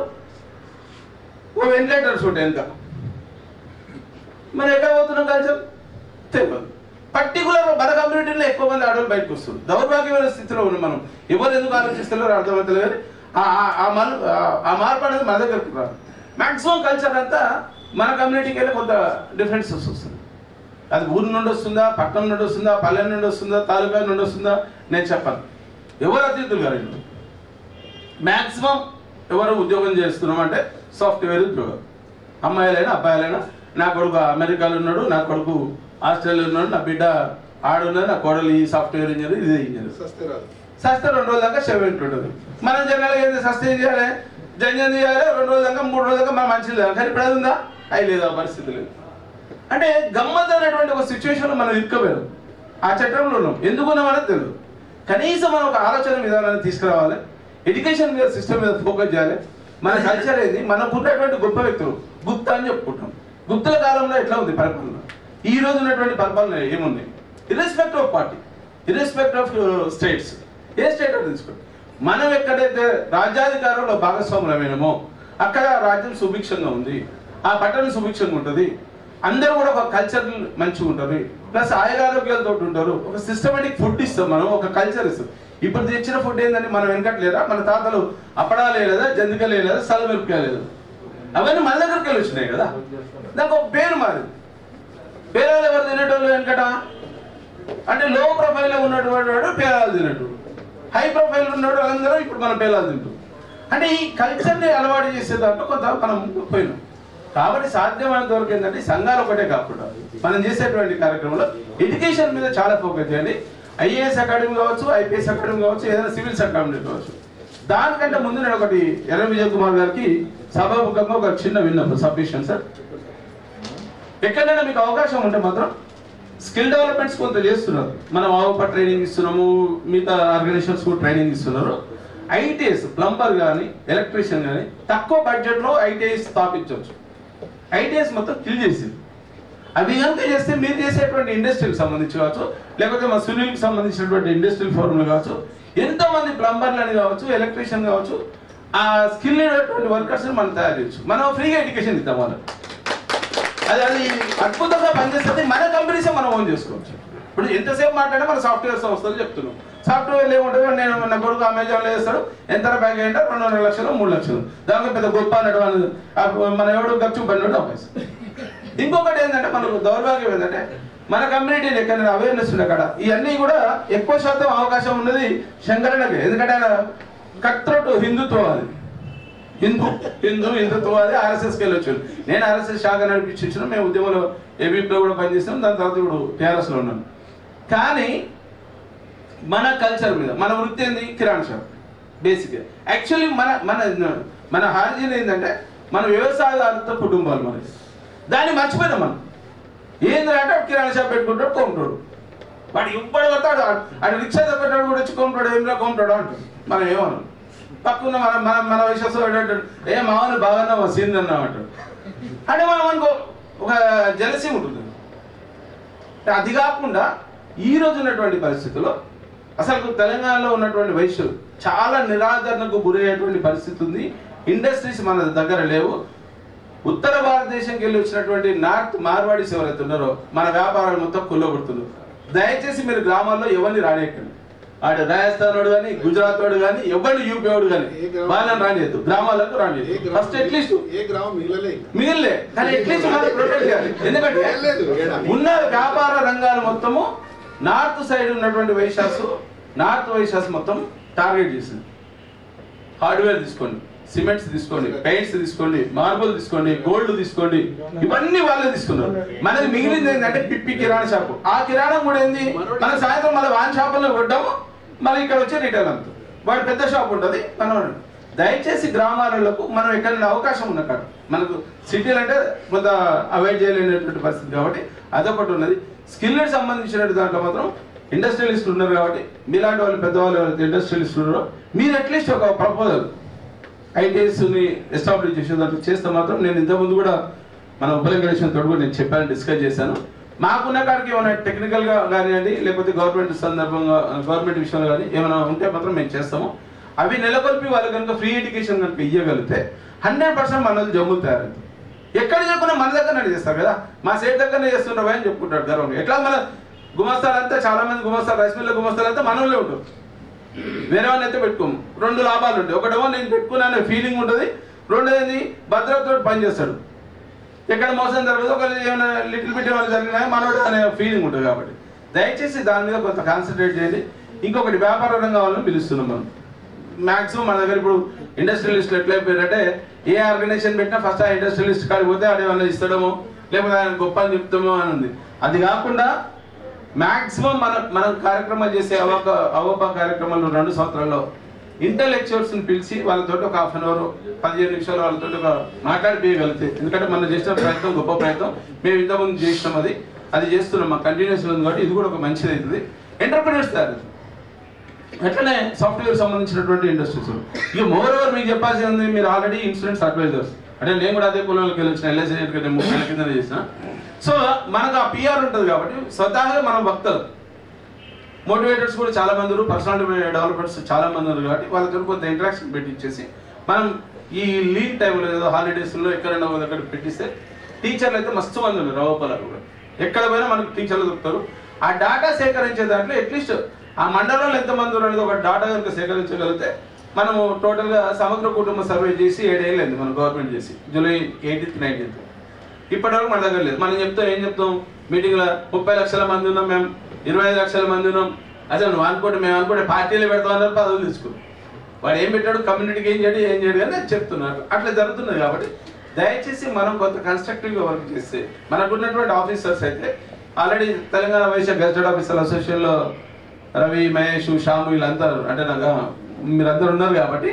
ఓ వెంటిలేటర్స్ ఉంటాయి ఇంకా. మరి ఎక్కడ పోతున్నాం కల్చర్ తెలియదు. పర్టికులర్ మన కమ్యూనిటీలో ఎక్కువ మంది ఆడవాళ్ళు బయటకు వస్తుంది. దౌర్భాగ్యమైన స్థితిలో ఉన్నాం మనం. ఎవరు ఎందుకు ఆలోచిస్తున్నారో అర్థమవుతలేదు. కానీ ఆ మార్పు అనేది మన దగ్గరకు రాదు. మ్యాక్సిమం కల్చర్ అంతా మన కమ్యూనిటీకి వెళ్ళి కొంత డిఫరెన్సెస్ వస్తుంది. అది ఊరి నుండి వస్తుందా, పట్టణం నుండి వస్తుందా, పల్లె నుండి వస్తుందా, తాలూకా నుండి వస్తుందా నేను చెప్పను. ఎవరు అతిథులు గారు మ్యాక్సిమం ఎవరు ఉద్యోగం చేస్తున్నాం అంటే సాఫ్ట్వేర్ ఉద్యోగం. అమ్మాయిలైనా అబ్బాయిలైనా, నా కొడుకు అమెరికాలో ఉన్నాడు, నా కొడుకు ఆస్ట్రేలియా ఉన్నాడు, నా బిడ్డ ఆడున్నది, నా కోడలు ఈ సాఫ్ట్వేర్ ఇంజనీర్, ఇదే ఇంజనీర్. సస్తే 2 రోజుల దాకా సెవెంట్ ఉంటుంది. మనం జనాలు ఏంటి సస్తే ఏం చేయాలి, జంజన్ చేయాలి, 2 రోజుల దాకా 3 రోజుల దాకా మనం మంచిది లేదు. కానీ ఇప్పుడు అది ఉందా? అవి లేదు, ఆ పరిస్థితి లేదు. అంటే గమ్మత్ అనేటువంటి ఒక సిచ్యువేషన్లో మనం ఇరుక్కపోయాం. ఆ చట్టంలో ఉన్నాం. ఎందుకున్నాం అనేది తెలియదు. కనీసం మనం ఒక ఆలోచన విధానాన్ని తీసుకురావాలి. ఎడ్యుకేషన్ మీద, సిస్టమ్ మీద ఫోకస్ చేయాలి. మన కల్చర్ ఏంది, మనకు ఉన్నటువంటి గొప్ప వ్యక్తులు గుప్తా అని చెప్పుకుంటాం. గుప్తుల కాలంలో ఎట్లా ఉంది పరిపాలన, ఈ రోజు ఉన్నటువంటి పరిపాలన ఏముంది? Irrespective of party, irrespective of states, ఏ స్టేట్ అని తీసుకోండి. మనం ఎక్కడైతే రాజ్యాధికారంలో భాగస్వాములమైనమో అక్కడ రాజ్యం సుభిక్షంగా ఉంది, ఆ పట్టణం సుభిక్షంగా ఉంటుంది, అందరూ కూడా ఒక కల్చర్ మంచిగా ఉంటుంది, ప్లస్ ఆరోగ్యాలతో ఉంటారు. ఒక సిస్టమేటిక్ ఫుడ్ ఇస్తాం మనం, ఒక కల్చర్ ఇస్తాం. ఇప్పుడు తెచ్చిన ఫుడ్ ఏంటంటే మనం వెనకట్లేదా? మన తాతలు అప్పడాలే లేదా, జంతికలే లేదా, సలమిరపకాయ లేదు, అవన్నీ మన దగ్గరికి వెళ్ళి వచ్చినాయి కదా. దానికి ఒక పేరు మారింది. పేరాలు ఎవరు తినేటోళ్ళు వెనకట అంటే లో ప్రొఫైల్లో ఉన్నటువంటి వాడు పేరాలు తినట్టు, హై ప్రొఫైల్ ఉన్నాడు వాళ్ళందరూ ఇప్పుడు మనం పేరాలు తింటాం. అంటే ఈ కల్చర్ని అలవాటు చేసే దాంట్లో కొంత మనం పోయినాం. కాబట్టి సాధ్యమైనంత వరకు ఏంటంటే సంఘాలు ఒకటే కాకుండా మనం చేసేటువంటి కార్యక్రమంలో ఎడ్యుకేషన్ మీద చాలా ఫోకస్ చేయండి. ఐఏఎస్ అకాడమీ కావచ్చు, ఐపీఎస్ అకాడమీ కావచ్చు, ఏదైనా సివిల్స్ అకాడమీ కావచ్చు. దానికంటే ముందు నేను ఒకటి ఎర్ర విజయ్ కుమార్ గారికి సభాముఖంగా ఒక చిన్న విన్నపం, సబ్మిషన్ సార్. ఎక్కడైనా మీకు అవకాశం ఉంటే మాత్రం స్కిల్ డెవలప్మెంట్స్ కొంత చేస్తున్నారు. మనం ఆవప ట్రైనింగ్ ఇస్తున్నాము, మిగతా ఆర్గనైజేషన్స్ కూడా ట్రైనింగ్ ఇస్తున్నారు. ఐటీఎస్ ప్లంబర్ కానీ, ఎలక్ట్రీషియన్ కానీ తక్కువ బడ్జెట్లో ఐటీఐస్ స్థాపించవచ్చు. ఐటీఎస్ మొత్తం కిల్ చేసింది. అవి కనుక చేస్తే మీరు చేసేటువంటి ఇండస్ట్రీకి సంబంధించి కావచ్చు, లేకపోతే మా సునీల్కి సంబంధించినటువంటి ఇండస్ట్రియల్ ఫోరంలు కావచ్చు, ఎంతో మంది ప్లంబర్లని కావచ్చు, ఎలక్ట్రీషియన్ కావచ్చు, ఆ స్కిల్ అయినటువంటి వర్కర్స్ని మనం తయారు చేయొచ్చు. మనం ఫ్రీగా ఎడ్యుకేషన్ ఇద్దాం వాళ్ళకి. అది అద్భుతంగా పనిచేస్తుంది. మన కంపెనీసే మనం ఓన్ చేసుకోవచ్చు. ఇప్పుడు ఎంతసేపు మాట్లాడినా మన సాఫ్ట్వేర్ సంస్థలు చెప్తున్నాం. సాఫ్ట్వేర్లు ఏముంటుంది, నేను నా కొడుకు అమెజాన్లో చేస్తాడు, ఎంత బ్యాగ్ అంటే 2.5 లక్షలు 3 లక్షలు, దాంట్లో పెద్ద గొప్ప అన్నట్టు మన ఎవడు ఖర్చు పడినట్టు అవకాశం. ఇంకొకటి ఏంటంటే మనకు దౌర్భాగ్యం ఏంటంటే మన కమ్యూనిటీని ఎక్కడ అవేర్నెస్ ఉండే అక్కడ ఇవన్నీ కూడా ఎక్కువ శాతం అవకాశం ఉన్నది శంకరన్నకి. ఎందుకంటే ఆయన కట్రోట్ హిందుత్వవాది, హిందుత్వవాది, ఆర్ఎస్ఎస్కి వెళ్ళొచ్చు. నేను ఆర్ఎస్ఎస్ శాఖ నడిపించిన, మేము ఉద్యమంలో ఏబీపీలో కూడా పనిచేస్తాం, దాని తర్వాత ఇప్పుడు టీఆర్ఎస్లో ఉన్నాను. కానీ మన కల్చర్ మీద మన వృత్తి ఏంది, కిరాణా షాప్ బేసిక్గా. యాక్చువల్లీ మన హార్జీన్ ఏంటంటే మన వ్యవసాయదారులతో కుటుంబాలు మనకి, దాన్ని మర్చిపోయినాం మనం. ఏంటంటే కిరాణా షాప్ పెట్టుకుంటాడు, కొంటాడు, వాడు ఇప్పటి వస్తాడు, అటు రిక్షా తగ్గట్టాడు కూడా వచ్చి కొంటాడు, ఏమిరా కొంటాడు అంటాడు. మనం ఏమన్నాం, పక్కన మన విశ్వాసం ఏంటంటాడు, ఏ మామూలు బాగా సీన్ అన్నామంటాడు. అంటే మనం అనుకో ఒక జలసీ ఉంటుంది. అది కాకుండా ఈ రోజు ఉన్నటువంటి పరిస్థితుల్లో అసలు తెలంగాణలో ఉన్నటువంటి వైశ్యులు చాలా నిరాదరణకు గురయ్యేటువంటి పరిస్థితి ఉంది. ఇండస్ట్రీస్ మన దగ్గర లేవు. ఉత్తర భారతదేశంకి వెళ్ళి వచ్చినటువంటి నార్త్ మార్వాడీస్ ఎవరైతే ఉన్నారో మన వ్యాపారాలు మొత్తం కుల్లగొడుతున్నారు. దయచేసి మీరు గ్రామాల్లో ఎవరిని రానియకండి. ఆడు రాజస్థాన్ వాడు కానీ, గుజరాత్ వాడు కానీ, ఎవరిని యూపీ వాడు కానీ వాళ్ళని రానియద్దు, గ్రామాలకు రానియద్దు. ఫస్ట్ అట్లీస్ట్ మిగిలే కానీ అట్లీస్ట్ మనం ప్రొటెక్ట్ చేయాలి. ఎందుకంటే ఉన్న వ్యాపార రంగాలు మొత్తము నార్త్ సైడ్ ఉన్నటువంటి నార్త్ వైశాస్ మొత్తం టార్గెట్ చేసింది. హార్డ్వేర్ తీసుకోండి, సిమెంట్స్ తీసుకోండి, పెయింట్స్ తీసుకోండి, మార్బుల్ తీసుకోండి, గోల్డ్ తీసుకోండి, ఇవన్నీ వాళ్ళే తీసుకున్నారు. మనకి మిగిలింది ఏంటంటే పిప్పి కిరాణా షాపు. ఆ కిరాణా కూడా ఏంది, మన సాయంత్రం మళ్ళీ వాన్ షాపుల్లో కొట్టాము, మళ్ళీ ఇక్కడ వచ్చి రిటైల్ అంతా వాడు పెద్ద షాప్ ఉంటుంది మనం. దయచేసి గ్రామాలకు మనం ఎక్కడైనా అవకాశం ఉన్న కాదు, మనకు సిటీలు అంటే కొంత అవాయిడ్ చేయలేనటువంటి పరిస్థితి కాబట్టి అదొకటి ఉన్నది. స్కిల్కి సంబంధించిన దాంట్లో మాత్రం ఇండస్ట్రియలిస్టులు ఉన్నారు కాబట్టి మీలాంటి వాళ్ళు పెద్దవాళ్ళు ఎవరైతే ఇండస్ట్రియలిస్టులు ఉన్నారో మీరు అట్లీస్ట్ ఒక ప్రపోజల్ ఐటీఎస్ని ఎస్టాబ్లిష్ చేసేదాంట్లో చేస్తే మాత్రం, నేను ఇంతకుముందు కూడా మన ఉపలింగేషన్ తోడు కూడా నేను చెప్పాను, డిస్కస్ చేశాను. మాకున్న కాడికి ఏమైనా టెక్నికల్గా కానివ్వండి, లేకపోతే గవర్నమెంట్ సందర్భంగా గవర్నమెంట్ విషయంలో కానీ ఏమైనా ఉంటే మాత్రం మేము చేస్తాము. అవి నెలకొల్పి వాళ్ళు కనుక ఫ్రీ ఎడ్యుకేషన్ కనుక ఇవ్వగలిగితే 100% మన జమ్ములు తయారవుతుంది. ఎక్కడ చెప్పినా మన దగ్గరనే చేస్తారు కదా, మా సేట్ దగ్గరనే చేస్తుంటారు అని చెప్పుకుంటాడు గర్వంగా. ఎట్లా మన గుమస్తాలంతా చాలా మంది గుమస్తాలు, రైస్ మిల్ల గుమస్తాలంతా మనలో ఉంటారు, వేరే వాళ్ళని అయితే పెట్టుకోము. 2 లాభాలు ఉంటాయి. ఒకటేమో నేను పెట్టుకున్నానే ఫీలింగ్ ఉంటుంది, రెండోది భద్రతతో పనిచేస్తాడు, ఎక్కడ మోసం జరగదు, ఒకరు ఏమైనా లిటిల్ బిట్ ఏమైనా జరిగినా మనోడు అనే ఫీలింగ్ ఉంటుంది. కాబట్టి దయచేసి దాని మీద కొంత కాన్సన్ట్రేట్ చేయండి. ఇంకొకటి వ్యాపార రంగం వాళ్ళని పిలుస్తున్నాం మనం. మ్యాక్సిమం మన దగ్గర ఇప్పుడు ఇండస్ట్రియలిస్టులు ఎట్లయిపోయారంటే ఏ ఆర్గనైజేషన్ పెట్టినా ఫస్ట్ ఆ ఇండస్ట్రియలిస్ట్ కాడికి పోతే ఆడేమన్నా ఇస్తాడేమో, లేకపోతే ఆయన గొప్ప అని చెప్తామో అని ఉంది. అది కాకుండా మ్యాక్సిమం మనం కార్యక్రమాలు చేసే అవోపా కార్యక్రమాలు 2 సంవత్సరాల్లో ఇంటలెక్చువల్స్ని పిలిచి వాళ్ళతో ఒక 1/2 అవర్ 15 నిమిషాలు వాళ్ళతో ఒక మాట్లాడిపోయగలిగితే, ఎందుకంటే మనం చేసిన ప్రయత్నం గొప్ప ప్రయత్నం, మేము ఇంతకుముందు చేసినాం, అది చేస్తున్నాం, మాకు కంటిన్యూస్ ఉంది కాబట్టి ఇది కూడా ఒక మంచిది అవుతుంది. ఎంటర్ప్రినర్స్ తయారు, అట్లనే సాఫ్ట్వేర్ సంబంధించినటువంటి ఇండస్ట్రీస్. ఇక మోర్ ఓవర్ మీకు చెప్పాల్సి ఉంది, మీరు ఆల్రెడీ ఇన్సూరెన్స్ అడ్వైజర్స్ అంటే నేను కూడా అదే కులంలోకి వెళ్ళొచ్చిన, ఎల్ఐసి 30 ఏళ్ళ కింద చేసిన. సో మనకు ఆ పిఆర్ ఉంటుంది కాబట్టి స్వతహాగా మనం వక్తలు, మోటివేటర్స్ కూడా చాలా మంది ఉన్నారు, పర్సనాలిటీ డెవలపర్స్ చాలా మంది ఉన్నారు కాబట్టి వాళ్ళతో కొంత ఇంటరాక్షన్ పెట్టించేసి మనం ఈ లీవ్ టైంలో ఏదో హాలిడేస్లో ఎక్కడైనా దగ్గర పెట్టిస్తే, టీచర్లు అయితే మస్తు మంది ఉన్నారు రవపల్లారు కూడా, ఎక్కడ పోయినా మనకు టీచర్లు దొరుకుతారు. ఆ డేటా సేకరించే దాంట్లో అట్లీస్ట్ ఆ మండలంలో ఎంతమంది అనేది ఒక డేటా కనుక సేకరించగలిగితే మనము టోటల్గా సమగ్ర కుటుంబ సర్వే చేసి 7 ఏళ్ళు అయింది మనం గవర్నమెంట్ చేసి, జూలై 18th 19th. ఇప్పటివరకు మన దగ్గర లేదు. మనం ఏం చెప్తాం మీటింగ్లో 30 లక్షల మంది ఉన్నాం, మేము 25 లక్షల మంది ఉన్నాం. అసలు నువ్వు అనుకోండి, మేము అనుకుంటే పార్టీలు పెడతాం అన్నారు, పదవులు తీసుకున్నాం. వాడు ఏం పెట్టాడు, కమ్యూనిటీకి ఏం చేయడు కానీ అది చెప్తున్నారు. అట్లా జరుగుతున్నది కాబట్టి దయచేసి మనం కొంత కన్స్ట్రక్టివ్గా వర్క్ చేస్తే, మనకున్నటువంటి ఆఫీసర్స్ అయితే already Telangana Vaishya gazetted officer అసోసియేషన్లో రవి, మహేష్, శ్యాము వీళ్ళంతా అంటే నాకు మీరందరూ ఉన్నారు కాబట్టి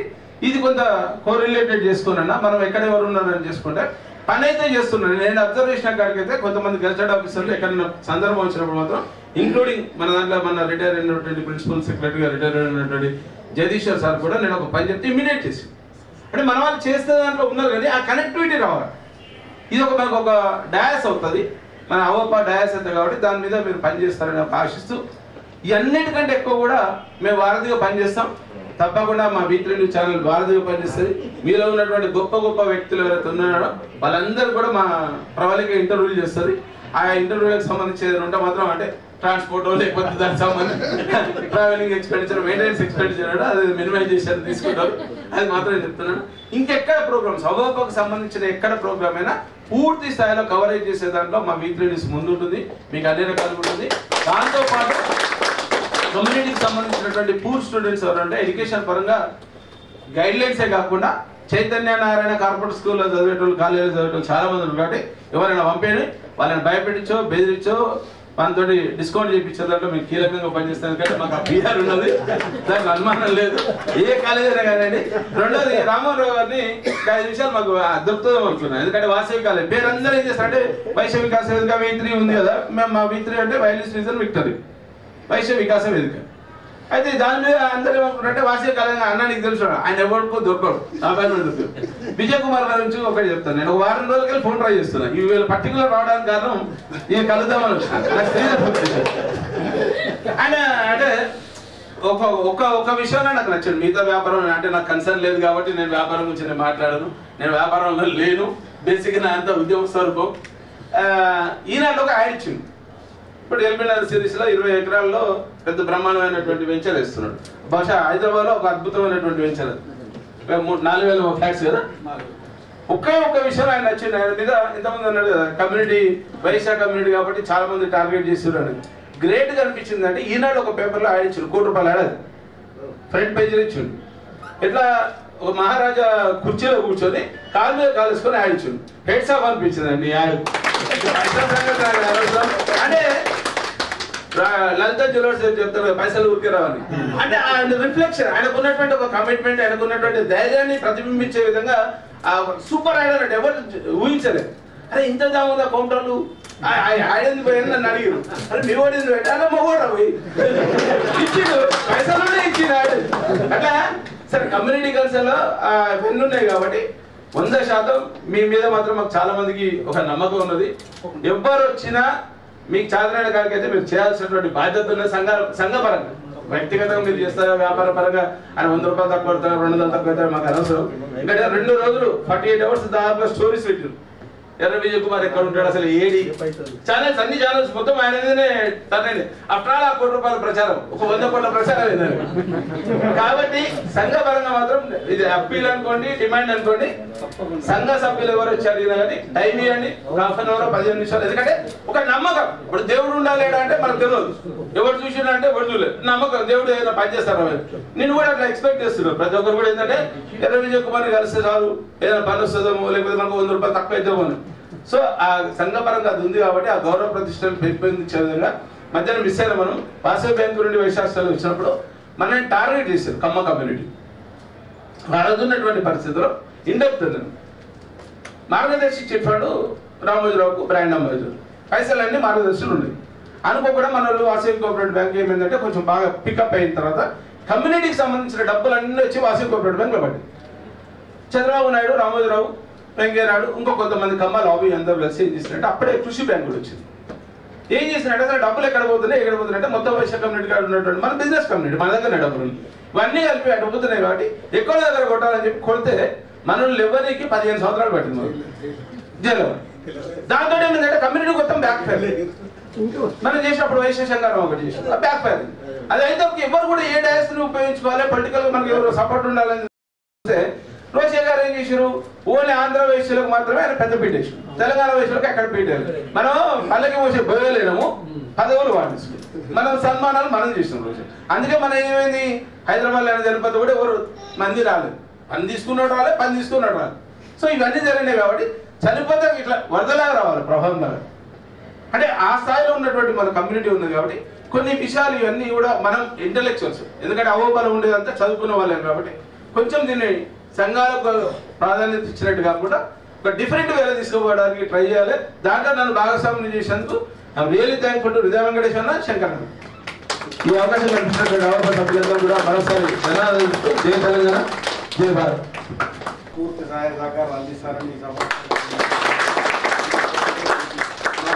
ఇది కొంత కోరిలేటెడ్ చేసుకున్నా మనం ఎక్కడ ఎవరు ఉన్నారని చేసుకుంటే పని అయితే చేస్తున్నాను. నేను అబ్జర్వ్ చేసిన కాడికి అయితే కొంతమంది గెజెటెడ్ ఆఫీసర్లు ఎక్కడైనా సందర్భం వచ్చినప్పుడు మాత్రం, ఇంక్లూడింగ్ మన దాంట్లో మన రిటైర్ అయినటువంటి ప్రిన్సిపల్ సెక్రటరీగా రిటైర్ అయినటువంటి జగదీశ్వర్ సార్ కూడా నేను ఒక పని చెప్తే ఇమీడియట్ చేసి, అంటే మన వాళ్ళు చేస్తే దాంట్లో ఉన్నారు కానీ ఆ కనెక్టివిటీ రావాలి. ఇది మనకు ఒక డయాస్ అవుతుంది, మన అవోపా డయాస్ అవుతుంది కాబట్టి దాని మీద మీరు పని చేస్తారని ఆశిస్తూ, ఇవన్నిటికంటే ఎక్కువ కూడా మేము వారధిగా పనిచేస్తాం. తప్పకుండా మా V3 న్యూస్ ఛానల్ వారధిగా పనిచేస్తుంది. మీలో ఉన్నటువంటి గొప్ప గొప్ప వ్యక్తులు ఎవరైతే ఉన్నారో వాళ్ళందరూ కూడా మా ప్రవళిక ఇంటర్వ్యూలు చేస్తుంది. ఆ ఇంటర్వ్యూలకు సంబంధించి ఏదైనా ఉంటే మాత్రం, అంటే ట్రాన్స్పోర్ట్ లేకపోతే దానికి సంబంధించి ట్రావెలింగ్ ఎక్స్పెండిచర్, మెయింటెనెన్స్ ఎక్స్పెండిచర్ అది మినిమైజ్ చేసి తీసుకుంటారు. అది మాత్రం చెప్తున్నాను. ఇంకెక్కడ ప్రోగ్రామ్స్ అవోపాకు సంబంధించిన ఎక్కడ ప్రోగ్రామ్ అయినా పూర్తి స్థాయిలో కవరేజ్ చేసే దాంట్లో మా V3 న్యూస్ ముందు ఉంటుంది, మీకు అన్ని రకాలు ఉంటుంది. దాంతోపాటు కమ్యూనిటీకి సంబంధించినటువంటి పూర్ స్టూడెంట్స్ ఎవరంటే ఎడ్యుకేషన్ పరంగా గైడ్ లైన్సే కాకుండా చైతన్య నారాయణ కార్పొరేట్ స్కూల్లో చదివేటోళ్ళు, కాలేజీలో చదివేటోళ్ళు చాలా మంది ఉన్నారు కాబట్టి ఎవరైనా పంపేయండి, వాళ్ళని భయపెట్టించో బెదిరించో మనతో డిస్కౌంట్ చేయించే దాంట్లో మేము కీలకంగా పనిచేస్తాను. కానీ మాకు ఆ పిఆర్ ఉన్నది, దానికి అనుమానం లేదు, ఏ కాలేజీ అయినా కానివ్వండి. రెండోది రామారావు గారిని 5 నిమిషాలు మాకు దొరుకుతుందో అనుకున్నాను, ఎందుకంటే వాసవి కాలేజ్ పేరు అందరూ ఏం చేస్తారంటే వైశ్య వికాస వేదిక V3 ఉంది కదా, మేము మా V3 అంటే వైలిస్ట్ రీజన్ విక్టరీ వైశ్య వికాస వేదిక. అయితే దాని మీద అందరూ ఏమనుకుంటారంటే వాసవి కాలేజ్ అన్న నీకు తెలుసు, ఆయన ఎవరికో దొరకడు, నా పైన దొరకదు. విజయ్ కుమార్ గారి నుంచి ఒకటి చెప్తాను, నేను 1 వారం రోజులకి ఫోన్ ట్రై చేస్తున్నాను. ఇవి పర్టికులర్ రావడానికి కారణం ఇవి కలుద్దామని వచ్చిన ఆయన. అంటే ఒక విషయంలో నాకు నచ్చింది. మిగతా వ్యాపారం అంటే నాకు కన్సర్న్ లేదు కాబట్టి నేను వ్యాపారం గురించి నేను మాట్లాడను. నేను వ్యాపారంలో లేను. బేసిక్గా నా అంతా ఉద్యోగ స్వరూపం. ఈనాడు ఒక యాడ్ ఇచ్చింది. ఇప్పుడు ఎల్బీనగర్ సిరీస్లో 20 ఎకరాల్లో పెద్ద బ్రహ్మాండమైనటువంటి వెంచర్ వేస్తున్నాడు. బహుశా హైదరాబాద్లో ఒక అద్భుతమైనటువంటి వెంచర్. 4,000 ఫ్లాట్స్ కదా. ఒక్క విషయం ఆయన నచ్చింది. ఆయన మీద ఇంతమంది అన్నాడు కదా, కమ్యూనిటీ వైశ్య కమ్యూనిటీ కాబట్టి చాలా మంది టార్గెట్ చేస్తున్నారు అని. గ్రేట్ గా అనిపించింది అంటే ఈనాడు ఒక పేపర్లో యాడ్ ఇచ్చాడు, ₹1,00,00,000 యాడ్. ఫ్రంట్ పేజీలో ఇచ్చిండు. ఇట్లా ఒక మహారాజా కుర్చీలో కూర్చొని కాలు మీద కాలుసుకొని యాడ్ ఇచ్చిండు. హెడ్స్ ఆఫ్ అనిపించింది అండి యాడ్. అంటే లలిత జ్యువెలర్స్ చెప్తారు పైసలు ఊరికే రావని. అంటే ఆయన రిఫ్లెక్షన్, ఆయనకు ఉన్నటువంటి ఒక కమిట్మెంట్, ఆయనకు ఉన్నటువంటి ధైర్యాన్ని ప్రతిబింబించే విధంగా సూపర్ యాడ్ అన్నట్టు ఎవరు ఊహించలేదు. అరే ఇంత దాముందా కౌంటర్లు ఆడింది పోయింది నన్ను అడిగారు. అరే మీ ఓడింది పెట్టాలా మగోడా పోయి ఇచ్చిండు, పైసలు ఇచ్చిండు ఆడు. అట్లా సరే కమ్యూనిటీ కల్చర్లో ఇవన్నీ ఉన్నాయి కాబట్టి 100% మీ మీద మాత్రం మాకు చాలా మందికి ఒక నమ్మకం ఉన్నది. ఎవ్వరు వచ్చినా మీకు చాదరైన కాడికి అయితే మీరు చేయాల్సినటువంటి బాధ్యత ఉన్న సంఘపరంగా. వ్యక్తిగతంగా మీరు చేస్తారా, వ్యాపార పరంగా ఆయన ₹100 తక్కువ పడతారు, 200 తక్కువ అవుతారు, మాకు అనవసరం. ఇంకా 2 రోజులు 48 hours దాదాపుగా స్టోరీస్ పెట్టారు. ఎర్ర విజయ్ కుమార్ ఎక్కడ ఉంటాడు, అసలు ఏడి ఛానల్స్, అన్ని ఛానల్స్ మొత్తం ఆయన మీదనే తనండి. ఆఫ్టర్ ఆల్ ₹1,00,00,000 ప్రచారం, ఒక 100 కోట్ల ప్రచారం అయిందండి. కాబట్టి సంఘపరంగా మాత్రం ఇది అప్పీల్ అనుకోండి, డిమాండ్ అనుకోండి. సంఘ సభ్యులు ఎవరు వచ్చి అడిగినా కానీ టైం ఇవ్వండి, ఒక 1/2 hour 15 నిమిషాలు. ఎందుకంటే ఒక నమ్మకం. ఇప్పుడు దేవుడు ఉండాలేడా అంటే మనకు తెలియదు, ఎవరు చూసినా అంటే ఎవరు చూడలేదు. నమ్మకం, దేవుడు ఏదైనా పని చేస్తారు. నేను కూడా అట్లా ఎక్స్పెక్ట్ చేస్తున్నాను. ప్రతి ఒక్కరు కూడా ఏంటంటే ఎర్ర విజయ్ కుమార్ కలిస్తే చాలు, ఏదైనా పని వస్తుందేమో, లేకపోతే మనకు ₹100 తక్కువ అవుతామో అని. సో ఆ సంఘపరంగా అది ఉంది కాబట్టి ఆ గౌరవ ప్రతిష్టలు పెంపొందించే విధంగా మధ్యాహ్నం మిస్ అయినా మనం వాసవి బ్యాంకు నుండి వైశాఖలు వచ్చినప్పుడు మనల్ని టార్గెట్ చేశారు కమ్మ కమ్యూనిటీ. ఉన్నటువంటి పరిస్థితుల్లో ఇండెప్త్ మార్గదర్శి చిట్ ఫండ్ రామోజీరావుకు బ్రాండ్ అంబాసిడర్ పైసలన్నీ మార్గదర్శులు ఉన్నాయి. అనుకోకుండా మన వాళ్ళు వాసవి కోఆపరేటివ్ బ్యాంక్ ఏమైందంటే కొంచెం బాగా పికప్ అయిన తర్వాత కమ్యూనిటీకి సంబంధించిన డబ్బులన్నీ వచ్చి వాసవి కోఆపరేటివ్ బ్యాంక్లో పడ్డాయి. చంద్రబాబు నాయుడు, రామోజీరావు, వెంకయ్యనాయుడు, ఇంకో కొంతమంది కమ్మ లాబీ అందరూ కలిసి ఏం చేసినట్టే అప్పుడే కృషి బ్యాంక్ కూడా వచ్చింది. ఏం చేసినట్టు అసలు డబ్బులు ఎక్కడ పోతున్నాయి, ఎక్కడ పోతున్నాయంటే మొత్తం వైశ్య కమ్యూనిటీ కాడ ఉన్నటువంటి మన బిజినెస్ కమ్యూనిటీ, మన దగ్గర డబ్బులు ఇవన్నీ కలిపి అటు పోతున్నాయి. కాబట్టి ఎక్కువ దగ్గర కొట్టాలని చెప్పి కొడితే మనల్ని ఎవరికి 15 సంవత్సరాలు పట్టింది జైలు. దాంతో ఏమైందంటే కమ్యూనిటీ మొత్తం బ్యాక్ ఫైర్. మనం చేసినప్పుడు వైశ్య సంఘారం ఒకటి చేసి బ్యాక్ ఫైర్. అది అయితే ఎవరు కూడా ఏ డయాస్ని ఉపయోగించుకోవాలి, పొలిటికల్ గా మనకి ఎవరు సపోర్ట్ ఉండాలని చూస్తే రోషే గారు ఏం చేశారు, ఓన్లీ ఆంధ్ర వైశ్యులకు మాత్రమే ఆయన పెద్ద పీట వేసారు, తెలంగాణ వైశ్యులకు ఎక్కడ పీట. మనం పల్లెకి పోసే బోయలేము, పదవులు వాడిస్తున్నాం, మనం సన్మానాలు మనం చేస్తున్నాం రోజు. అందుకే మనం ఏమైంది, హైదరాబాద్ అయిన జనపతి కూడా ఎవరు మంది రాలేదు, పని తీసుకున్నాడు రాలే, పని తీసుకున్నాడు రాలేదు. సో ఇవన్నీ జరిగినాయి కాబట్టి చనిపోతే ఇట్లా వరదలాగా రావాలి, ప్రభావం లాగా. అంటే ఆ స్థాయిలో ఉన్నటువంటి మన కమ్యూనిటీ ఉంది కాబట్టి కొన్ని విషయాలు ఇవన్నీ కూడా మనం ఇంటలెక్చువల్స్, ఎందుకంటే అవోబలం ఉండేదంతా చదువుకున్న వాళ్ళే కాబట్టి కొంచెం దీన్ని సంఘాలకు ప్రాధాన్యత ఇచ్చినట్టు కాకుండా ఒక డిఫరెంట్ వేలో తీసుకోవడానికి ట్రై చేయాలి. దాంట్లో నన్ను భాగస్వామ్యం చేసేందుకు రియల్లీ థ్యాంక్ఫుల్ టు హృదయ వెంకటేష్ అన్న, శంకర్ అన్న. ఈ అవకాశం కల్పించినటువంటి అవకాశ సభ్యులందరూ కూడా మరోసారి ధన్యవాదాలు. జై తెలంగాణ, జై భారత్. పూర్తి సహాయ సహకారాలు అందిస్తారని ఈ సభ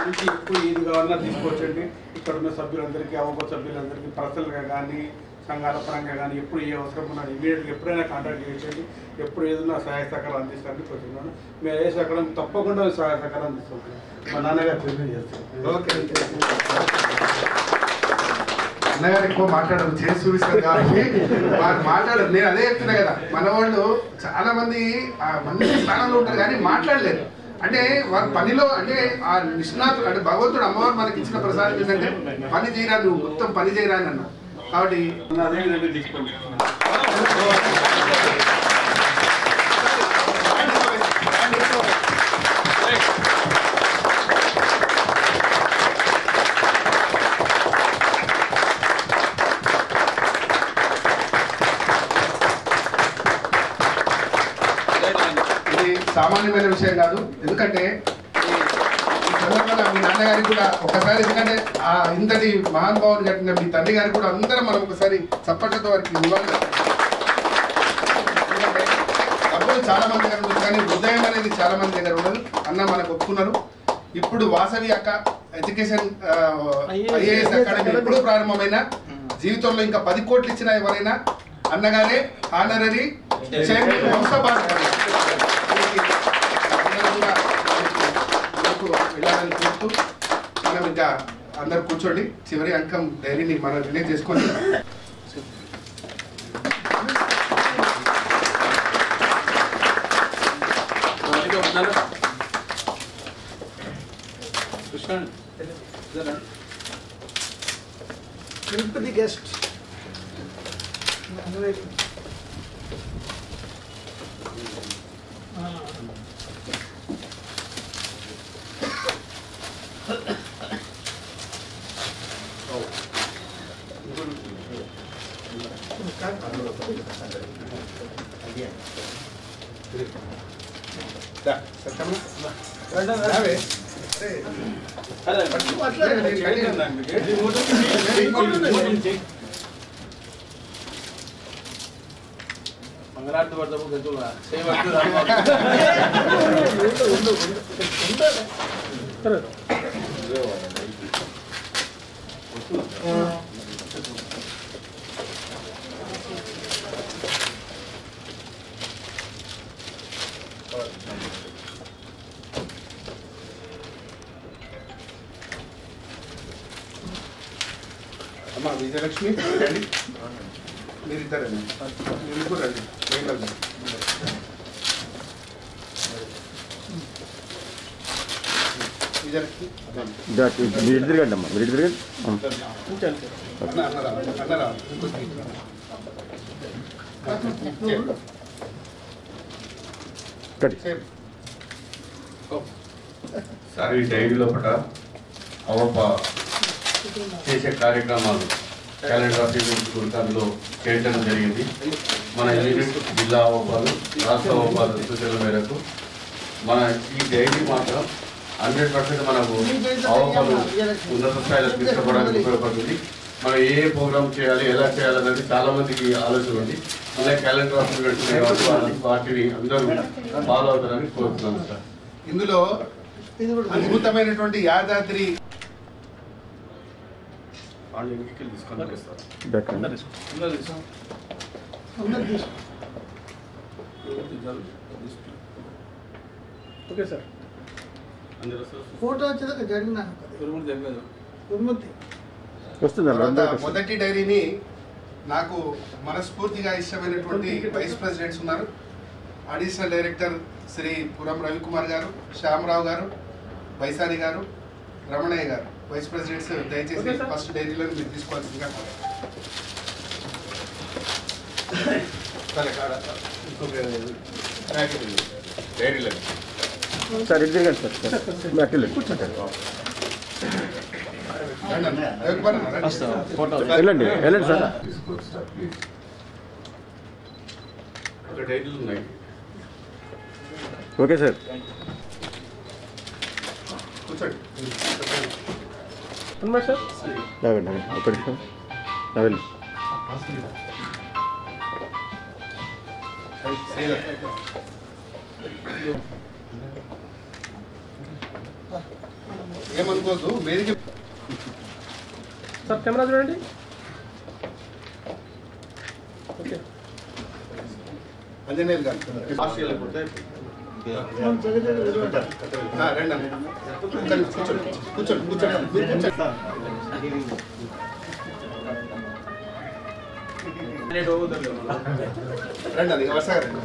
నుంచి ఎక్కువ ఏది కావాలన్నా తీసుకొచ్చండి. ఇక్కడ ఉన్న సభ్యులందరికీ, అవకాశ సభ్యులందరికీ పర్సనల్గా కానీ సంఘాల పరంగా కానీ ఎప్పుడు ఏ అవసరం ఉన్నా ఇమీడియట్గా ఎప్పుడైనా కాంటాక్ట్ చేయండి. ఎప్పుడు ఏదైనా సహాయ సహకారం అందిస్తారని కోరుతున్నాను. మేము ఏ సహకారం తప్పకుండా సహాయ సహకారం అందిస్తున్నాం. మా నాన్నగారు తెలియజేస్తాం. ఓకే అన్నగారు ఎక్కువ మాట్లాడరు, చేసి చూపిస్తారు కాబట్టి వారు మాట్లాడరు. నేను అదే చెప్తున్నా కదా, మన వాళ్ళు చాలా మంది మంచి స్థానంలో ఉంటారు కానీ మాట్లాడలేరు. అంటే వారి పనిలో అంటే ఆ నిష్ణాతులు, అంటే భగవంతుడు అమ్మవారు మనకి ఇచ్చిన ప్రసాదం ఏంటంటే పని చేయరా, నువ్వు మొత్తం పని చేయరా అని అన్నా. కాబట్టి అదే విధంగా తీసుకోండి. ఇది సామాన్యమైన విషయం కాదు. ఎందుకంటే మీ నాన్నగారికి కూడా ఒకసారి, ఎందుకంటే ఆ ఇంతటి మహానుభావుని కట్టిన మీ తండ్రి గారికి కూడా అందరం మనం ఒకసారి చప్పట్లతో వారికి ఇవ్వాలి. ఎందుకంటే డబ్బులు చాలా మంది దగ్గర ఉంది కానీ హృదయం అనేది చాలా మంది దగ్గర ఉండదు. అన్న మనకు ఒప్పుకున్నారు. ఇప్పుడు వాసవి అక్క ఎడ్యుకేషన్ IAS అకాడమీ ఎప్పుడు ప్రారంభమైనా జీవితంలో ఇంకా 10 కోట్లు ఇచ్చిన ఎవరైనా అన్నగారే ఆనరరీ చైర్మన్ వంశపాఠ వెళ్ళాలని కోరుతూ మనం ఇంకా అందరు కూర్చోండి. చివరి అంకం డైరీని మనం రిలీజ్ చేసుకోండి. తిరుపతి గెస్ట్ మంగళారతి పడతాము అమ్మా విజయలక్ష్మి రండి, మీరిద్దరండి, మీరు రండి. మీరు తిరగండి అమ్మా, మీరు తిరగండి. అన్నరా సార్, ఈ డైరీ లోపల అవప చేసే కార్యక్రమాలు క్యాలెండర్ ఆఫ్ ఈవెంట్స్ గురికాల్లో చేయడం జరిగింది. మన యూనిట్ జిల్లా అవపాలు, రాష్ట్ర అవపాలు సూచనల మేరకు మన ఈ డైరీ మాత్రం 100% మనకు అవపాలు ఉన్నత స్థాయిలో తీసుకోవడానికి ఉపయోగపడుతుంది. మనం ఏ ప్రోగ్రామ్ చేయాలి, ఎలా చేయాలనేది చాలా మందికి ఆలోచన ఉంది. ఇలా క్యాలెండర్ ఆఫ్ ఈవెంట్స్ వాటిని అందరూ ఫాలో అవుతారని కోరుతున్నాను సార్. ఇందులో అద్భుతమైనటువంటి యాదాద్రి ఓకే సార్. ఫోటో వచ్చేదాకా జరిగినాను మొదటి డైరీని నాకు మనస్ఫూర్తిగా ఇష్టమైనటువంటి వైస్ ప్రెసిడెంట్స్ ఉన్నారు. అడిషనల్ డైరెక్టర్ శ్రీ పురం రవికుమార్ గారు, శ్యామరావు గారు, వైశాలి గారు, రమణయ్య గారు వైస్ ప్రెసిడెంట్స్. దయచేసి ఫస్ట్ డైరీలో మీరు తీసుకోవాల్సిందిగా సార్ ఇది తిరగండి సార్, వెళ్ళండి వెళ్ళండి సార్. డైరీలు ఉన్నాయి. Okay sir. కూర్చోండి. లాగండి ఒక నిమిషం వెళ్ళి. ఏమనుకోవద్దు, వేదిక సార్ కెమెరా చూడండి. ఓకే, అంజనేయులు గారు రండి. కూర్చోండి కూర్చోండి కూర్చోండి మీరు రండి. అది వరుసగా రండి.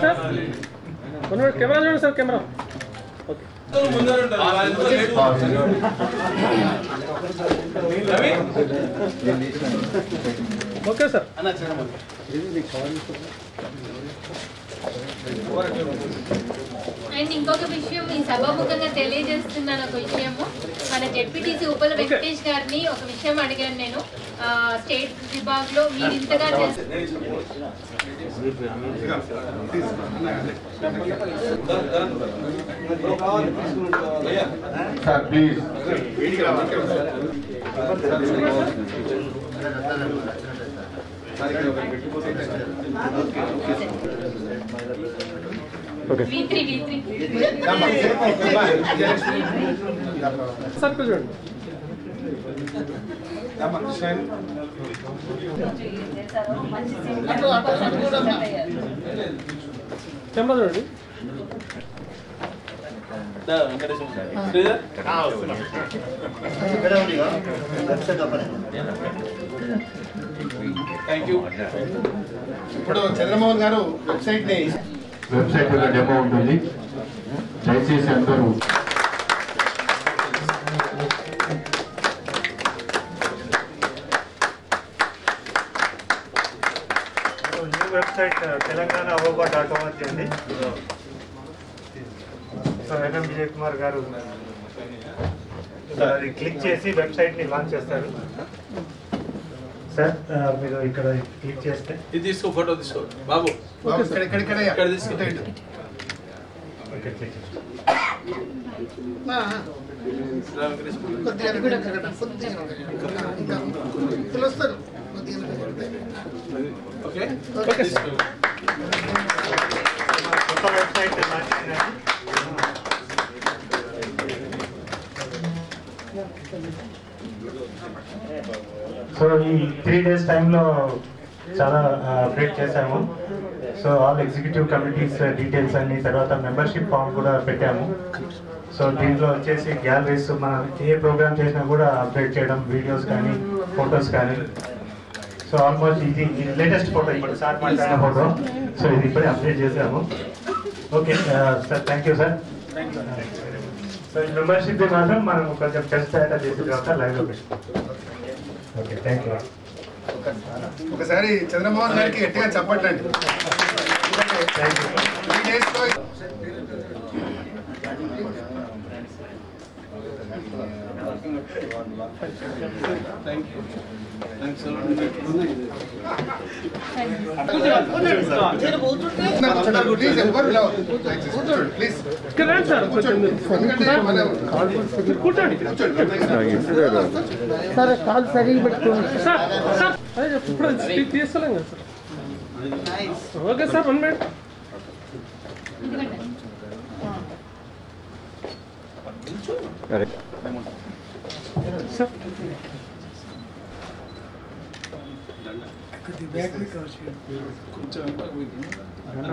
సార్ కెమెరా చూడండి sir, camera. Okay okay sir. And ఇంకొక విషయం ఈ సభాముఖంగా తెలియజేస్తున్నాను. ఒక విషయము, మన జెడ్పీటీసీ ఉపల వెంకటేష్ గారిని ఒక విషయం అడిగాను నేను. స్టేట్ విభాగంలో మీరు ఇంతగా సార్ ప్లీజ్ సార్ చూడండి. కెమెరా చూడండి. ఇప్పుడు చంద్రమోహన్ గారు వెబ్సైట్ యొక్క డెమో ఉంటుంది, దయచేసి అందరూ వెబ్సైట్ తెలంగాణ అవోబా.org అండి. సో ఎన్ఎం విజయ్ కుమార్ గారు అది క్లిక్ చేసి వెబ్సైట్ని లాంచ్ చేస్తారు. సార్ మీరు ఇక్కడ క్లిక్ చేస్తే ఇది తీసుకో, ఫోటో తీసుకో బాబు. ఇక్కడ తీసుకో. ఓకే కొత్త వెబ్సైట్ లాంచ్ అయిందండి. సో ఈ 3 days టైంలో చాలా అప్డేట్ చేశాము. So all executive committees details అన్ని, తర్వాత మెంబర్షిప్ ఫామ్ కూడా పెట్టాము. సో దీంట్లో వచ్చేసి గ్యాలరీస్ మనం ఏ ప్రోగ్రామ్ చేసినా కూడా అప్డేట్ చేయడం, వీడియోస్ కానీ ఫొటోస్ కానీ. సో ఆల్మోస్ట్ ఇది లేటెస్ట్ ఫోటో, ఇప్పుడు సార్ మాట్లాడిన ఫోటో. సో ఇది ఇప్పుడే అప్డేట్ చేసాము. Okay sir, thank you sir. So ఈ మెంబర్షిప్ మాత్రం మనం కొంచెం టెస్ట్ డేటా చేసిన తర్వాత లైవ్లో పెట్టుకుంటాం. Okay, thank you. ఒకసారి చంద్రమోహన్ గారికి గట్టిగా చెప్పట్లండి. సరే, కాల్ సరిగ్గా పెట్టుకోండి. ఇప్పుడు తీసుకోలేం కదా sir. Okay sir, 1 minute. Sir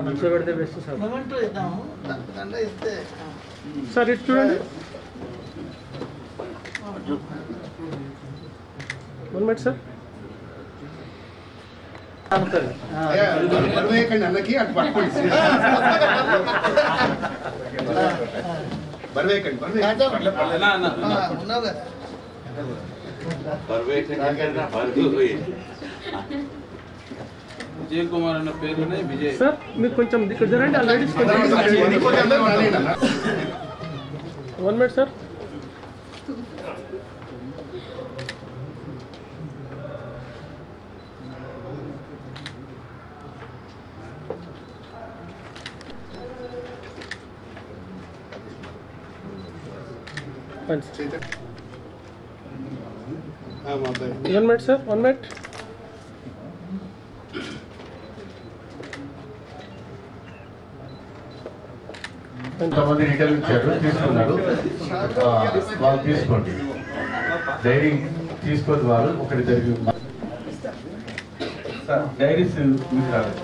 మంచిగా పెడితే బెస్ట్ సార్. సార్ ఇటు చూడండి. 1 minute సార్. అన్నకి అటు పట్టుకోండి. విజయ్ కుమార్ అన్న పేరునే విజయ్ సార్. మీరు కొంచెం ఇక్కడ జరండి. ఆ ladies 1 minute sir. One minute sir, 1 minute. కొంతమంది రిటర్న్ ఇచ్చారు, తీసుకున్నారు. వాళ్ళు తీసుకోండి. డైరీ తీసుకోవద్దు వాళ్ళు. ఒకటి జరిగి డైరీస్ మీకు రాలేదు.